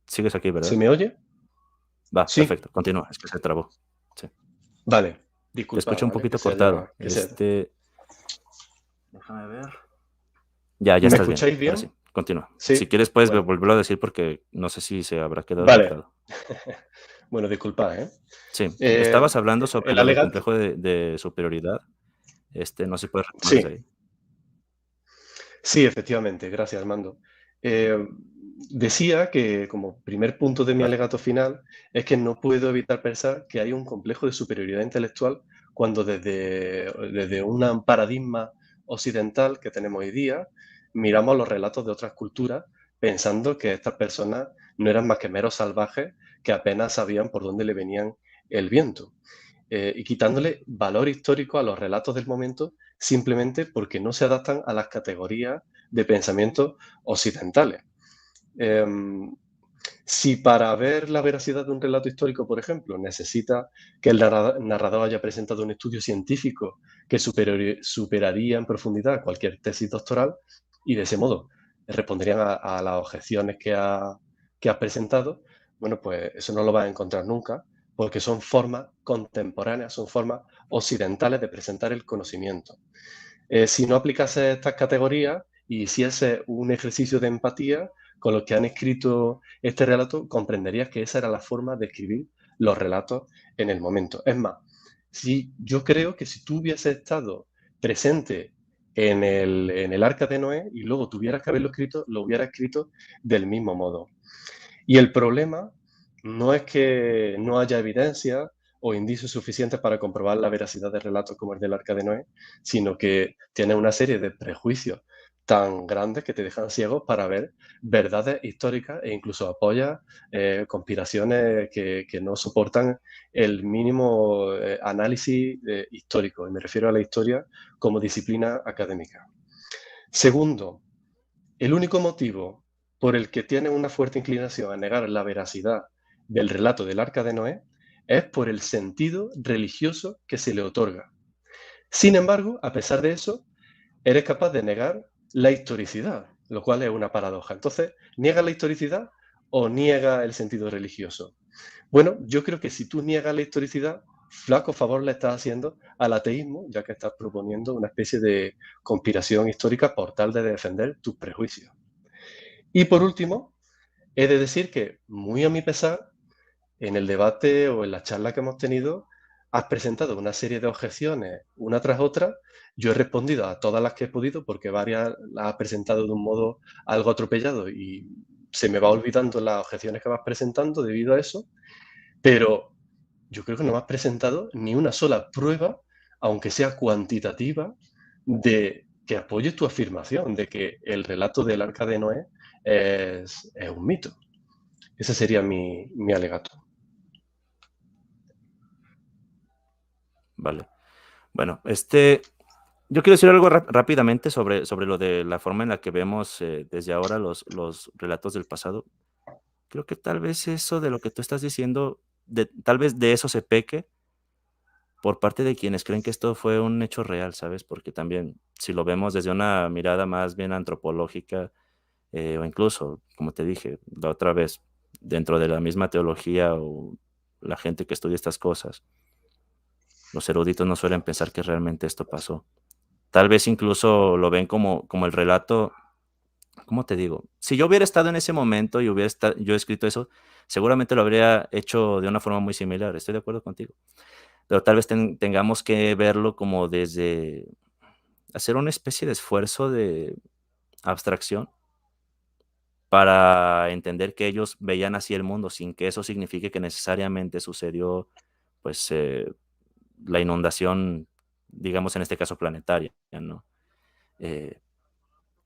sigues aquí, ¿Se ¿verdad? me oye? Va, Sí. perfecto, continúa, es que se trabó. Sí. Vale. Te Disculpa, escucho un ¿vale? poquito cortado. Que sea. Déjame ver. Ya ¿Me estás bien, escucháis ahora bien? sí, continúa. Si Sí. quieres, puedes Bueno, volverlo a decir porque no sé si se habrá quedado vale. bloqueado. Bueno, disculpad, ¿eh? Sí, Eh, estabas hablando sobre el lo del alegato. complejo de superioridad, no sé si puedes retomar desde Sí, ahí. sí, efectivamente. Gracias, Armando. Eh, decía que como primer punto de mi Vale, alegato final es que no puedo evitar pensar que hay un complejo de superioridad intelectual cuando desde un paradigma occidental que tenemos hoy día miramos los relatos de otras culturas pensando que estas personas no eran más que meros salvajes que apenas sabían por dónde le venían el viento. Y quitándole valor histórico a los relatos del momento simplemente porque no se adaptan a las categorías de pensamiento occidentales. Em, si para ver la veracidad de un relato histórico, por ejemplo, necesita que el narrador haya presentado un estudio científico que superaría en profundidad cualquier tesis doctoral, y de ese modo responderían a las objeciones que ha presentado, bueno, pues eso no lo vas a encontrar nunca, porque son formas contemporáneas, son formas occidentales de presentar el conocimiento. Si no aplicase estas categorías y hiciese un ejercicio de empatía con los que han escrito este relato, comprenderías que esa era la forma de escribir los relatos en el momento. Es más, si yo creo que si tú hubieses estado presente en el arca de Noé y luego tuvieras que haberlo escrito, lo hubieras escrito del mismo modo. Y el problema no es que no haya evidencia o indicios suficientes para comprobar la veracidad de relatos como el del Arca de Noé, sino que tiene una serie de prejuicios tan grandes que te dejan ciegos para ver verdades históricas e incluso apoya conspiraciones que no soportan el mínimo análisis histórico, y me refiero a la historia como disciplina académica. Segundo, el único motivo por el que tiene una fuerte inclinación a negar la veracidad del relato del Arca de Noé es por el sentido religioso que se le otorga. Sin embargo, a pesar de eso, eres capaz de negar la historicidad, lo cual es una paradoja. Entonces, ¿niega la historicidad o niega el sentido religioso? Bueno, yo creo que si tú niegas la historicidad, flaco favor le estás haciendo al ateísmo, ya que estás proponiendo una especie de conspiración histórica por tal de defender tus prejuicios. Y por último, he de decir que, muy a mi pesar, en el debate o en la charla que hemos tenido, has presentado una serie de objeciones una tras otra. Yo he respondido a todas las que he podido porque varias las has presentado de un modo algo atropellado y se me va olvidando las objeciones que vas presentando debido a eso, pero yo creo que no me has presentado ni una sola prueba, aunque sea cuantitativa, de que apoye tu afirmación de que el relato del Arca de Noé es un mito. Ese sería mi alegato. Vale. Bueno, yo quiero decir algo rápidamente sobre lo de la forma en la que vemos desde ahora los relatos del pasado. Creo que tal vez eso de lo que tú estás diciendo, tal vez de eso se peque por parte de quienes creen que esto fue un hecho real, ¿sabes? Porque también, si lo vemos desde una mirada más bien antropológica, o incluso, como te dije la otra vez, dentro de la misma teología o la gente que estudia estas cosas, los eruditos no suelen pensar que realmente esto pasó. Tal vez incluso lo ven como el relato. ¿Cómo te digo? Si yo hubiera estado en ese momento y yo escrito eso, seguramente lo habría hecho de una forma muy similar. Estoy de acuerdo contigo. Pero tal vez tengamos que verlo como desde hacer una especie de esfuerzo de abstracción para entender que ellos veían así el mundo, sin que eso signifique que necesariamente sucedió, pues, la inundación, digamos, en este caso planetaria, ¿no? Eh,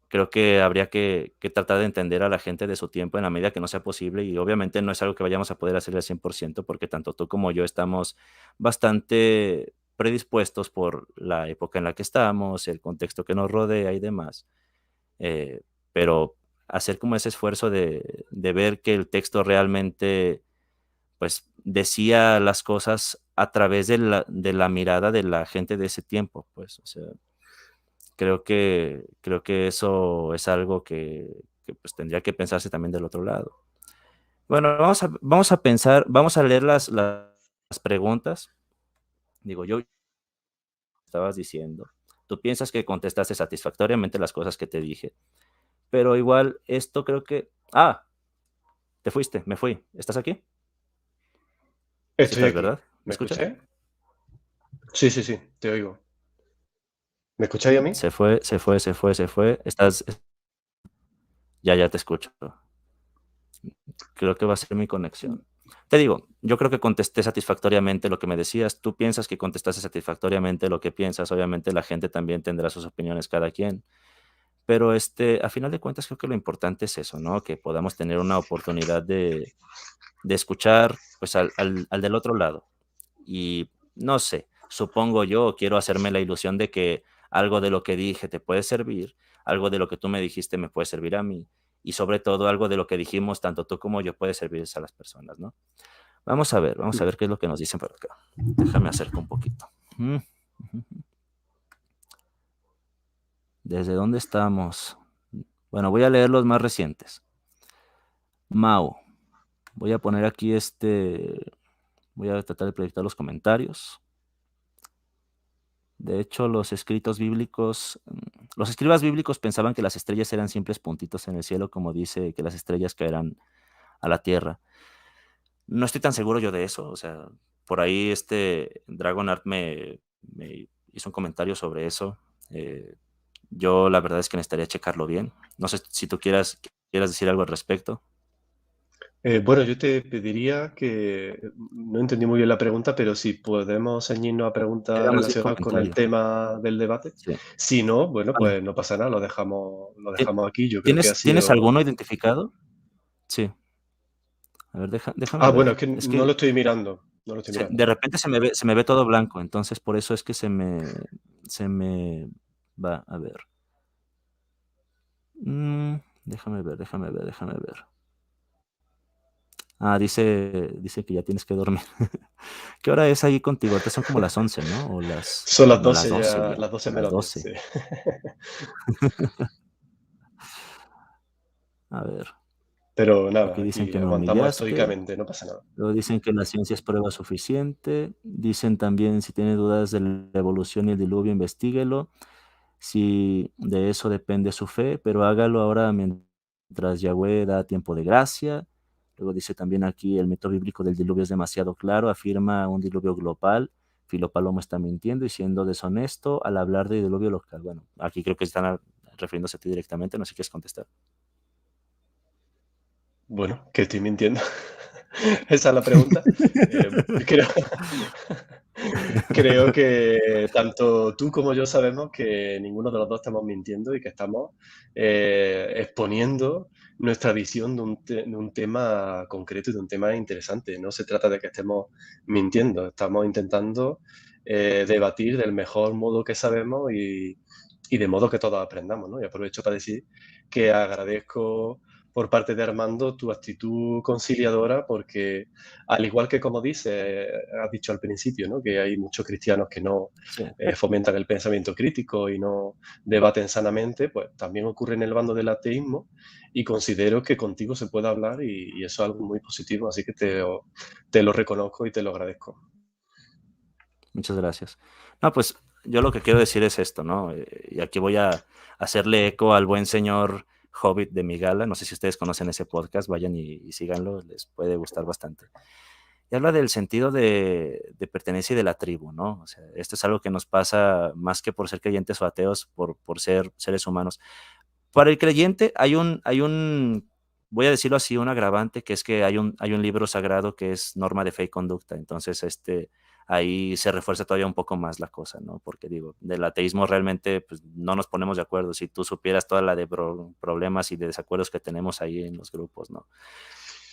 Creo que habría que tratar de entender a la gente de su tiempo en la medida que no sea posible, y obviamente no es algo que vayamos a poder hacer al 100% porque tanto tú como yo estamos bastante predispuestos por la época en la que estamos, el contexto que nos rodea y demás. Pero hacer como ese esfuerzo de ver que el texto realmente, pues, decía las cosas a través de la mirada de la gente de ese tiempo, pues, o sea, creo que eso es algo que, pues, tendría que pensarse también del otro lado. Bueno, vamos a pensar, vamos a leer las preguntas. Digo, yo estabas diciendo, tú piensas que contestaste satisfactoriamente las cosas que te dije, pero igual esto creo que te fuiste, me fui. ¿Estás aquí? Sí Estoy estás, aquí. ¿verdad? ¿Me ¿Me escuchas? escucháis? Sí, sí, sí, te oigo. ¿Me escucháis a mí? Se fue, se fue, se fue, se fue. Ya te escucho. Creo que va a ser mi conexión. Te digo, yo creo que contesté satisfactoriamente lo que me decías. Tú piensas que contestaste satisfactoriamente lo que piensas. Obviamente la gente también tendrá sus opiniones cada quien. Pero a final de cuentas creo que lo importante es eso, ¿no? Que podamos tener una oportunidad de escuchar, pues, al del otro lado. Y no sé, supongo yo, quiero hacerme la ilusión de que algo de lo que dije te puede servir, algo de lo que tú me dijiste me puede servir a mí, y sobre todo algo de lo que dijimos tanto tú como yo puede servirles a las personas, ¿no? Vamos a ver qué es lo que nos dicen por acá. Déjame acercar un poquito. Mm, ujú. ¿Desde dónde estamos? Bueno, voy a leer los más recientes. Mau, voy a poner aquí voy a tratar de proyectar los comentarios. De hecho, los escribas bíblicos pensaban que las estrellas eran simples puntitos en el cielo, como dice que las estrellas caerán a la tierra. No estoy tan seguro yo de eso, o sea, por ahí Dragonart me hizo un comentario sobre eso. Yo la verdad es que necesitaría checarlo bien. No sé si tú quieras decir algo al respecto. Bueno, yo te pediría que, no entendí muy bien la pregunta, pero si podemos ceñirnos a preguntas Era más bien relacionadas con el comentario. tema del debate. Sí. Si no, bueno, Vale. pues no pasa nada, lo ¿Ti- dejamos aquí. Yo creo que ha ¿Tienes sido... alguno identificado? Sí. A ver, déjame Ah, bueno, ver. es que Es no lo que estoy mirando, no lo estoy mirando. de repente se me ve todo blanco, entonces por eso es que se me va a ver. Déjame ver. Dice que ya tienes que dormir. ¿Qué hora es ahí contigo? Ahorita son como las 11, ¿no? O Son las no, las 12 12 ya, ya, las 12 las menos 10, 12. sí. A ver, Pero nada, aquí dicen aquí que me aguantamos humillaste. estoicamente, no pasa nada. Luego dicen que la ciencia es prueba suficiente. Dicen también, si tiene dudas de la evolución y el diluvio, investíguelo. Si de eso depende su fe, pero hágalo ahora mientras Yahweh da tiempo de gracia. Luego dice también aquí, el mito bíblico del diluvio es demasiado claro, afirma un diluvio global. Filo Palomo está mintiendo y siendo deshonesto al hablar de diluvio local. Bueno, aquí creo que están refiriéndose a ti directamente, no sé si quieres contestar. Bueno, que estoy mintiendo. Esa es la pregunta. Creo, Creo que tanto tú como yo sabemos que ninguno de los dos estamos mintiendo y que estamos exponiendo nuestra visión de un tema concreto y de un tema interesante. No se trata de que estemos mintiendo, estamos intentando debatir del mejor modo que sabemos y de modo que todos aprendamos, ¿no? Y aprovecho para decir que agradezco por parte de Armando tu actitud conciliadora porque al igual que como dice, has dicho al principio, ¿no? Que hay muchos cristianos que no Sí. fomentan el pensamiento crítico y no debaten sanamente, pues también ocurre en el bando del ateísmo y considero que contigo se puede hablar y eso es algo muy positivo, así que te lo reconozco y te lo agradezco. Muchas gracias. No, pues yo lo que quiero decir es esto, ¿no? Y aquí voy a hacerle eco al buen señor Hobbit de Migala. No sé si ustedes conocen ese podcast, vayan y síganlo, les puede gustar bastante. Y habla del sentido de pertenencia y de la tribu, ¿no? O sea, esto es algo que nos pasa más que por ser creyentes o ateos, por ser seres humanos. Para el creyente voy a decirlo así, un agravante, que es que hay un libro sagrado que es norma de fe y conducta. Entonces, ahí se refuerza todavía un poco más la cosa, ¿no? Porque digo, del ateísmo realmente pues, no nos ponemos de acuerdo. Si tú supieras toda la de problemas y de desacuerdos que tenemos ahí en los grupos, ¿no?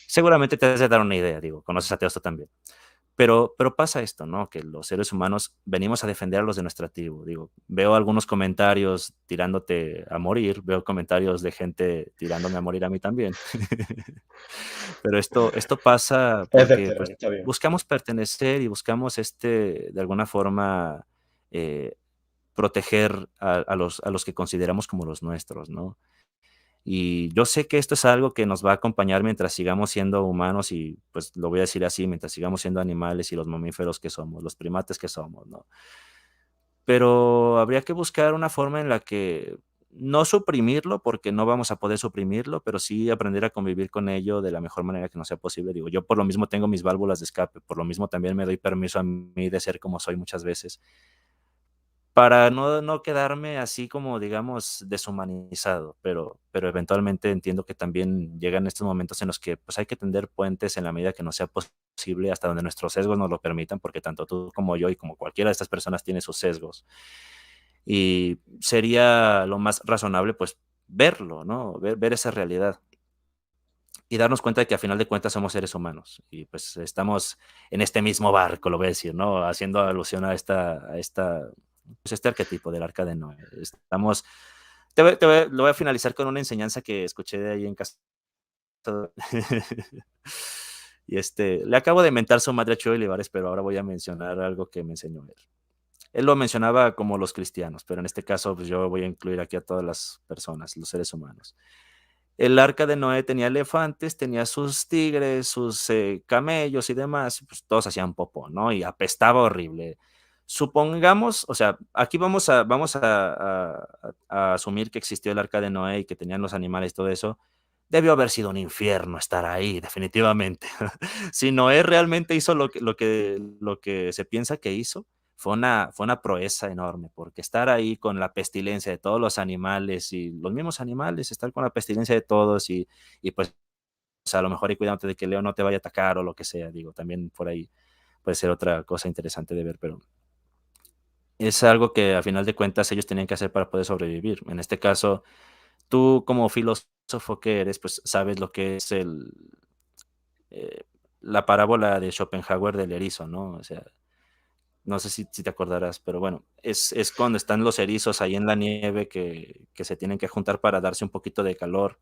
Seguramente te has de dar una idea, digo, conoces ateos tú también. Pero pasa esto, ¿no? Que los seres humanos venimos a defender a los de nuestra tribu. Digo, veo algunos comentarios tirándote a morir, veo comentarios de gente tirándome a morir a mí también. Pero esto pasa Es de porque esperar, pues, está bien. buscamos pertenecer y buscamos de alguna forma, eh, proteger a los que consideramos como los nuestros, ¿no? Y yo sé que esto es algo que nos va a acompañar mientras sigamos siendo humanos y, pues, lo voy a decir así, mientras sigamos siendo animales y los mamíferos que somos, los primates que somos, ¿no? Pero habría que buscar una forma en la que no suprimirlo, porque no vamos a poder suprimirlo, pero sí aprender a convivir con ello de la mejor manera que nos sea posible. Digo, yo por lo mismo tengo mis válvulas de escape, por lo mismo también me doy permiso a mí de ser como soy muchas veces. Para no quedarme así como, digamos, deshumanizado, pero eventualmente entiendo que también llegan estos momentos en los que, pues, hay que tender puentes en la medida que nos sea posible, hasta donde nuestros sesgos nos lo permitan, porque tanto tú como yo y como cualquiera de estas personas tiene sus sesgos. Y sería lo más razonable, pues, verlo, ¿no? Ver esa realidad y darnos cuenta de que a final de cuentas somos seres humanos y, pues, estamos en este mismo barco, lo voy a decir, ¿no? Haciendo alusión pues, este arquetipo del Arca de Noé. Estamos lo voy a finalizar con una enseñanza que escuché de ahí en casa. Y, le acabo de mentar su madre a Chuy Olivares, pero ahora voy a mencionar algo que me enseñó él. Él lo mencionaba como los cristianos, pero en este caso, pues, yo voy a incluir aquí a todas las personas, los seres humanos. El arca de Noé tenía elefantes, tenía sus tigres, sus camellos y demás, y pues todos hacían popó, ¿no? Y apestaba horrible. Supongamos, o sea, aquí vamos a asumir que existió el arca de Noé y que tenían los animales y todo eso. Debió haber sido un infierno estar ahí, definitivamente. Si Noé realmente hizo lo que se piensa que hizo, fue una proeza enorme, porque estar ahí con la pestilencia de todos los animales y los mismos animales, estar con la pestilencia de todos y pues a lo mejor y cuidándote de que Leo no te vaya a atacar o lo que sea, digo, también por ahí puede ser otra cosa interesante de ver, pero es algo que a final de cuentas ellos tenían que hacer para poder sobrevivir. En este caso, tú como filósofo que eres, pues sabes lo que es eh, la parábola de Schopenhauer del erizo, ¿no? O sea, no sé si te acordarás, pero bueno, es cuando están los erizos ahí en la nieve que se tienen que juntar para darse un poquito de calor,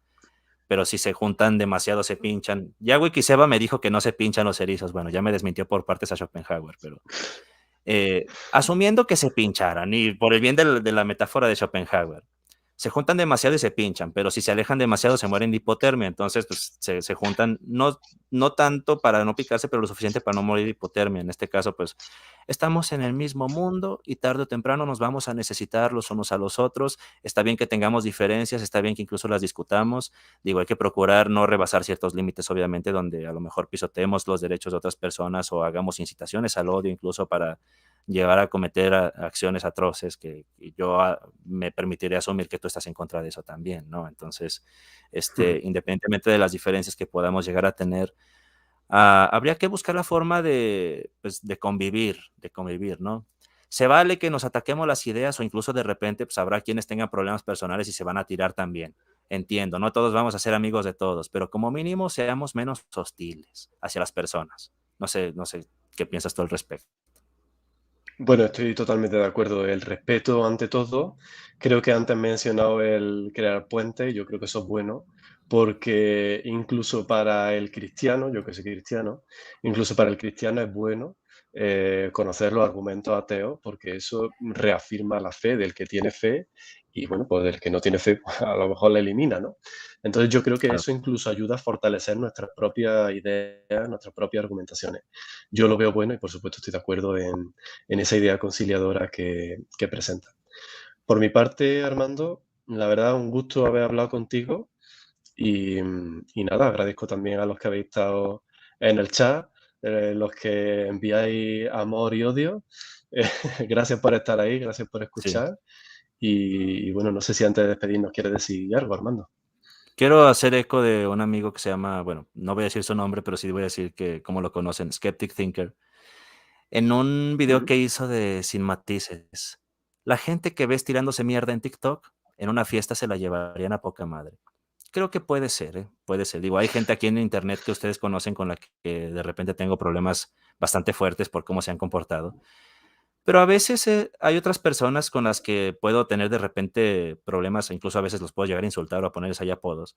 pero si se juntan demasiado se pinchan. Ya Wikiseba me dijo que no se pinchan los erizos, bueno, ya me desmintió por partes a Schopenhauer, pero asumiendo que se pincharan y por el bien de la metáfora de Schopenhauer, se juntan demasiado y se pinchan, pero si se alejan demasiado se mueren de hipotermia, entonces pues se juntan no tanto para no picarse, pero lo suficiente para no morir de hipotermia. En este caso, pues estamos en el mismo mundo y tarde o temprano nos vamos a necesitar los unos a los otros. Está bien que tengamos diferencias, está bien que incluso las discutamos. Digo, hay que procurar no rebasar ciertos límites, obviamente, donde a lo mejor pisoteemos los derechos de otras personas o hagamos incitaciones al odio, incluso para llegar a cometer acciones atroces que yo me permitiré asumir que tú estás en contra de eso también, ¿no? Entonces, independientemente de las diferencias que podamos llegar a tener, habría que buscar la forma pues, de convivir, ¿no? Se vale que nos ataquemos las ideas o incluso de repente pues, habrá quienes tengan problemas personales y se van a tirar también. Entiendo, no todos vamos a ser amigos de todos, pero como mínimo seamos menos hostiles hacia las personas. No sé qué piensas tú al respecto. Bueno, estoy totalmente de acuerdo. El respeto ante todo. Creo que antes he mencionado el crear puentes. Yo creo que eso es bueno, porque incluso para el cristiano, yo que soy cristiano, incluso para el cristiano es bueno conocer los argumentos ateos, porque eso reafirma la fe del que tiene fe y, bueno, pues del que no tiene fe, pues, a lo mejor la elimina, ¿no? Entonces yo creo que Claro. eso incluso ayuda a fortalecer nuestras propias ideas, nuestras propias argumentaciones. Yo lo veo bueno y, por supuesto, estoy de acuerdo en esa idea conciliadora que presenta. Por mi parte, Armando, la verdad, un gusto haber hablado contigo y nada, agradezco también a los que habéis estado en el chat, los que enviáis amor y odio. Eh, gracias por estar ahí, gracias por Sí. escuchar y bueno, no sé si antes de despedirnos quieres decir algo, Armando. Quiero hacer eco de un amigo que se llama, bueno, no voy a decir su nombre, pero sí voy a decir que cómo lo conocen, Skeptic Thinker. En un video Ujú. que hizo de Sin Matices, la gente que ves tirándose mierda en TikTok, en una fiesta se la llevarían a poca madre. Creo que puede ser, ¿eh? Puede ser. Digo, hay gente aquí en internet que ustedes conocen con la que de repente tengo problemas bastante fuertes por cómo se han comportado. Pero a veces hay otras personas con las que puedo tener de repente problemas, e incluso a veces los puedo llegar a insultar o a ponerles ahí apodos.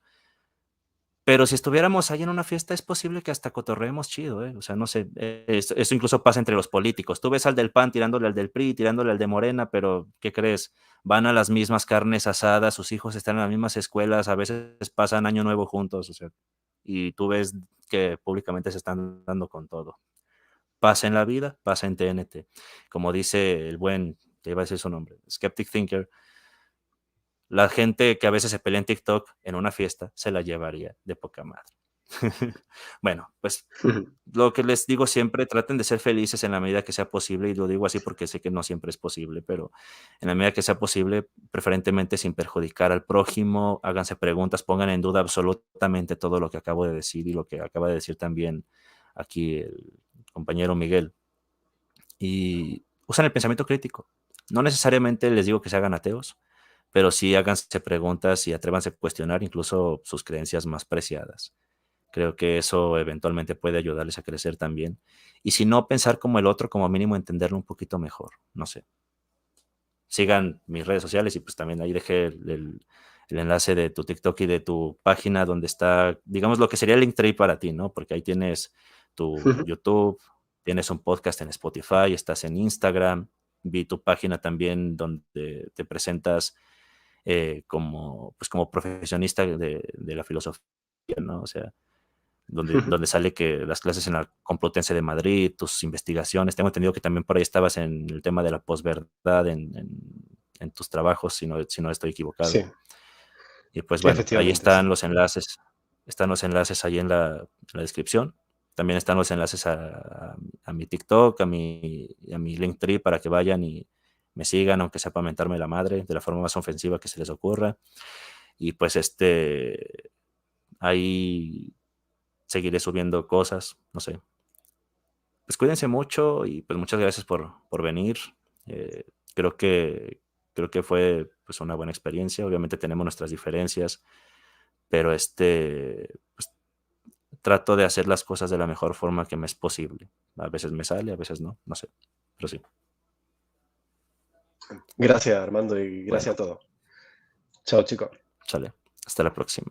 Pero si estuviéramos ahí en una fiesta, es posible que hasta cotorreemos chido, ¿eh? O sea, no sé, eso incluso pasa entre los políticos. Tú ves al del PAN tirándole al del PRI, tirándole al de Morena, pero ¿qué crees? Van a las mismas carnes asadas, sus hijos están en las mismas escuelas, a veces pasan Año Nuevo juntos, o sea, y tú ves que públicamente se están dando con todo. Pasa en la vida, pasa en TNT. Como dice el buen, te iba a decir su nombre, Skeptic Thinker, la gente que a veces se pelea en TikTok en una fiesta se la llevaría de poca madre. Bueno, pues lo que les digo siempre, traten de ser felices en la medida que sea posible, y lo digo así porque sé que no siempre es posible, pero en la medida que sea posible, preferentemente sin perjudicar al prójimo, háganse preguntas, pongan en duda absolutamente todo lo que acabo de decir y lo que acaba de decir también aquí el compañero Miguel. Y usan el pensamiento crítico. No necesariamente les digo que se hagan ateos, pero sí háganse preguntas y atrévanse a cuestionar incluso sus creencias más preciadas. Creo que eso eventualmente puede ayudarles a crecer también. Y si no, pensar como el otro, como mínimo entenderlo un poquito mejor. No sé. Sigan mis redes sociales y pues también ahí dejé el enlace de tu TikTok y de tu página donde está, digamos, lo que sería el Linktree para ti, ¿no? Porque ahí tienes tu YouTube, tienes un podcast en Spotify, estás en Instagram, vi tu página también donde te presentas pues como profesionista de la filosofía, ¿no? O sea, donde sale que las clases en la Complutense de Madrid, tus investigaciones. Tengo entendido que también por ahí estabas en el tema de la posverdad en tus trabajos, si no estoy equivocado. Sí, Y pues bueno, ahí efectivamente, sí. están los enlaces ahí en la descripción. También están los enlaces a mi TikTok, a mi Linktree para que vayan y me sigan, aunque sea para mentarme la madre, de la forma más ofensiva que se les ocurra. Y pues ahí seguiré subiendo cosas, no sé. Pues cuídense mucho y pues muchas gracias por venir. Eh, creo que, creo que fue pues una buena experiencia. Obviamente tenemos nuestras diferencias, pero pues, trato de hacer las cosas de la mejor forma que me es posible. A veces me sale, a veces no, no sé, pero sí. Gracias, Armando, y gracias Bueno, a todos. Chao, chicos. sale. Hasta la próxima.